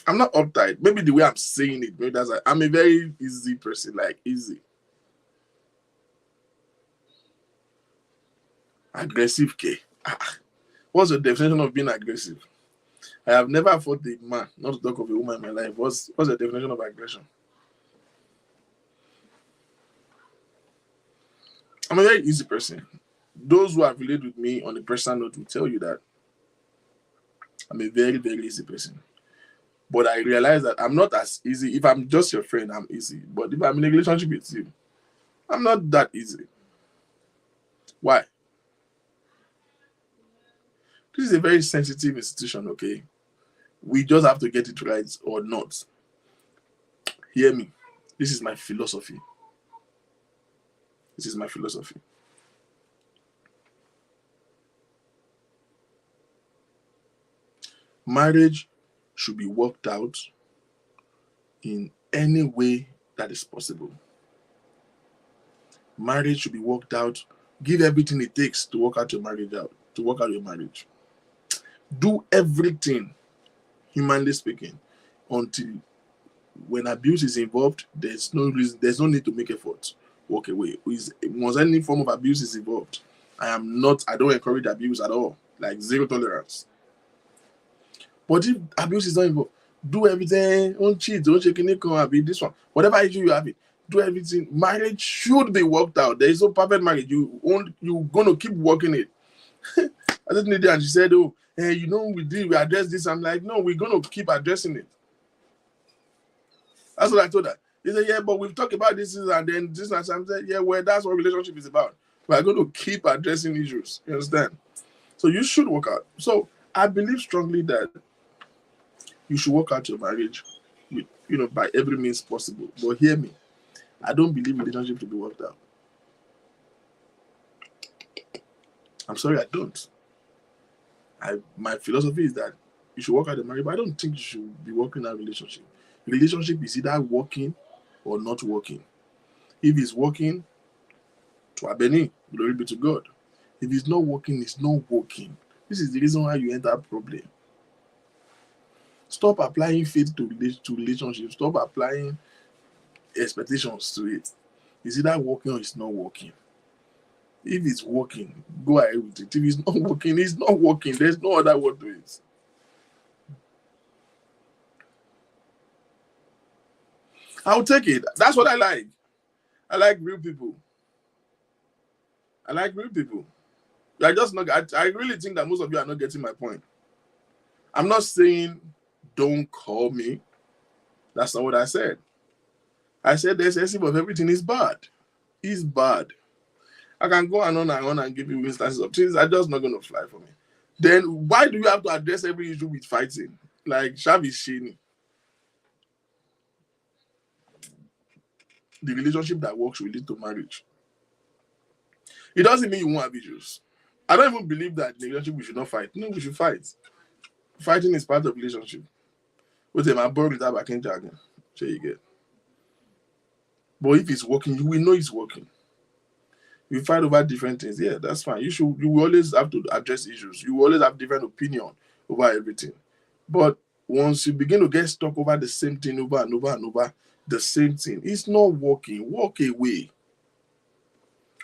I'm not uptight. Maybe the way I'm saying it, maybe that's I'm a very easy person, like easy. Aggressive, K. What's the definition of being aggressive? I have never fought a man, not to talk of a woman in my life. What's the definition of aggression? I'm a very easy person. Those who have related with me on a personal note will tell you that I'm a very, very easy person. But I realize that I'm not as easy. If I'm just your friend, I'm easy. But if I'm in a relationship with you, I'm not that easy. Why? This is a very sensitive institution, okay? We just have to get it right or not. Hear me. This is my philosophy. This is my philosophy. Marriage should be worked out in any way that is possible. Marriage should be worked out. Give everything it takes to work out your marriage out, to work out your marriage. Do everything, humanly speaking, until when abuse is involved, there's no reason, there's no need to make effort. Walk away. Once any form of abuse is involved, I don't encourage abuse at all. Like zero tolerance. But if abuse is not involved, do everything, don't cheat, don't check in, be this one. Whatever issue you have, do everything. Marriage should be worked out. There is no perfect marriage. You're gonna keep working it. I just need it, and she said, "Oh, hey, we address this." I'm like, "No, we're gonna keep addressing it." That's what I told her. He said, "Yeah, but we've talked about this and then this and I said, yeah, well, that's what relationship is about. We're going to keep addressing issues. You understand? So you should work out. So I believe strongly that you should work out your marriage with, by every means possible. But hear me, I don't believe relationship to be worked out. I'm sorry, I don't. My philosophy is that you should work out the marriage, but I don't think you should be working out a relationship. Relationship is either working or not working. If it's working, to Abeni, glory be to God. If it's not working, it's not working. This is the reason why you enter a problem. Stop applying faith to relationships. Stop applying expectations to it. It's either working or it's not working. If it's working, go ahead with it. If it's not working, it's not working. There's no other word to it. I'll take it. That's what I like. I like real people. I like real people. I really think that most of you are not getting my point. I'm not saying don't call me. That's not what I said. I said the excessive of everything is bad. It's bad. I can go on and give you instances of things that are just not going to fly for me. Then why do you have to address every issue with fighting? Like Shavi Shini. The relationship that works will lead to marriage. It doesn't mean you won't have issues. I don't even believe that in a relationship we should not fight. No, we should fight. Fighting is part of relationship. But my boy with that back in jargon. Sure you get. But if it's working, you will know it's working. You fight over different things. Yeah, that's fine. You will always have to address issues. You will always have different opinion over everything. But once you begin to get stuck over the same thing over and over and over, the same thing, it's not working. Walk away.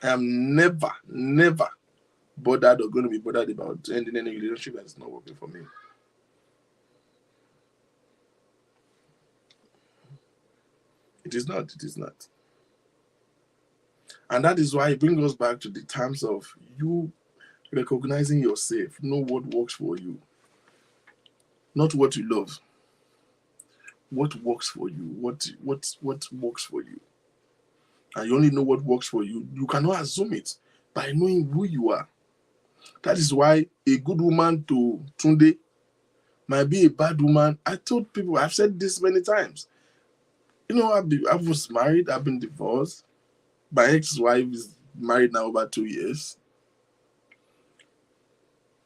I am never bothered or going to be bothered about ending any relationship that's not working for me. It is not. And that is why it brings us back to the terms of you recognizing yourself, know what works for you, not what you love. What works for you? What works for you? And you only know what works for you. You cannot assume it by knowing who you are. That is why a good woman to Tunde might be a bad woman. I told people, I've said this many times. I was married, I've been divorced. My ex-wife is married now over 2 years.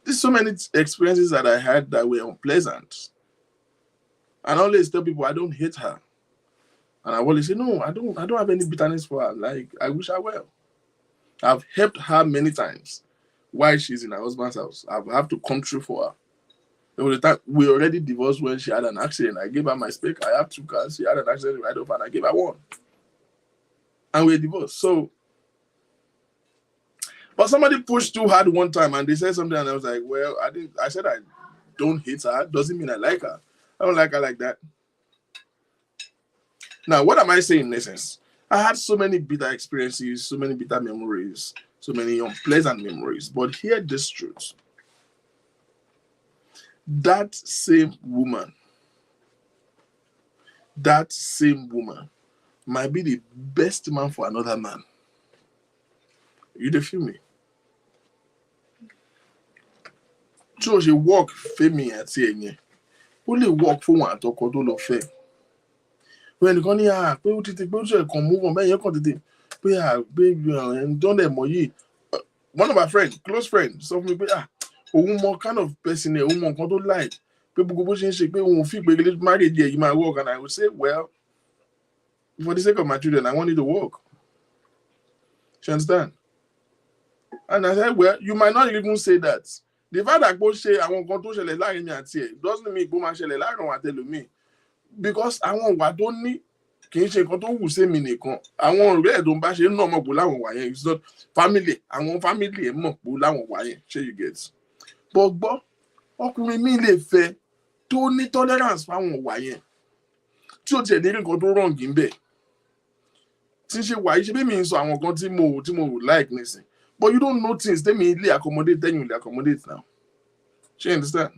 There's so many experiences that I had that were unpleasant. And I always tell people I don't hate her. And I always say, no, I don't have any bitterness for her. Like, I wish her well. I've helped her many times while she's in her husband's house. I've had to come through for her. There was a time we already divorced when she had an accident. I gave her my spec. I have 2 cars. She had an accident right off and I gave her 1. And we're divorced. So, but somebody pushed too hard one time and they said something and I was like, well, I said I don't hate her. Doesn't mean I like her. I don't like her like that. Now, what am I saying in essence? I had so many bitter experiences, so many bitter memories, so many unpleasant memories. But hear this truth. That same woman might be the best man for another man. You dey feel me? So she walk femi àti ẹ̀yẹn. Ó lè work fún wọn àtọkọ tó lọ fẹ́. When you come here, pé ó tètè pé ó ṣe kàn move on bẹ́ẹ̀ yẹn kàn tètè pé ẹni tó ń dẹ̀ mọ̀ yìí. One of my friends, close friends, sọ fún mi pé òun mọ kind of person ẹ̀ òun mọ nǹkan tó like pé gbogbo bó ṣe ń ṣe pé òun fi pé marriage ẹ̀ yìí máa work and I would say well for the sake of my children I want it to work. You understand? And I said well you might not even say that. The fact that bó ṣe àwọn nǹkan tó ṣẹlẹ̀ láàrin mi àti ẹ̀ doesn't mean bó máa ṣẹlẹ̀ láàrin àwọn àtẹlòmíì. because àwọn ìwà tó ní kì í ṣe nǹkan tó wù sí mi nìkan àwọn ọ̀rẹ́ ẹ̀ tó ń bá ṣe ń náà mọ̀ pé láwọn wà yẹn it's not family àwọn family ẹ̀ mọ̀ pé láwọn wà yẹn ṣé you get but gbọ́ ọkùnrin mi lè fẹ́ tó ní tolerance fáwọn wà yẹn tí ó tiẹ̀ lérí nǹkan tó wrong ń bẹ̀ tí ń ṣe wà yìí ṣe bí mi ń sọ àwọn kan tí mo like nísìn but you don't know things tẹ́mi ilé accommodate tẹ́yìn ilé accommodate now ṣé you understand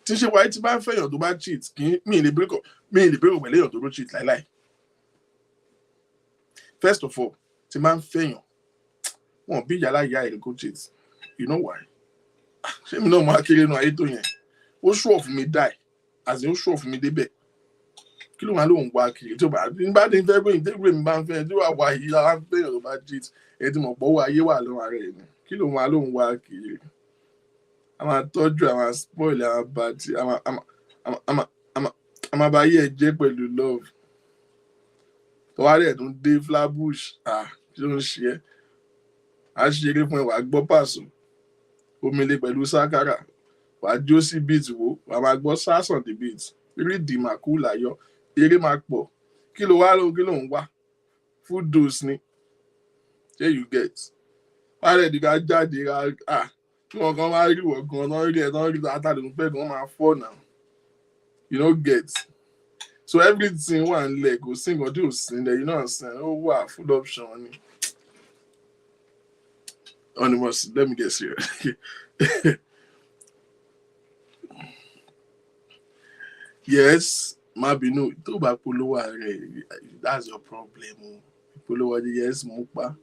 tí ń ṣe wà yìí tí bá ń fẹ́yàn tó bá cheat kì í mi ì lè break up pẹ̀lú èèyàn tó ló cheat láíláí first of all tí bá ń fẹ́yàn wọn bí yàrá ìyá ẹ̀ kó cheat you know why ṣé mi náà máa kéré nu ayé tó yẹn ó ṣùọ̀ fún mi die àti ó ṣùọ̀ fún mi débẹ̀ kí ló máa lóun wá kiri tí ó bá ní fẹ́ pé ìdégbè mi bá ń fẹ́ tí wàá wá yìí ara ń fẹ́yàn tó bá cheat ẹ ti mọ̀ pọ̀wọ́ ayé wà lọ́wọ́ ara ẹ̀ ni kí ló máa lóun wá kiri a máa tọ́jú a máa spoil a máa bá ti a máa bá yé ẹ jẹ́ pẹ̀lú love tọ́wárí ẹ̀ tó ń dé flabush kí ló ń ṣe ẹ́ a ṣeré fún ẹ wàá gbọ́ pàṣọ omele pẹ̀lú sákàrà wàá jó sí beat wo wàá máa gbọ́ sásàn the beat rídìí màkú làyọ eré máa pọ̀ kí ló ń wá food dose ni ṣé you get wàá rẹ̀ dìgbà jáde kí wọ́n kan máa rí wọ̀ gan náà rí ẹ̀ náà rí àtàlẹ́ pẹ́ gan máa fọ́ náà you no get so everything wà nílẹ̀ kò sí nǹkan tí ò sí nílẹ̀ you know what I'm saying ó wà full option ni. Anonymous, let me get serious. Yes, má bínú tó bá polówó rẹ̀ that's your problem. Polówó ni yes mo pa.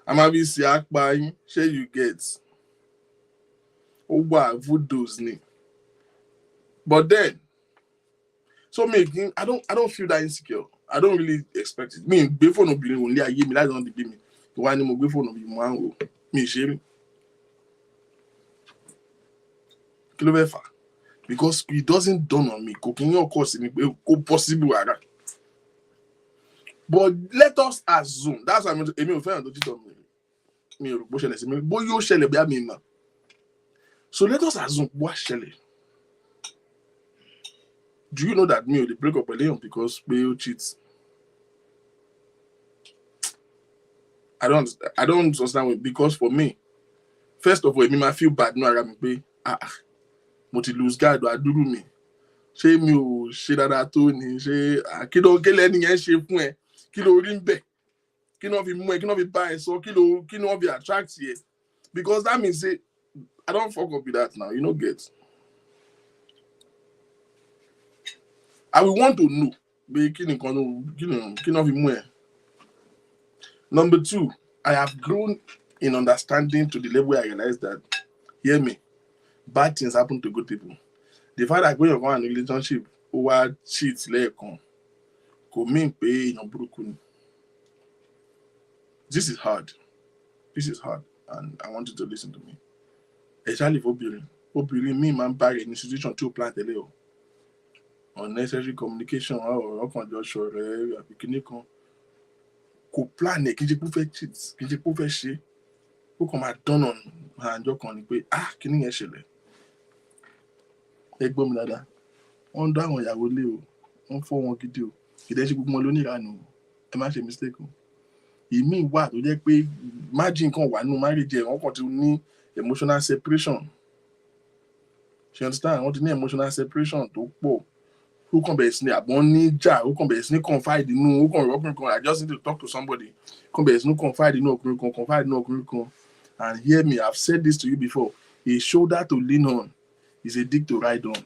A máa bí sí apá yín ṣé you get. Ó wà voodoo's ni. But then, so I don't feel that insecure. I don't really expect it. Me gbé fóònù obìnrin òun lé ayé mi láti wọn dìgbé mi. Why ni mo gbé fóònù mi mo á ń wò mí ṣe rí kí ló fẹ́ fà because it doesn't dawn on me kò kí n yàn kọ́ sí mi pé kó possible rárá but let us assume that's why èmi ò fẹ́ràn tó títọ́ mi ò rò bó ṣẹlẹ̀ sí mi bó yóò ṣẹlẹ̀ bí àmì ìmọ̀ so let us assume wá ṣẹlẹ̀ do you know that mi ò lè break up pẹ̀lú èèyàn because pé ó cheat. I don't understand it because for me, first of all, me might feel bad no ara mi pé mo ti lose guard adúrú mi. Ṣé mi ò ṣe dáadáa tó ni ṣé kí ló gélé ẹni yẹn ṣe fún ẹ kí ló rí ń bẹ̀ kí ló fi mú ẹ kí ló fi bá ẹ sọ kí ló fi attract yẹ because that means say I don't fuck up with that now you no get. I will want to know pé kí ló fi mú ẹ. Number 2, I have grown in understanding to the level where I realize that, hear me, bad things happen to good people. The fact that when you're going in a relationship, over cheat lẹ́ẹ̀kan, kò mean pé èèyàn burúkú ni. This is hard, and I want you to listen to me. Especially for obìnrin mi máa ń bá rẹ̀ ní situation tí ó plan tẹ́lẹ̀ o. Unnecessary communication, ọkàn jọ ṣọ̀rẹ́ àbí kíní kan. Kò plan ẹ̀ kí n ṣe pé ó fẹ́ cheat kí n ṣe pé ó fẹ́ ṣe ó kàn máa dán ọ̀nà àjọ kan ni pé kíní yẹn ṣẹlẹ̀ ẹ gbọ́ mi dáadáa wọ́n ń dá àwọn ìyàwó lé o wọ́n fọ́ wọn gidi o ìdẹ́ ṣe gbogbo wọn lónìrànù o ẹ má ṣe mistake o ìmí wà tó jẹ́ pé margin kan wà nínú marriage ẹ̀ wọ́n kàn ti ní emotional separation you understand wọ́n ti ní emotional separation tó pọ̀ ó kàn bẹ̀rẹ̀ sí ní àbọ̀n níjà ó kàn bẹ̀rẹ̀ sí ní confide inú ó kàn rọ́kùnrin kan I just need to talk to somebody kàn bẹ̀rẹ̀ sí ní confide inú ọkùnrin kan and hear me I've said this to you before a shoulder to lean on is a dick to ride on.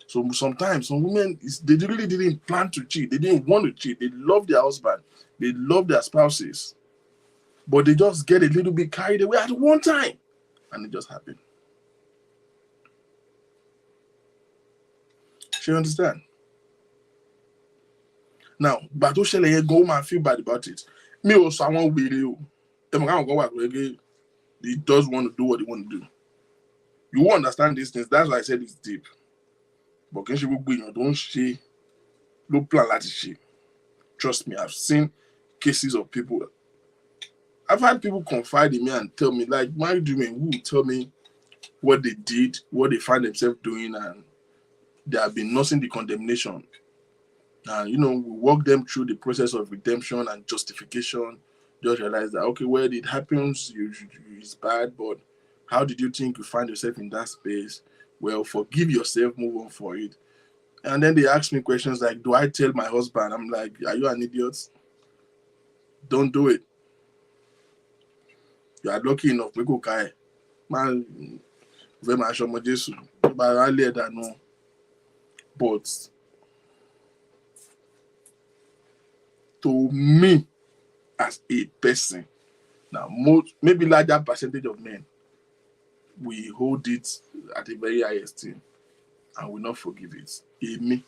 So sometimes some women they really didn't plan to cheat, they didn't want to cheat, they love their husband, they love their spouses, but they just get a little bit carried away at one time and it just happened. You understand? Now, but to share a go man feel bad about it. Me or someone with you. He does want to do what he want to do. You won't understand these things. That's why I said it's deep. But can you go don't she no plan like she. Trust me, I've seen cases of people. I've had people confide in me and tell me, like, my women who tell me, what they did, what they find themselves doing, and they have been nursing the condemnation. And we walk them through the process of redemption and justification. Just realize that okay, well, it happens, it's bad, but how did you think you find yourself in that space? Well, forgive yourself, move on for it. And then they ask me questions like, do I tell my husband? I'm like, are you an idiot? Don't do it. You are lucky enough. We go kai. Man, very much Jesus. But I let that know. But to me, as a person, now maybe larger percentage of men, we hold it at a very high esteem and will not forgive it. Me,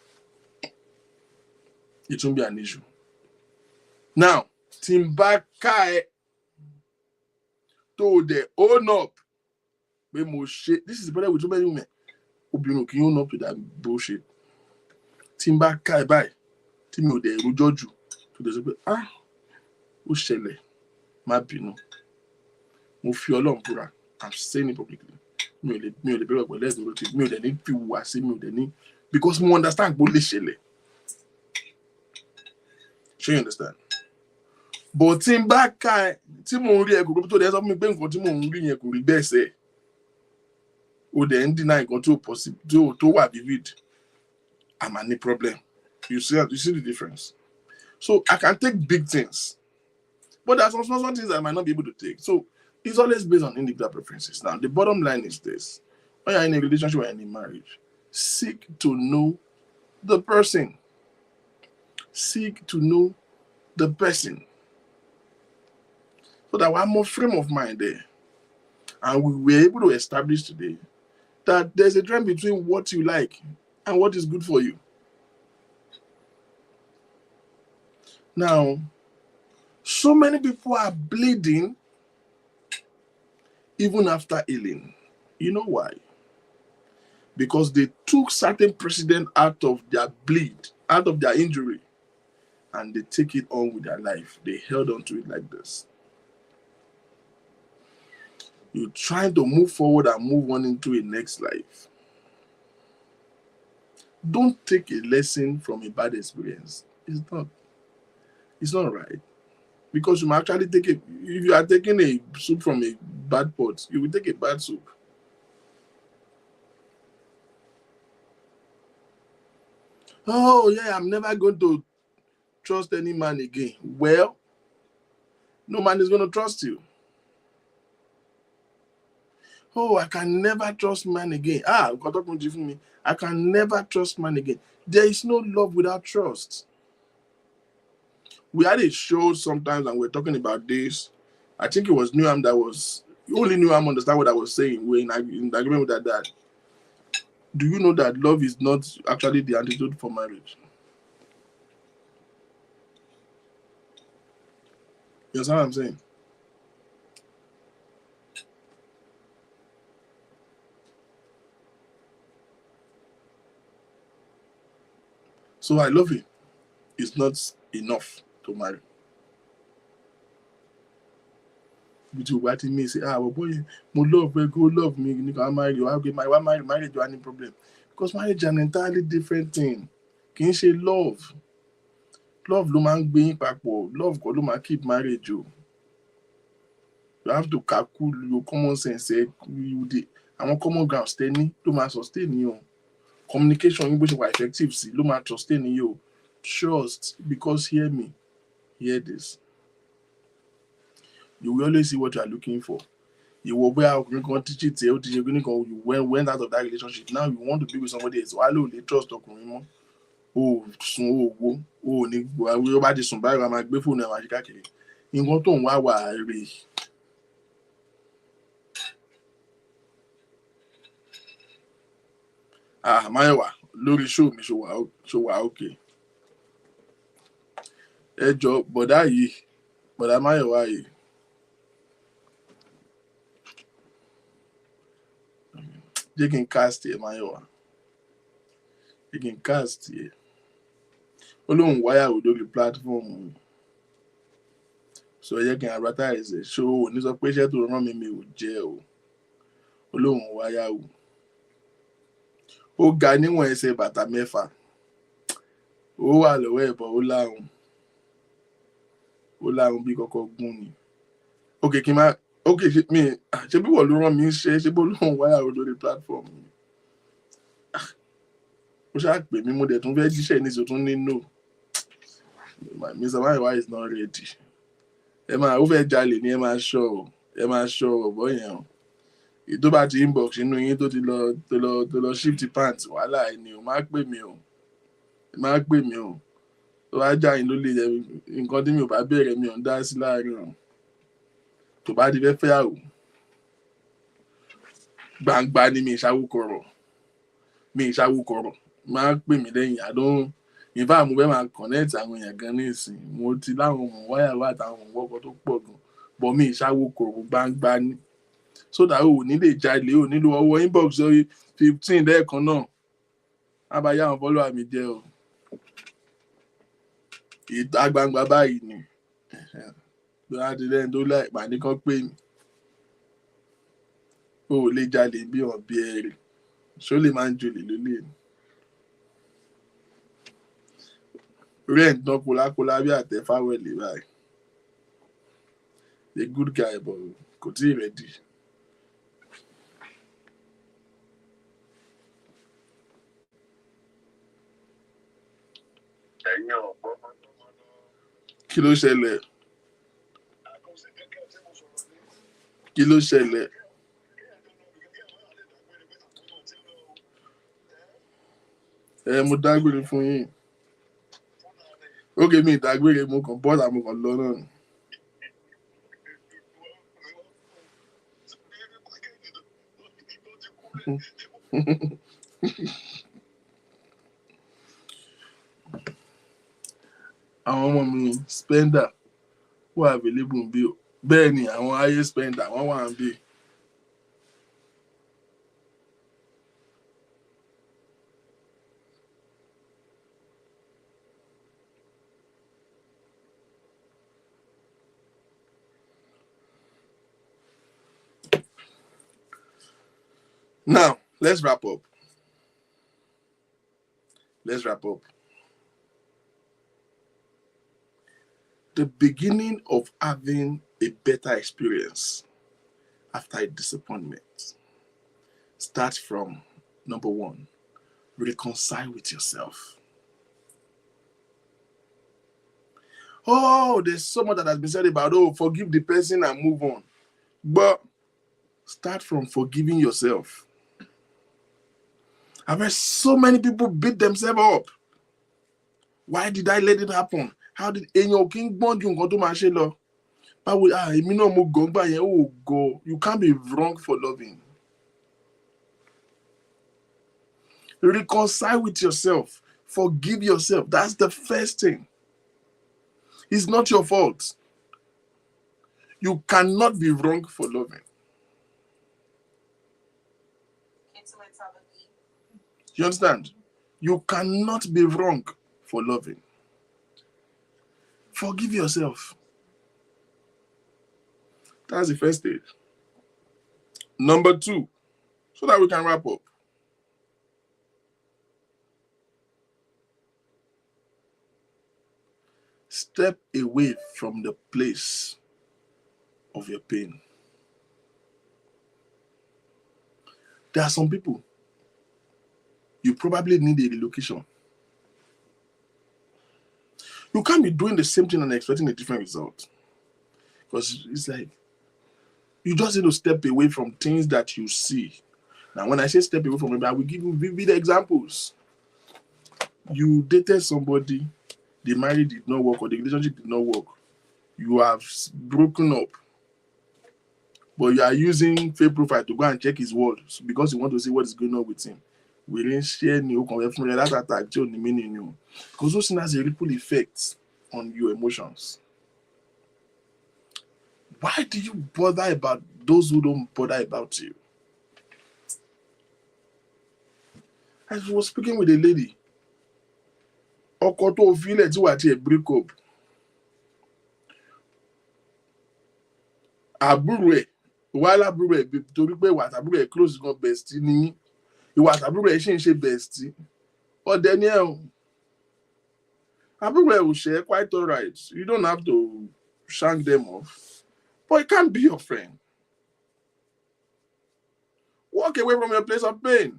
it won't be an issue. Now, Timba Kai told the own up. This is better with too many women. You own up to that bullshit. Timba Kai bye. Timmy de Rujoju. To the say, ó ṣẹlẹ̀, má bínú. Mo fi Ọlọ́run búra. I'm saying it publicly. Mi ò lè bẹ̀rẹ̀ pẹ̀lú ẹ̀sìn olóòtú. Mi ò dẹ̀ ní fi wà sí mi ò dẹ̀ ní. Because mo understand bó lè ṣẹlẹ̀. Ṣé you understand? But Timba Kai, tí mo ń rí ẹ kò tó dẹ̀ sọ fún mi pé nǹkan tí mo ń rí yẹn kò rí bẹ́ẹ̀ sẹ́. O dẹ̀ ń deny nǹkan tó possible tó wà vivid. I'm any problem. You see the difference? So I can take big things, but there's some small things I might not be able to take. So it's always based on individual preferences. Now, the bottom line is this. When you're in a relationship or in a marriage, seek to know the person. Seek to know the person. So that one more frame of mind there. And we were able to establish today that there's a trend between what you like and what is good for you. Now, so many people are bleeding even after healing. You know why? Because they took certain precedent out of their bleed, out of their injury, and they take it on with their life. They held on to it like this. You're trying to move forward and move on into a next life. Don't take a lesson from a bad experience. It's not right. Because you might actually take it. If you are taking a soup from a bad pot, you will take a bad soup. Oh, yeah, I'm never going to trust any man again. Well, no man is going to trust you. Oh, I can never trust man again. I can never trust man again. There is no love without trust. We had a show sometimes and we're talking about this. I think it was Newham that was, only Newham understand what I was saying. We're in agreement with that. Do you know that love is not actually the antidote for marriage? You understand what I'm saying? So I love you. It's not enough to marry. But you what me say, well, boy, my love, go love me, you can marry you. I'll get my one marriage, you have any problem. Because marriage is an entirely different thing. Can you say love? Love ló máa ń gbé yín papọ̀. Love kọ́ ló máa keep marriage o. You have to calculate your common sense. Àwọn common grounds tẹ́ ní ló máa sustain yín o. Communication yín bó ṣe wà effective sí ló máa sustain yín o. Trust, because hear me, hear this. You will always see what you are looking for. You will be out to teach it, you went out of that relationship. Now you want to be with somebody else. Why don't they trust ọkùnrin? Oh, ní gbọ́ bá ti sùn báyìí máa gbé fóònù àwọn àṣìkákiri. Nǹkan tó ń wà rè. Máyọ̀wá lórí show mi ṣó wà okay. Ẹ jọ̀ọ́ bọ̀dá Máyọ̀wá yìí. Jẹ́ kí n cast ẹ̀ Máyọ̀wá. Jẹ́ kí n cast ẹ̀. Ó lóun wáyàwó lórí platform. So ẹ jẹ́ kí n advertise ẹ̀. Ṣó o ní sọ pé iṣẹ́ tó rán mi ò jẹ́ o. olóhùn wáyàwó ó ga níwọ̀n ẹsẹ̀ bàtà mẹ́fà ó wà lọ́wọ́ ẹ̀bọ̀ ó láhùn bí kọ́kọ́ gún ni ókè kí n má ókè mi ṣe bí wọ́n ló rán mi ṣe bó lóhùn wáyàwó lórí platform mi ó ṣáà pè mí mo dẹ̀ tún fẹ́ jíṣẹ́ ní ìṣòtún ní no Mr. Mayowa is not ready ẹ máa ó fẹ́ jalè ní ẹ máa ṣọ́ ọ̀bọ yẹn o tó bá ti inbox inú yín tó lọ shift pants wàhálà ẹni o má pè mí o tó bá já yín ló lè yẹ nǹkan tí mi ò bá bẹ̀rẹ̀ mi ò ń dá sí láàrin o tó bá ti fẹ́ àwò gbangba ni mi ìṣàwó kọ̀rọ̀ máa pè mí lẹ́yìn àdóhùn ìfá mo fẹ́ máa connect àwọn èèyàn gan ní ìsìn mo ti láwọn ọmọ wáyàwó àtàwọn ọmọ wọ́kọ tó pọ̀ gan bọ̀ mi ìṣàwó kọ̀rọ̀ gbangba ni sódà ò ní lè jalè ò nílò ọwọ́ inbox orí 15 lẹ́ẹ̀kan náà àbáyá àwọn follower mi jẹ́ o ìta gbangba báyìí ni láti lẹ́yìn tó láì pàdé kan pè mí ó lè jalè bí ọ̀bí ẹ̀rẹ̀ ṣó lè máa ń jolè lólè ni orí ẹ̀ ń dán kólákólá bí àtẹ̀fáwẹ̀lì báyìí a good guy but kò tí ì ready. Kí ló ṣẹlẹ̀? Mo dágbére fún yín. Ókè mi ìdágbére mo kàn bọ́ọ̀lù mo kàn lọ náà. Àwọn ọmọ mi spender wà available bí bẹ́ẹ̀ ni àwọn highest spender wọ́n wà ń bí. Now, let's wrap up. The beginning of having a better experience after a disappointment starts from, number 1, reconcile with yourself. Oh, there's so much that has been said about, forgive the person and move on. But start from forgiving yourself. I've heard so many people beat themselves up. Why did I let it happen? How did you can't be wrong for loving. Reconcile with yourself. Forgive yourself. That's the first thing. It's not your fault. You cannot be wrong for loving. You understand? You cannot be wrong for loving. Forgive yourself. That's the first stage. Number 2, so that we can wrap up. Step away from the place of your pain. There are some people, you probably need a relocation. You can't be doing the same thing and expecting a different result. Because it's like, you just need to step away from things that you see. Now, when I say step away from it, I will give you vivid examples. You dated somebody, the marriage did not work or the relationship did not work. You have broken up. But you are using fake profile to go and check his word because you want to see what is going on with him. We didn't share new conversation that attack because those things has a ripple effect on your emotions. Why do you bother about those who don't bother about you? I was speaking with a lady. Okoto feel it to break up. Àbúrò ẹ̀ While àbúrò ẹ̀ torí pé ìwà àtàbúrò ẹ̀ close gan bestie ni ìwà àtàbúrò ẹ̀ ṣì ń ṣe bestie. Ọ̀dẹ̀ ni ẹ o. Àbúrò ẹ̀ ò ṣe quite alright. You don't have to shank them off. But it can't be your friend. Walk away from your place of pain.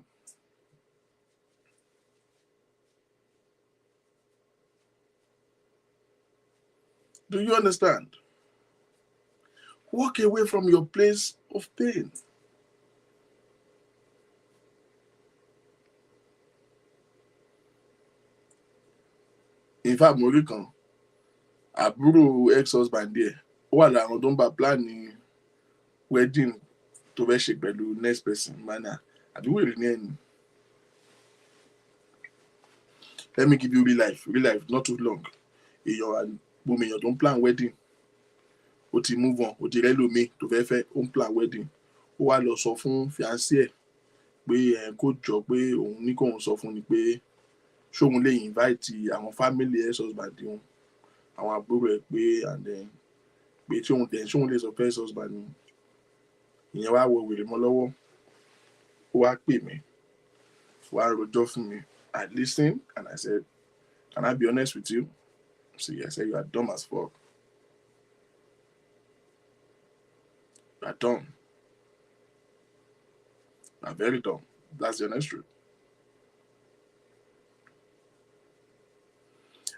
Do you understand? Walk away from your place of pain. In fact, mo rí kan, àbúrò ex-husband there, ó wà lára àwọn tó ń bá plan ní wedding tó fẹ́ ṣe pẹ̀lú next person. Mana, àbí wèrè ní ẹni. Let me give you real life, not too long. Èèyàn gbogbo èèyàn tó ń plan wedding, ó ti move on, ó ti rẹ́ lómi tó fẹ́ ó ń plan wedding. Ó wá lọ sọ fún fiancé ẹ̀ pé kó jọ pé òun ní kóun sọ fún ni pé ṣóun lè invite àwọn family ex-husband wọn, àwọn àbúrò ẹ̀ pé and then pé ṣóun lè sọ fẹ́ ex-husband ni. Ìyẹn wá wọ wèrè mọ́ lọ́wọ́. Ó wá pè mí, wá rojọ́ fún mi. I listened and I said, can I be honest with you? So I said, you are dumb as fuck. You are dumb. You are very dumb. That's the honest truth.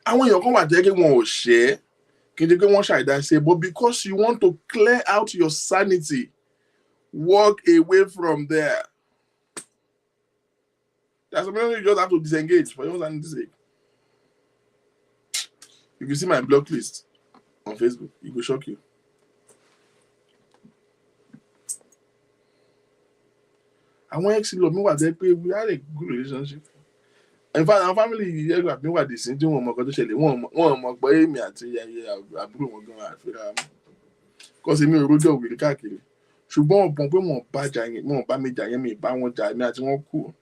Àwọn èèyàn kan wà jẹ́ kí wọn ò ṣe é, kí n jẹ́ pé wọ́n ṣàìdá ṣe, but because you want to clear out your sanity, walk away from there. There's something you just have to disengage for your sanity's sake. If you see my block list on Facebook, it will shock you. Àwọn ex-in-law mi wà jẹ́ pé we had a good relationship. In fact, our family ẹgbà mi wà dì sí tí wọ́n mọ̀ nǹkan tó ṣẹlẹ̀, wọ́n mọ̀ pé èmi àti àbúrò wọn gan àfẹ́ra mọ́. Kọ́sí mi ò rójọ́ òwìrì káàkiri. Ṣùgbọ́n ọ̀pọ̀ pé wọ́n bá mi jà yẹn, mi bá wọn jà, èmi àti wọn kú.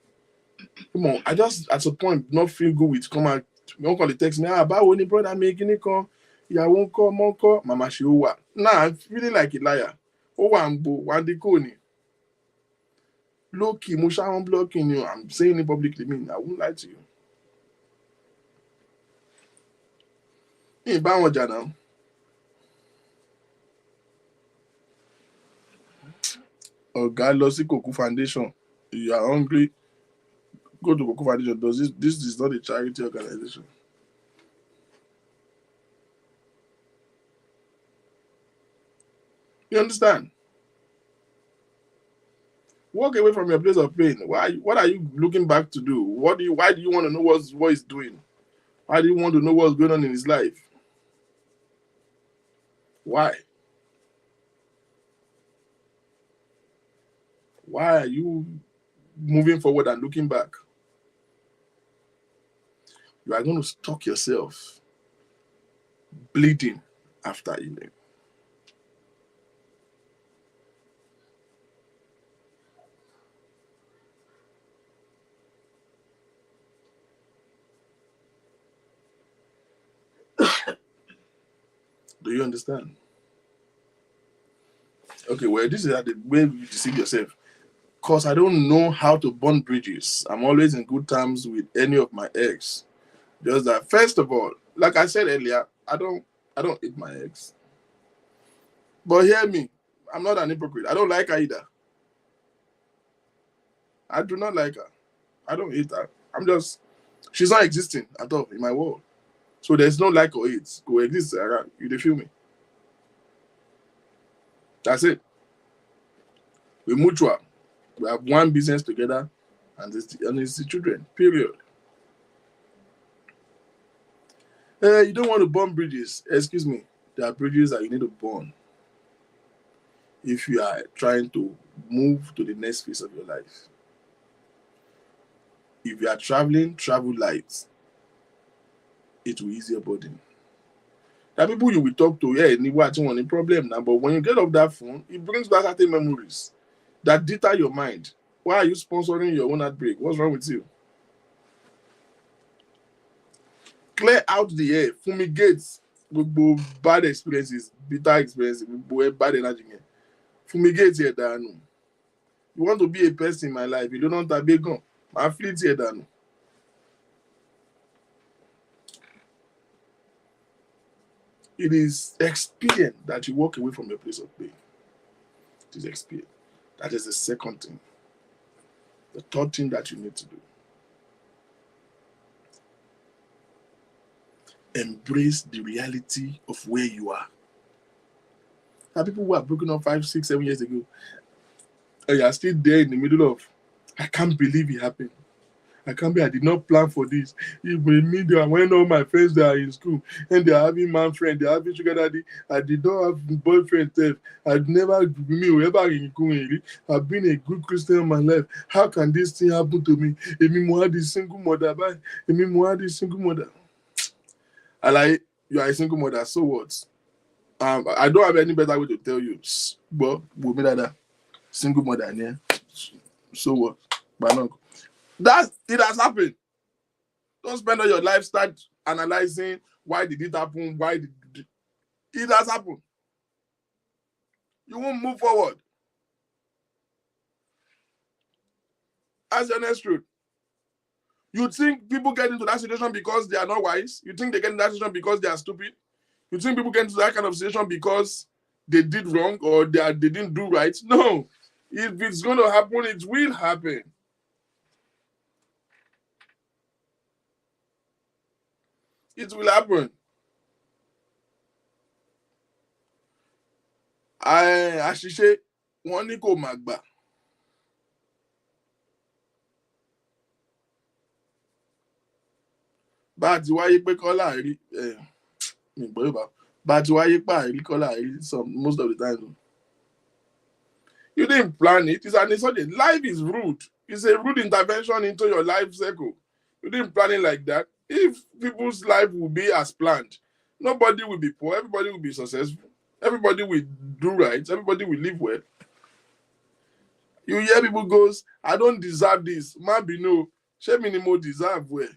I just at some point not feel good with come out. Wọ́n kàn lè text me, báwo ni brother mi kíní kan, ìyàwó ń kọ́, ọmọ ń kọ́, màmá ṣe ó wà. Nah, I'm feeling like a liar. Ó wà ń bo, wà ń dín kò ní. Low key, mo ṣáwọn blocking you. I'm saying it publicly, I won't lie to you. Mi bá wọn jà náà. Ọ̀gá lọ sí Cocoa Foundation. You are hungry, go to Cocoa Foundation. This is not a charity organization. You understand? Walk away from your place of pain. What are you looking back to do? Why do you want to know what he's doing? Why do you want to know what's going on in his life? Why? Why are you moving forward and looking back? You are going to stalk yourself, bleeding after healing. Do you understand? Okay, well, this is the way you deceive yourself. Because I don't know how to burn bridges. I'm always in good terms with any of my ex. Just that, first of all, like I said earlier, I don't hate my ex. But hear me, I'm not an hypocrite. I don't like her either. I do not like her. I don't hate her. She's not existing at all in my world. So there's no like or hate. Coexist around. You feel me? That's it. We're mutual. We have one business together, and it's the children. Period. You don't want to burn bridges. Excuse me. There are bridges that you need to burn if you are trying to move to the next phase of your life. If you are traveling, travel light. It will ease your burden. There are people you will talk to, you watching on a problem now, but when you get off that phone, it brings back certain memories that deter your mind. Why are you sponsoring your own heartbreak? What's wrong with you? Clear out the air, fumigate bad experiences, bitter experiences, bad energy. Fumigate here, Danu. You want to be a person in my life, you don't want to be gone. My fleet here, Danu. It is expedient that you walk away from a place of pain. It is expedient. That is the second thing. The third thing that you need to do. Embrace the reality of where you are. There are people who are broken up 5, 6, 7 years ago, and you are still there in the middle of, I can't believe it happened. I can't believe I did not plan for this. Even me, when all my friends that are in school and they are having man friend, they are having sugar daddy. I did not have boyfriend. I'd never me ever in I've been a good Christian in my life. How can this thing happen to me? Emi mo had this single mother. Emi mo had this single mother. I like you are a single mother. So what? I don't have any better way to tell you. But we'll be like that. Single mother, yeah. So what? But no. It has happened. Don't spend all your life start analyzing why did it happen, it has happened. You won't move forward. That's the honest truth. You think people get into that situation because they are not wise? You think they get into that situation because they are stupid? You think people get into that kind of situation because they did wrong or they didn't do right? No. If it's going to happen, it will happen. It will happen. Àṣìṣe wọn ní kò máa gbà. Bá a ti wáyé pé kọ́lá rí mi gbọ́ Yorùbá. Bá a ti wáyé pé àìrí kọ́lá rí most of the time. You didn't plan it. It's an insult. Life is rude. It's a rude intervention into your life cycle. You didn't plan it like that. If people's life will be as planned, nobody will be poor. Everybody will be successful. Everybody will do right. Everybody will live well. You hear people goes, I don't deserve this. Maybe no. Shame minimum deserve well.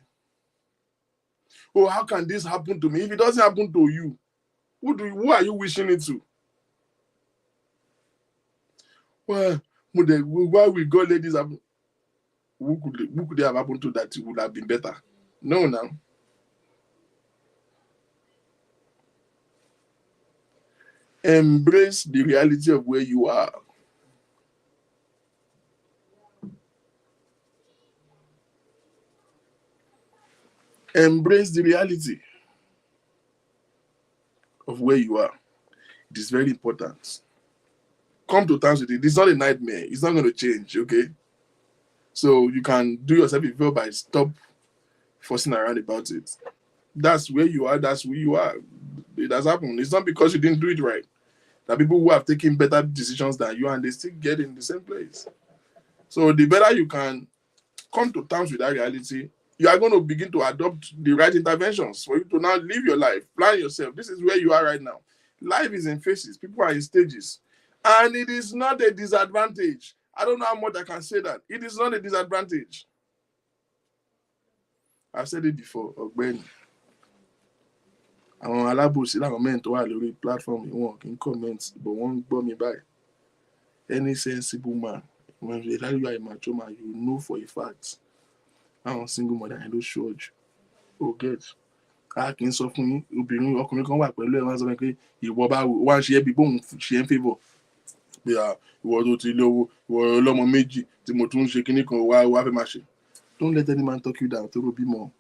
Oh, how can this happen to me? If it doesn't happen to you, who are you wishing it to? Well, why will God let this happen? Who could they have happened to that it would have been better? No, now. Embrace the reality of where you are. Embrace the reality of where you are. It is very important. Come to terms with it. It's not a nightmare. It's not going to change, okay? So you can do yourself a favor by stop fussing around about it. That's where you are. That's who you are. It has happened. It's not because you didn't do it right. There are people who have taken better decisions than you and they still get in the same place. So the better you can come to terms with that reality, you are going to begin to adopt the right interventions for you to now live your life, plan yourself. This is where you are right now. Life is in phases. People are in stages. And it is not a disadvantage. I don't know how much I can say that. It is not a disadvantage. I've said it before, Ọ̀gbẹ́ni. Àwọn alábòsí làwọn mẹ́rin tó wà lórí platform wọn kì í comment, but wọ́n ń gbọ́ mi báyìí. Any sensible man, when you are a mature man, you know for a fact. Àwọn single mother yẹn ló ṣọ́ọ̀jù. O get. A kì í sọ fún yín, obìnrin ọkùnrin kan wà pẹ̀lú ẹ̀ wọ́n sọ pé ìwọ bá wá ń ṣe é bí bóun ṣe ń favour. Bí ìwọ tó ti lówó, ìwọ ọlọ́mọ méjì tí mo tún ń ṣe kinní kan wá fẹ́ máa ṣe. Don't let any man talk you down tó rò bímọ.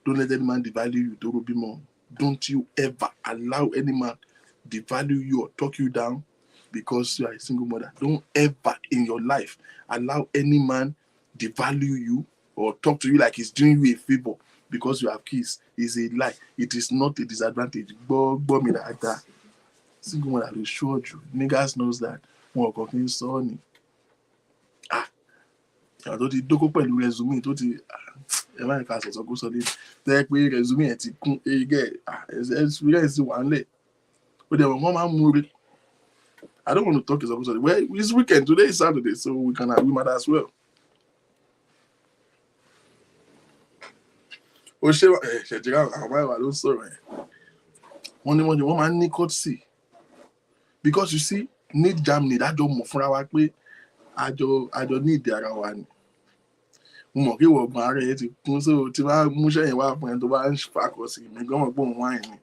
Don't let any man devalue you tó rò bímọ. Don't you ever allow any man devalue you or talk you down because you are a single mother. Don't ever in your life allow any man devalue you or talk to you like he's doing you a favor because you have kids. It's a lie. It is not a disadvantage. Gbọ́ mi dáadáa. Single mother will show you. Niggas knows that. Wọn kò kí n sọ ni. Tó ti dókó pẹ̀lú resume tó ti ẹ máa ń ka sọ̀tọ̀ kó sọ dé tẹ́ pé resume ẹ̀ ti kún egẹ́ experience wà ń lẹ̀ ó dẹ̀ wọ́n máa ń mú rí. I don't want to talk about it. Well, it's weekend. Today is Saturday, so we might as well. Ó ṣe ṣẹ̀jẹ̀ká àwọn ẹ̀wà ló ń sọ̀rọ̀ ẹ̀. Wọ́n máa ń ní courtesy. Because you see, need Germany dájọ́ mọ̀ fúnra wa pé àjọ ní ìdí ara wa ni. Mo mọ̀ kí ìwọ̀gbọ̀n ara ẹ̀ ti kún so tí wàá múṣẹ́ yẹn wá fún ẹ tó bá ń fakọ̀ sí mi gan mọ̀ pé òun wáìn ni.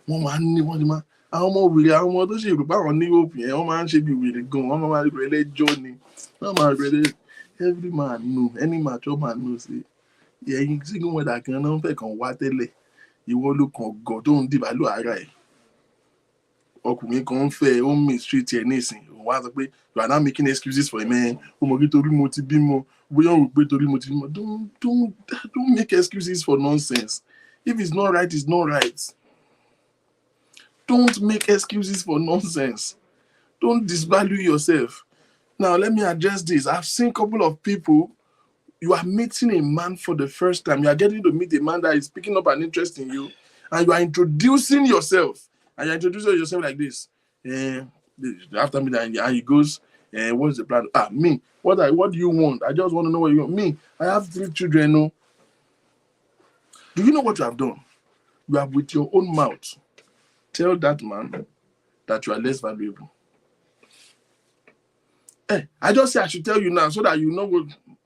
Wọ́n máa ń ní wọ́n ti máa àwọn ọmọ wèrè àwọn ọmọ tó ṣe rò pé àwọn ní hope yẹn wọ́n máa ń ṣe bí wèrè gan wọ́n máa ń rẹ̀ lẹ́jọ́ ni wọ́n máa rẹ̀ lẹ́ every man know any mature man know say ẹ̀yin single mother kan náà ń fẹ́ kàn wá tẹ́lẹ̀ ìwọ ló kàn gàn tó ń dìbà lò ara ẹ̀ ọkùnrin kan ń fẹ́ ó ń mistreat ẹ̀ nísìn òun wá sọ pé you are now making excuses for a man ó mọ̀ kí torí mo ti bímọ bóyá òun pé torí mo ti bímọ don't make excuses for nonsense if it's not right it's not right. Don't make excuses for nonsense. Don't disvalue yourself. Now, let me address this. I've seen a couple of people, you are meeting a man for the first time. You are getting to meet a man that is picking up an interest in you, and you are introducing yourself. And you're introducing yourself like this. After me, and he goes, what's the plan? Me. What do you want? I just want to know what you want. Me, I have 3 children. No. Do you know what you have done? You have with your own mouth tell that man that you are less valuable. I just say I should tell you now so that you know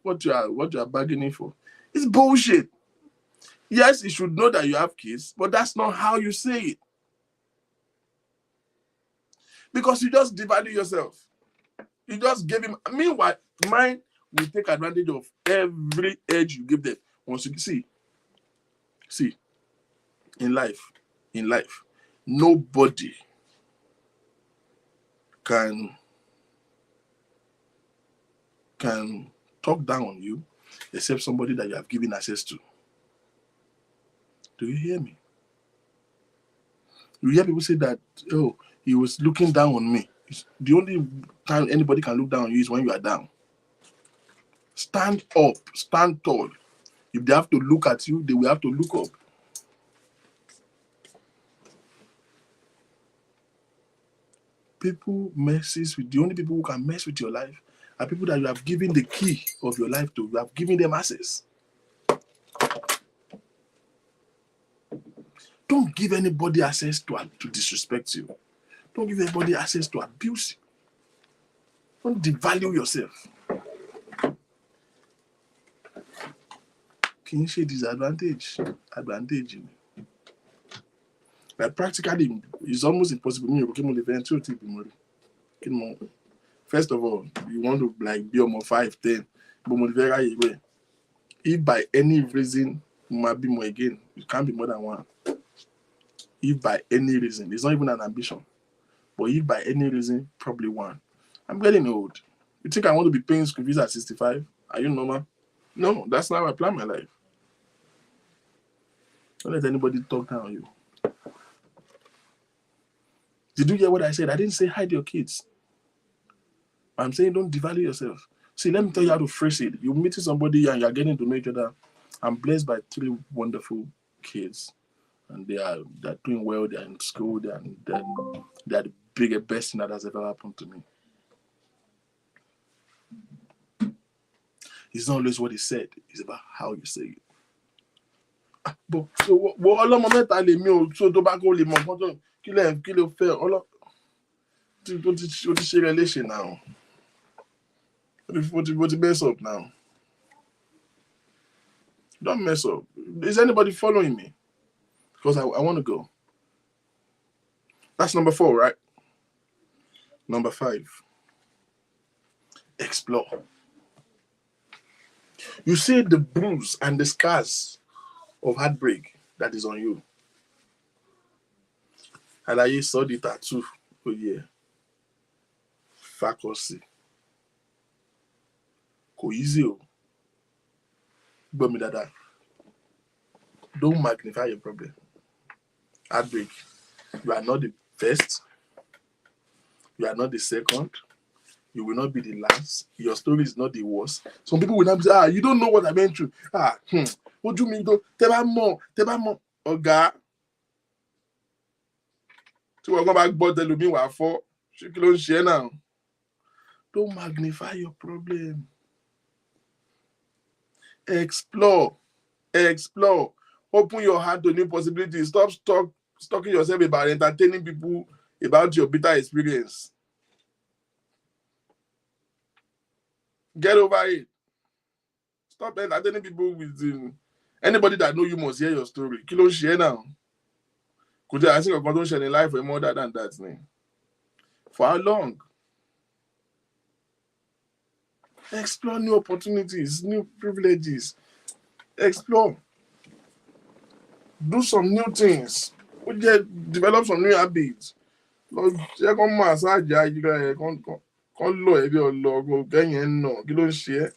what you are bargaining for. It's bullshit. Yes, you should know that you have kids, but that's not how you say it. Because you just devalue yourself. You just gave him. Meanwhile, mine will take advantage of every edge you give them. Once you see, in life, nobody can talk down on you except somebody that you have given access to. Do you hear me? You hear people say that, oh, he was looking down on me. The only time anybody can look down on you is when you are down. Stand up, stand tall. If they have to look at you, they will have to look up. People messes with the only people who can mess with your life are people that you have given the key of your life to. You have given them access. Don't give anybody access to disrespect you. Don't give anybody access to abuse you. Don't devalue yourself. Can you say disadvantage? Advantage. Like practically, it's almost impossible. First of all, you want to like be on 5'10", but if by any reason you might be more again, you can't be more than 1. If by any reason, it's not even an ambition, but if by any reason, probably 1. I'm getting old. You think I want to be paying school fees at 65? Are you normal? No, that's not how I plan my life. Don't let anybody talk down on you. Did you hear what I said? I didn't say hide your kids. I'm saying don't devalue yourself. See, let me tell you how to phrase it. You're meeting somebody and you're getting to know each other. I'm blessed by 3 wonderful kids. And they're doing well, they're in school, they're the best thing that has ever happened to me. It's not always what he said, it's about how you say it. But so ọlọ́mọ mẹ́ta lè mí o so tó bá kó lè mọ nǹkan tó kí ló fẹ́ ó ti ṣe rẹ léṣe now. What you mess up now? Don't mess up. Is anybody following me? Because I want to go. That's number 4, right? Number 5. Explore. You see the bruise and the scars of heartbreak that is on you. And I saw the tattoo. Oh yeah. Faculty. Ko easy o. But me that. Don't magnify your problem. Heartbreak. You are not the first. You are not the second. You will not be the last. Your story is not the worst. Some people will not say, you don't know what I went through. What do you mean? Tell more. Oga. So we're going back but the looking what for. She can share now. Don't magnify your problem. Explore. Open your heart to new possibilities. Stop talking yourself about entertaining people about your bitter experience. Get over it. Stop entertaining people with anybody that know you must hear your story. Kí ló ń ṣe now? Could you ask a condition in life for more than that name? For how long? Explore new opportunities, new privileges. Explore. Do some new things. Develop some new habits. Ṣé kán massage ayíra ẹ̀ kán lọ ẹ̀rí ọlọ́gbọ̀n kẹ́yìn ẹ̀ náà kí ló ń ṣe ẹ́?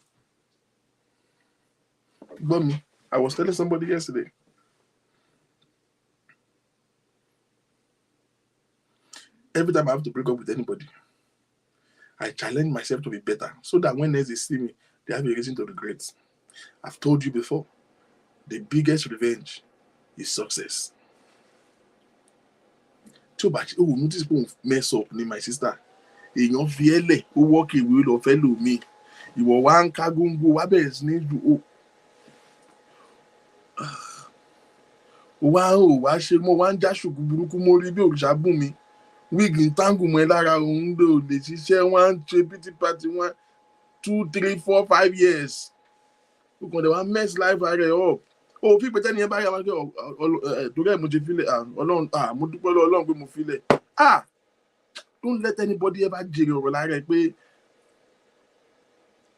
Gbọ́ mi, I was telling somebody yesterday. Every time I have to break up with anybody, I challenge myself to be better so that when they see me, they have a reason to regret. I've told you before, the biggest revenge is success. Tí o bá ṣe notice pé òun mess up ni my sister. Èèyàn fi ẹ́ lẹ̀ ó walk away lọ fẹ́ lò mí. Ìwọ wá ń ká góńgó wá bẹ̀rẹ̀ sí ní ju wá ṣe mọ́ wá ń já ṣùkú burúkú mo rí bí òrìṣà bùn mi. Wíìgì ń tángù mọ́ ẹ lára òun ló lè ṣiṣẹ́ wọ́n á ń ṣe pity party 1, 2, 3, 4, 5 years. O kàn dé wá mess life rẹ̀ up. O fi pẹ̀tẹ́ ni ẹ bá yà wá pé torí ẹ̀ mo ṣe filẹ̀ ọlọ́run mo dúpẹ́ lọ́wọ́ ọlọ́run pé mo filẹ̀. Don't let anybody ever jèrè ọ̀rọ̀ lára ẹ̀ pé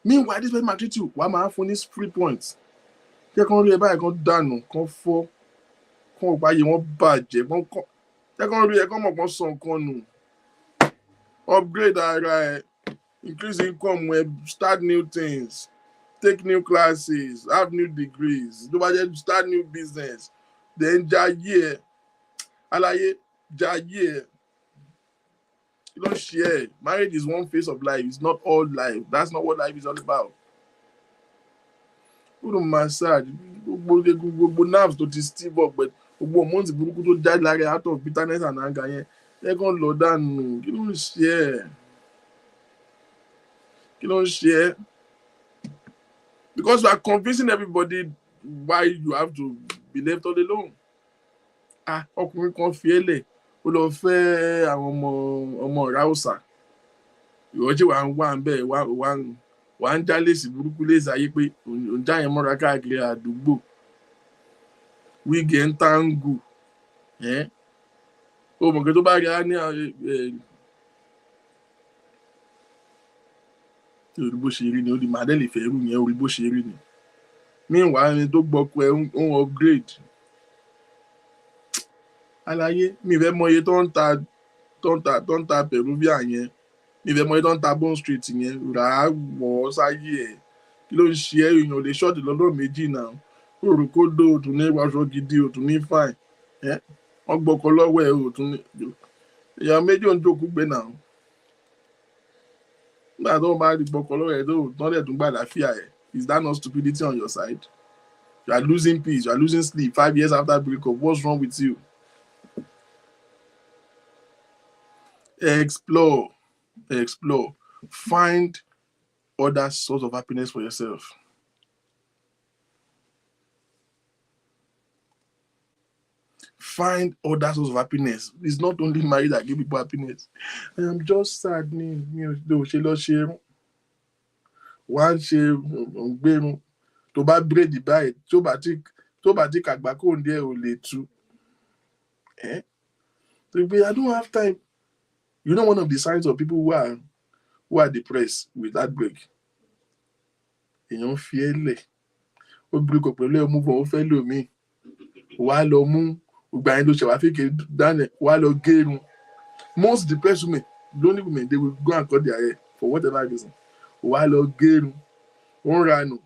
meanwhile this person might treat you wàá máa fún ní free points. Jẹ́ kán rí ẹ báyìí kán dànù kán fọ́ kán ò báyìí wọ́n bàjẹ́ jẹ́ kán rí ẹ kán mọ̀ kán sọ nǹkan nù. Upgrade ara ẹ, increase income ẹ, start new things, take new classes, have new degrees, tó bá jẹ́ start new business, then jayé ẹ, aláyé jayé ẹ. You don't share. Marriage is one phase of life. It's not all life. That's not what life is all about. Go to massage. Go nerves to stiff up, but months burúkú tó jáde lára out of bitterness and anger yẹn. Ẹ kàn lọ dànù. Kí ló ń ṣe ẹ́? Kí ló ń ṣe ẹ́? Because you are convincing everybody why you have to be left all alone. Ọkùnrin kan fi ẹ́ lẹ̀. Ó lọ fẹ́ àwọn ọmọ ráùsà. Ìwọ ṣe wà ń bẹ̀ wà ń já lèsì burúkú lèsì ayé pé òun já yẹn mọ́ra káàkiri àdúgbò. Wíìgì ẹ̀ ń táǹgù. O mọ̀ pé tó bá rí á ní orí bó ṣe rí ni ó di màdẹ́lì fẹ́ rú yẹn orí bó ṣe rí ni. Meanwhile ẹni tó gbọ́kọ ẹ̀ ń upgrade. Aláyé mi fẹ́ mọ iye tó ń ta Peruvian yẹn mi fẹ́ mọ iye tó ń ta Bond Street yẹn rà á wọ̀ ọ́ sáyé ẹ̀ kí ló ń ṣe ẹ́ èèyàn lè ṣọ́ọ̀tì lọ́dọ̀ méjì náà òrùkódó òtún ní wàṣọ gidi òtún ní fine wọ́n gbọ́kọ lọ́wọ́ ẹ̀ òtún ní èèyàn méjì ò ń jókòó gbé náà nígbà tó bá rí gbọ́kọ lọ́wọ́ ẹ̀ tó tán lẹ̀ tún gbà láfíà ẹ̀ is that not stupidity on your side? You are losing peace, you are losing sleep 5 years after breakup. What's wrong with you? Explore. Find other source of happiness for yourself. Find other source of happiness. It's not only marriage that give people happiness. I am just sad. Wá ń ṣe ògbérun tó bá bírèdì báyìí tó bá ti kàgbá kò ní ẹ̀ ò lè tú. I don't have time. You know one of the signs of people who are depressed with heartbreak. Èèyàn fi ẹ́ lẹ̀. Ó break up pẹ̀lú ẹ̀ move on ó fẹ́ lò mí. Wá lọ mú ìgbà yẹn ló ṣe wá fi kéde dáná wá lọ gérun. Most depressed women, lonely women, they will go and cut their hair for whatever reason. Wá lọ gérun. Wọ́n ranù.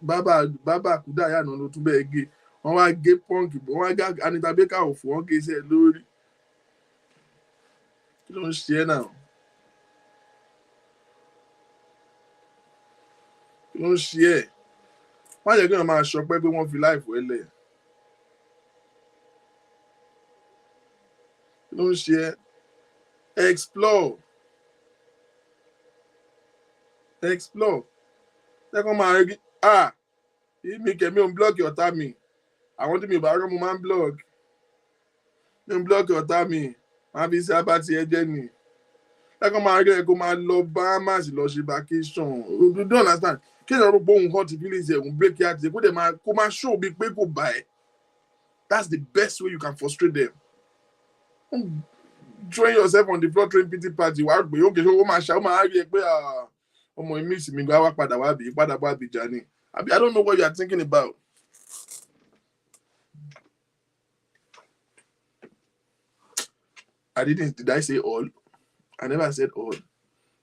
Bàbá kúdà yà náà ló tún bẹ́ẹ̀ gé. Wọ́n wá gé pọ́ǹkì wọ́n wá gé Anita Baker òfò wọ́n gé iṣẹ́ lórí. Kí ló ń ṣe ẹ́ náà? Kí ló ń ṣe ẹ́? Wọ́n jẹ́ kí wọ́n máa ṣọpẹ́ pé wọ́n fi láìfọ́ ẹ lẹ̀. Kí ló ń ṣe ẹ́? Explore. Jẹ́ kó máa rí mi kẹ̀mí ò ń blọ́ọ̀kì ọ̀tá mi. Àwọn tí mi ò bá rọ́ mo máa ń blọ́ọ̀kì. Mi ò ń blọ́ọ̀kì ọ̀tá mi. Máa fi ṣe abá ti ẹjẹ́ ni. Like I'm again go my love Bahamas, lọ ṣe vacation. You don't understand. Kéèyàn rò pé òun hot feelings ẹ̀ òun break heart ẹ̀ kó dẹ̀ máa kó máa show bíi pé kò bá ẹ̀. That's the best way you can frustrate them. Join yourself on the floor train pity party. Wàá gbé okay ó máa ṣá ó máa rí ẹ pé ọmọ mi miss mi gba wá padà wá bí Jani. I don't know what you are thinking about. Did I say all? I never said all.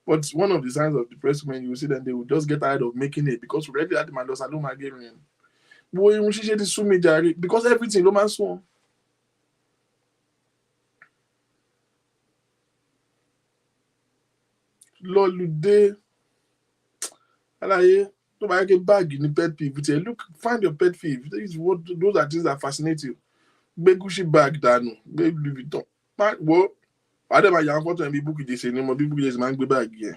But one of the signs of depressed women, you will see that they will just get tired of making it because already that man does alone again. Boy, she said this because everything no man swan. Lolude. Alaye, to buy a bag in the pet peeve. Look, find your pet peeve. Those are things that fascinate you. Gbé Gucci bag dànù, gbé Louis Vuitton. Wo, adé máa yà ń fọ́tò ẹ̀ bí búkì jẹ́sẹ̀ ni mo bí búkì jẹ́sẹ̀ máa ń gbé báàgì yẹn.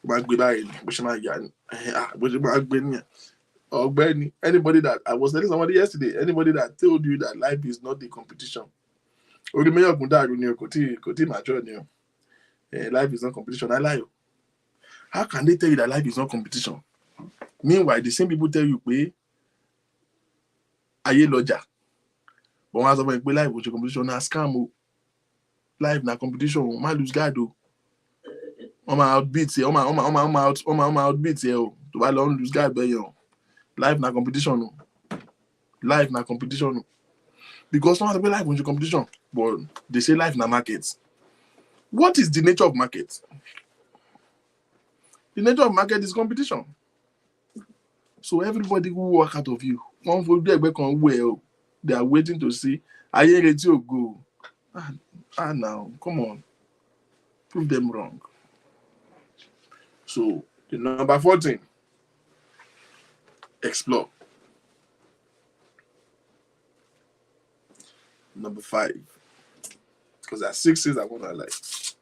Ó máa ń gbé báyìí bó ṣe máa yà ni. Bó ṣe máa gbé nìyẹn. Ọ̀gbẹ́ni, anybody that I was telling somebody yesterday, anybody that told you that life is not a competition. Orí mẹ́yọ̀gùn dàrú ni o, kò tí mature ni o. Life is not competition. I lie. How can they tell you that life is not competition? Meanwhile, the same people tell you pé ayé lọ́jà. But once I say life was a competition, na scam. Life na competition. Man lose guard. On my outbeat here. On my outbeat here. To buy long lose guard, but life na competition. Life na competition. Because someone say life was a competition, but they say life na market. What is the nature of market? The nature of market is competition. So everybody who work out of you, one for well. They are waiting to see. Are you ready to go? Now, come on. Prove them wrong. So, the number 14, explore. Number 5, because there are 6 things I want to highlight.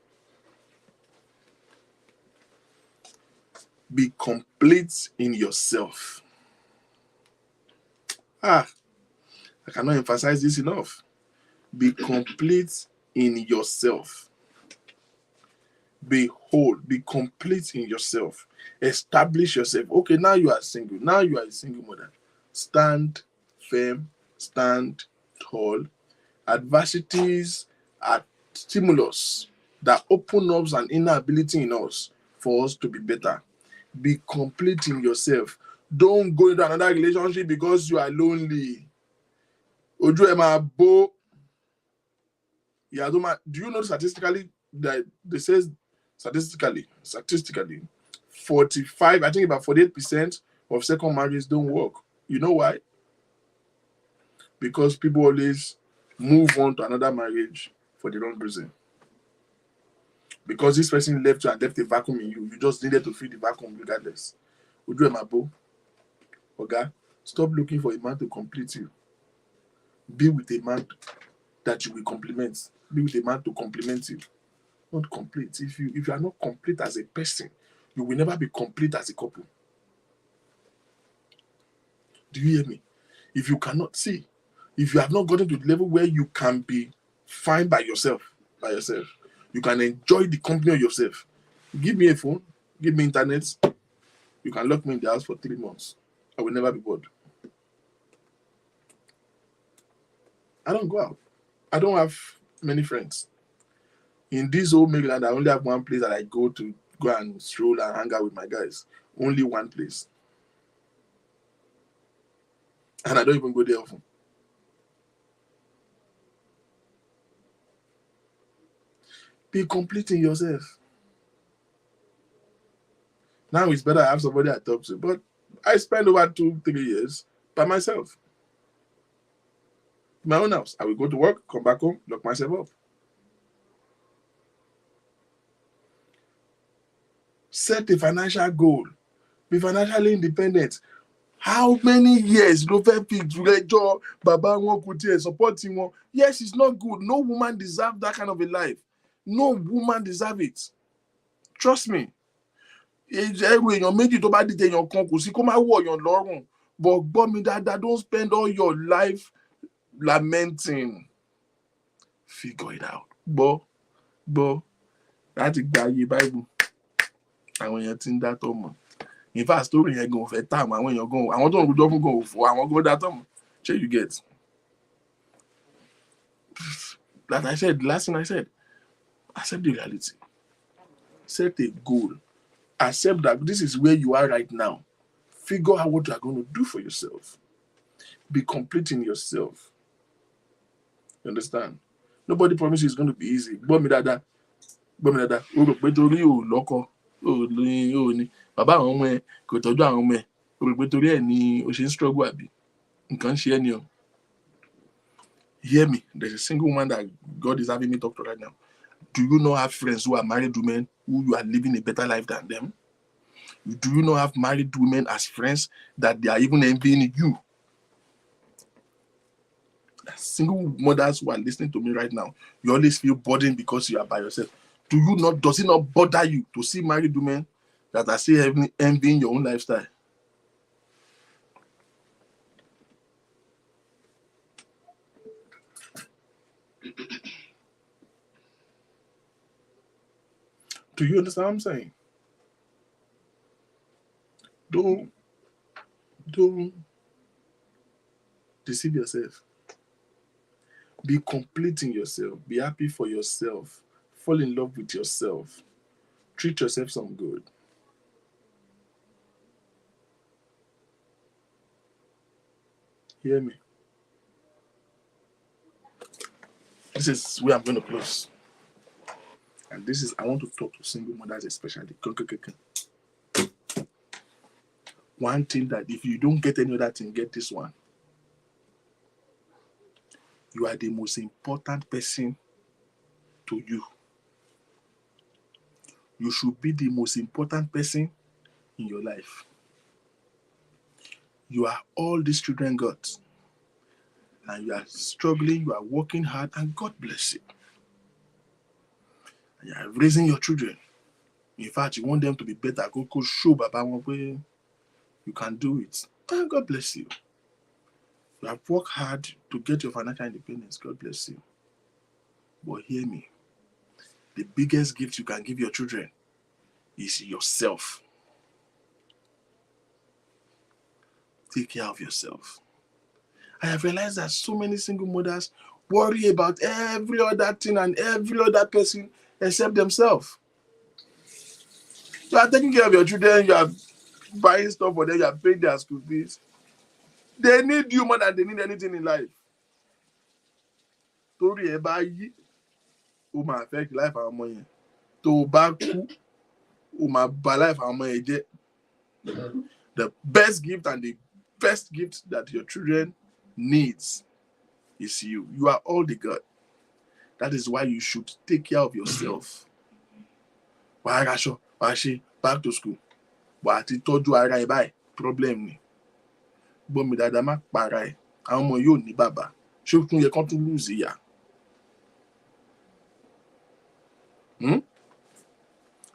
Be complete in yourself. I cannot emphasize this enough. Be complete in yourself. Be whole. Be complete in yourself. Establish yourself. Okay, now you are single. Now you are a single mother. Stand firm. Stand tall. Adversities are stimulus that open up an inner ability in us for us to be better. Be complete in yourself. Don't go into another relationship because you are lonely. Ojú ẹ máa bó. Do you know statistically that they says statistically 45, I think about 48% of second marriages don't work. You know why? Because people always move on to another marriage for the wrong reason. Because this person left you and left a vacuum in you. You just needed to fill the vacuum regardless. Ojú ẹ máa bó. Okay? Stop looking for a man to complete you. Be with a man that you will compliment. Be with a man to compliment you. Not complete. If you are not complete as a person, you will never be complete as a couple. Do you hear me? If you cannot see, if you have not gotten to the level where you can be fine by yourself, you can enjoy the company of yourself. Give me a phone, give me internet, you can lock me in the house for 3 months. I will never be bored. I don't go out. I don't have many friends. In this whole Maryland, I only have one place that I go to go and stroll and hang out with my guys. Only one place. And I don't even go there often. Be complete in yourself. Now it's better I have somebody I talk to, but I spend over 2-3 years by myself. My own house. I will go to work, come back home, lock myself up. Set a financial goal. Be financially independent. How many years ló fẹ́ fi jùlẹ́jọ́ bàbá wọn kò tiẹ̀ supporting wọn? Yes, it's not good. No woman deserves that kind of a life. No woman deserves it. Trust me. Ẹrù èèyàn méjì tó bá dìde èèyàn kan kò sí kó má wọ̀ èèyàn lọ́rùn. But gbọ́ mi dáadáa, don't spend all your life lamenting. Figure it out. Gbọ́. láti gba ayé Bible àwọn èèyàn ti ń dátọ̀ mọ̀. In fact story yẹn gan ò fẹ́ tà mọ́ àwọn èèyàn gan àwọn tó ń rojọ́ fún gan ò fọ́ àwọn gan dátọ̀ mọ̀. Ṣé you get? Like I said, the last thing I said, accept the reality. Set a goal. Accept that this is where you are right now. Figure out what you are going to do for yourself. Be complete in yourself. You understand? Nobody promises it's going to be easy. Gbọ́ mi dáadáa. O rò pé torí o lọ́kọ, o ní bàbá àwọn ọmọ ẹ kò tọ́jú àwọn ọmọ ẹ. O rò pé torí ẹ̀ ni o ṣe ń struggle àbí? Nǹkan ṣe ẹ́ ni o. Hear me. There's a single woman that God is having me talk to right now. Do you not have friends who are married women who you are living a better life than them? Do you not have married women as friends that they are even envying you? Single mothers who are listening to me right now, you always feel burdened because you are by yourself. Does it not bother you to see married women that are still envying your own lifestyle? Do you understand what I'm saying? Don't deceive yourself. Be complete in yourself. Be happy for yourself. Fall in love with yourself. Treat yourself some good. Hear me? This is where I'm going to close. And this is, I want to talk to single mothers especially. One thing that if you don't get any other thing, get this one. You are the most important person to you. You should be the most important person in your life. You are all these children got. And you are struggling, you are working hard, and God bless you. And you are raising your children. In fact, you want them to be better. Go show Baba way you can do it. And God bless you. You have worked hard to get your financial independence. God bless you. But hear me. The biggest gift you can give your children is yourself. Take care of yourself. I have realized that so many single mothers worry about every other thing and every other person except themselves. You are taking care of your children, you are buying stuff for them, you are paying their school fees. They need you more than they need anything in life. Torí ẹ bá yí, ó máa affect life àwọn ọmọ yẹn. Tó bá kú, ó máa bà life àwọn ọmọ yẹn jẹ́. The best gift and the best gift that your children needs is you. You are all they got. That is why you should take care of yourself. Wàá raṣọ, wàá ṣe back to school. Wàá ti tọ́jú ara ẹ báyìí. Problem ni. Gbọ́mi dáadáa má para ẹ̀. Àwọn ọmọ yóò ní bàbá. Ṣé ó tún yẹ kán tún lose ìyá?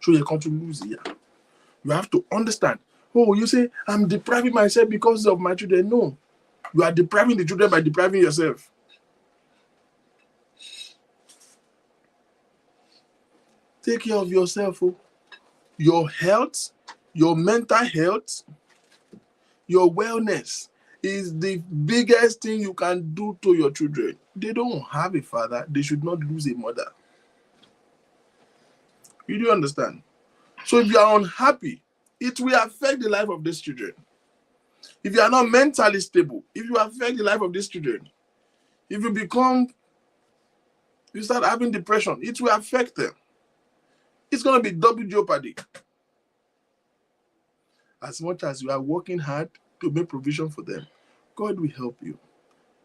Ṣé ó yẹ kán tún lose ìyá? You have to understand. Oh, you say, I'm depriving myself because of my children. No. You are depriving the children by depriving yourself. Take care of yourself. Oh. Your health, your mental health, your wellness is the biggest thing you can do to your children. They don't have a father. They should not lose a mother. You do understand? So if you are unhappy, it will affect the life of these children. If you are not mentally stable, if you affect the life of these children, if you start having depression, it will affect them. It's going to be double jeopardy. As much as you are working hard to make provision for them, God will help you.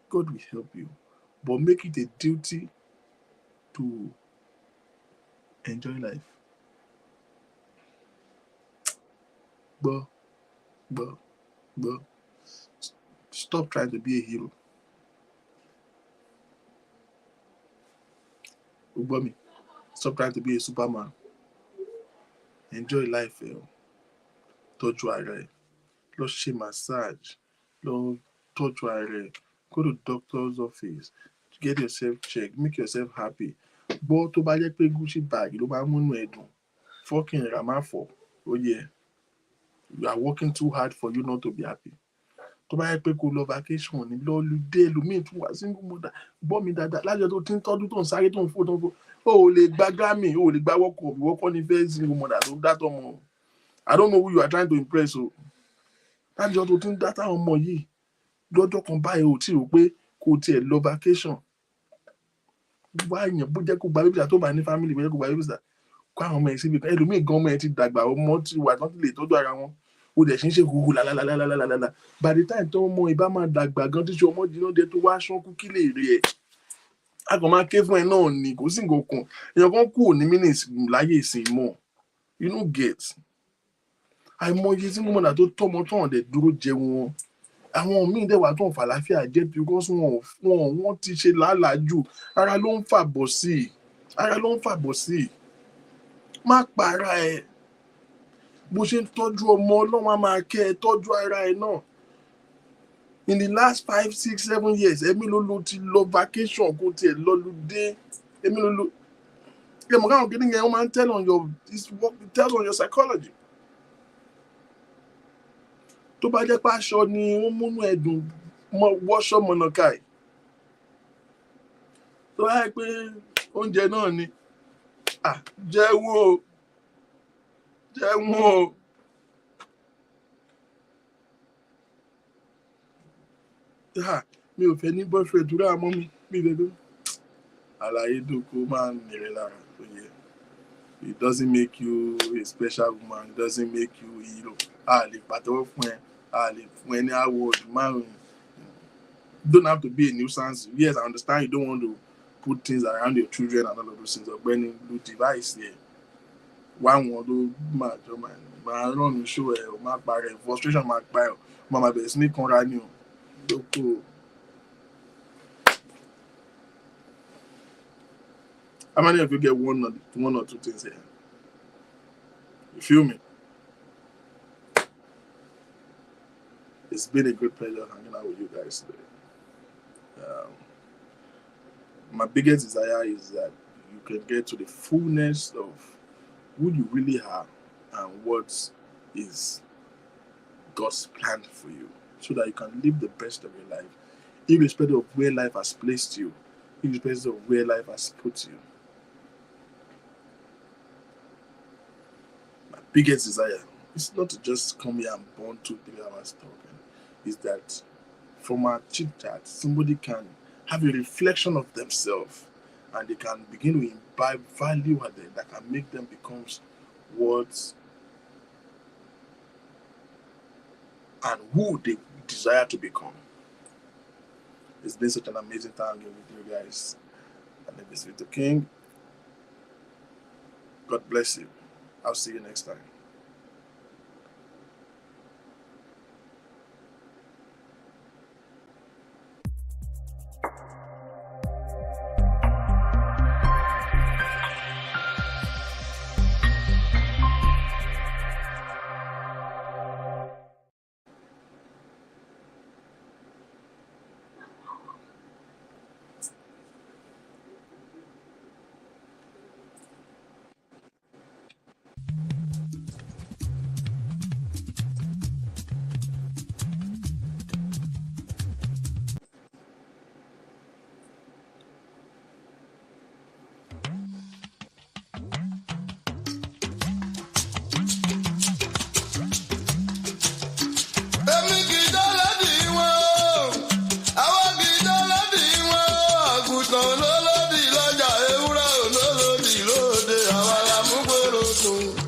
God will help you. But make it a duty to enjoy life. But stop trying to be a hero. Stop trying to be a Superman. Enjoy life. Tọ́jú ara ẹ. Lọ ṣe massage. Lọ tọ́jú ara ẹ. Go to doctor's office. Get yourself checked. Make yourself happy. gbọ́ tó bá jẹ́ pé Gucci bag ló máa ń múnú ẹ dùn, fucking ra má fọ̀, ó yẹ. You are working too hard for you not to be happy. Tó bá yẹ pé kó lọ vacation ní lọ́lùdé ẹlòmíì tún wá single mother, gbọ́ mi dáadáa, lájọ tó ti ń tọ́dún tó ń sáré tó ń fò, o ò lè gba Grammy, o ò lè gba World Cup, ìwọ kọ́ ni fẹ́ single mother tó dá tọmọ. I don't know who you are trying to impress o. Lájọ tó ti ń dá táwọn ọmọ yìí, lọ́jọ́ kan báyìí ò tí rò pé kò tiẹ̀ lọ vacation. Wá èèyàn bó jẹ́ kó gba babysitter tó bá ní family, bó jẹ́ kó gba babysitter, kó àwọn ọmọ ẹ̀ síbi kan, ẹlòmíì gan ọmọ ẹ̀ ti dàgbà, ọmọ ti wà tán ti lè tọ́jú ara wọn. O dẹ̀ ṣe ń ṣe huhu lálálálálálálá. By the time tó ọmọ ìbá máa dàgbà gan tíṣe ọmọ jiná dé tó wá ṣánkú kí lè rí ẹ̀. A kàn máa ké fún ẹ náà ni, kò sí nǹkan kan. Èèyàn kan kù ní minutes láyé ìsìn mọ́. You no get. Àìmọye tí mọ̀nà tó tọ́mọ tó hàn dẹ̀ dúró jẹun wọn. Àwọn míì dẹ̀ wà tó ń fà láfíà jẹ́ because wọ́n ti ṣe làálàá jù. Ara ló ń fàbọ̀ sí i. Ara ló ń fàbọ̀ sí i. Má para ẹ. Bó ṣe ń tọ́jú ọmọ Ọlọ́run á máa kẹ́ ẹ, tọ́jú ara ẹ náà. In the last 5, 6, 7 years, èmi ló ti lọ vacation kó tiẹ̀ lọ́lùdé. Èmi ló. Ẹ mọ̀ káwọn kìnìún yẹn wọ́n máa ń tell on your psychology. Tó bá jẹ́ pé aṣọ ni wọ́n múnú ẹ̀dùn wọ́ṣọ́ mọ̀nàkáì. Tó bá yẹ pé oúnjẹ náà ni, jẹun o. Jẹun o. Mi ò fẹ́ ní boyfriend tó rà mọ́ mi lẹ́dọ́. Àlàyé dòkó máa ń nìrẹ̀ lára tó yẹ. It doesn't make you a special woman. It doesn't make you a hero. A lè pàtẹ́wọ́ fún ẹ. A lè fún ẹ ní award márùn-ún. You don't have to be a nuisance. Yes, I understand you don't want to put things around your children and all of those things. Ọ̀gbẹ́ni lo device yẹn. Wá wọn ló máa jọ máa rán show ẹ o máa parẹ́, frustration máa pa ẹ o, máa bẹ̀rẹ̀ sí ní kanra ni o. Lóko. How many of you get one or two things here? You feel me? It's been a great pleasure hanging out with you guys today. My biggest desire is that you can get to the fullness of who you really are and what is God's plan for you, so that you can live the best of your life, irrespective of where life has placed you, irrespective of where life has put you. My biggest desire is not to just come here and burn 2-3 hours talking. Is that from our chit chat, somebody can have a reflection of themselves and they can begin to imbibe value at them that can make them become what and who they desire to become. It's been such an amazing time with you guys. My name is Ryhthm King. God bless you. I'll see you next time. Olólòdì lọ́jà ewúrẹ́ olólòdì lóde, àwa la mú gbèrò sùn.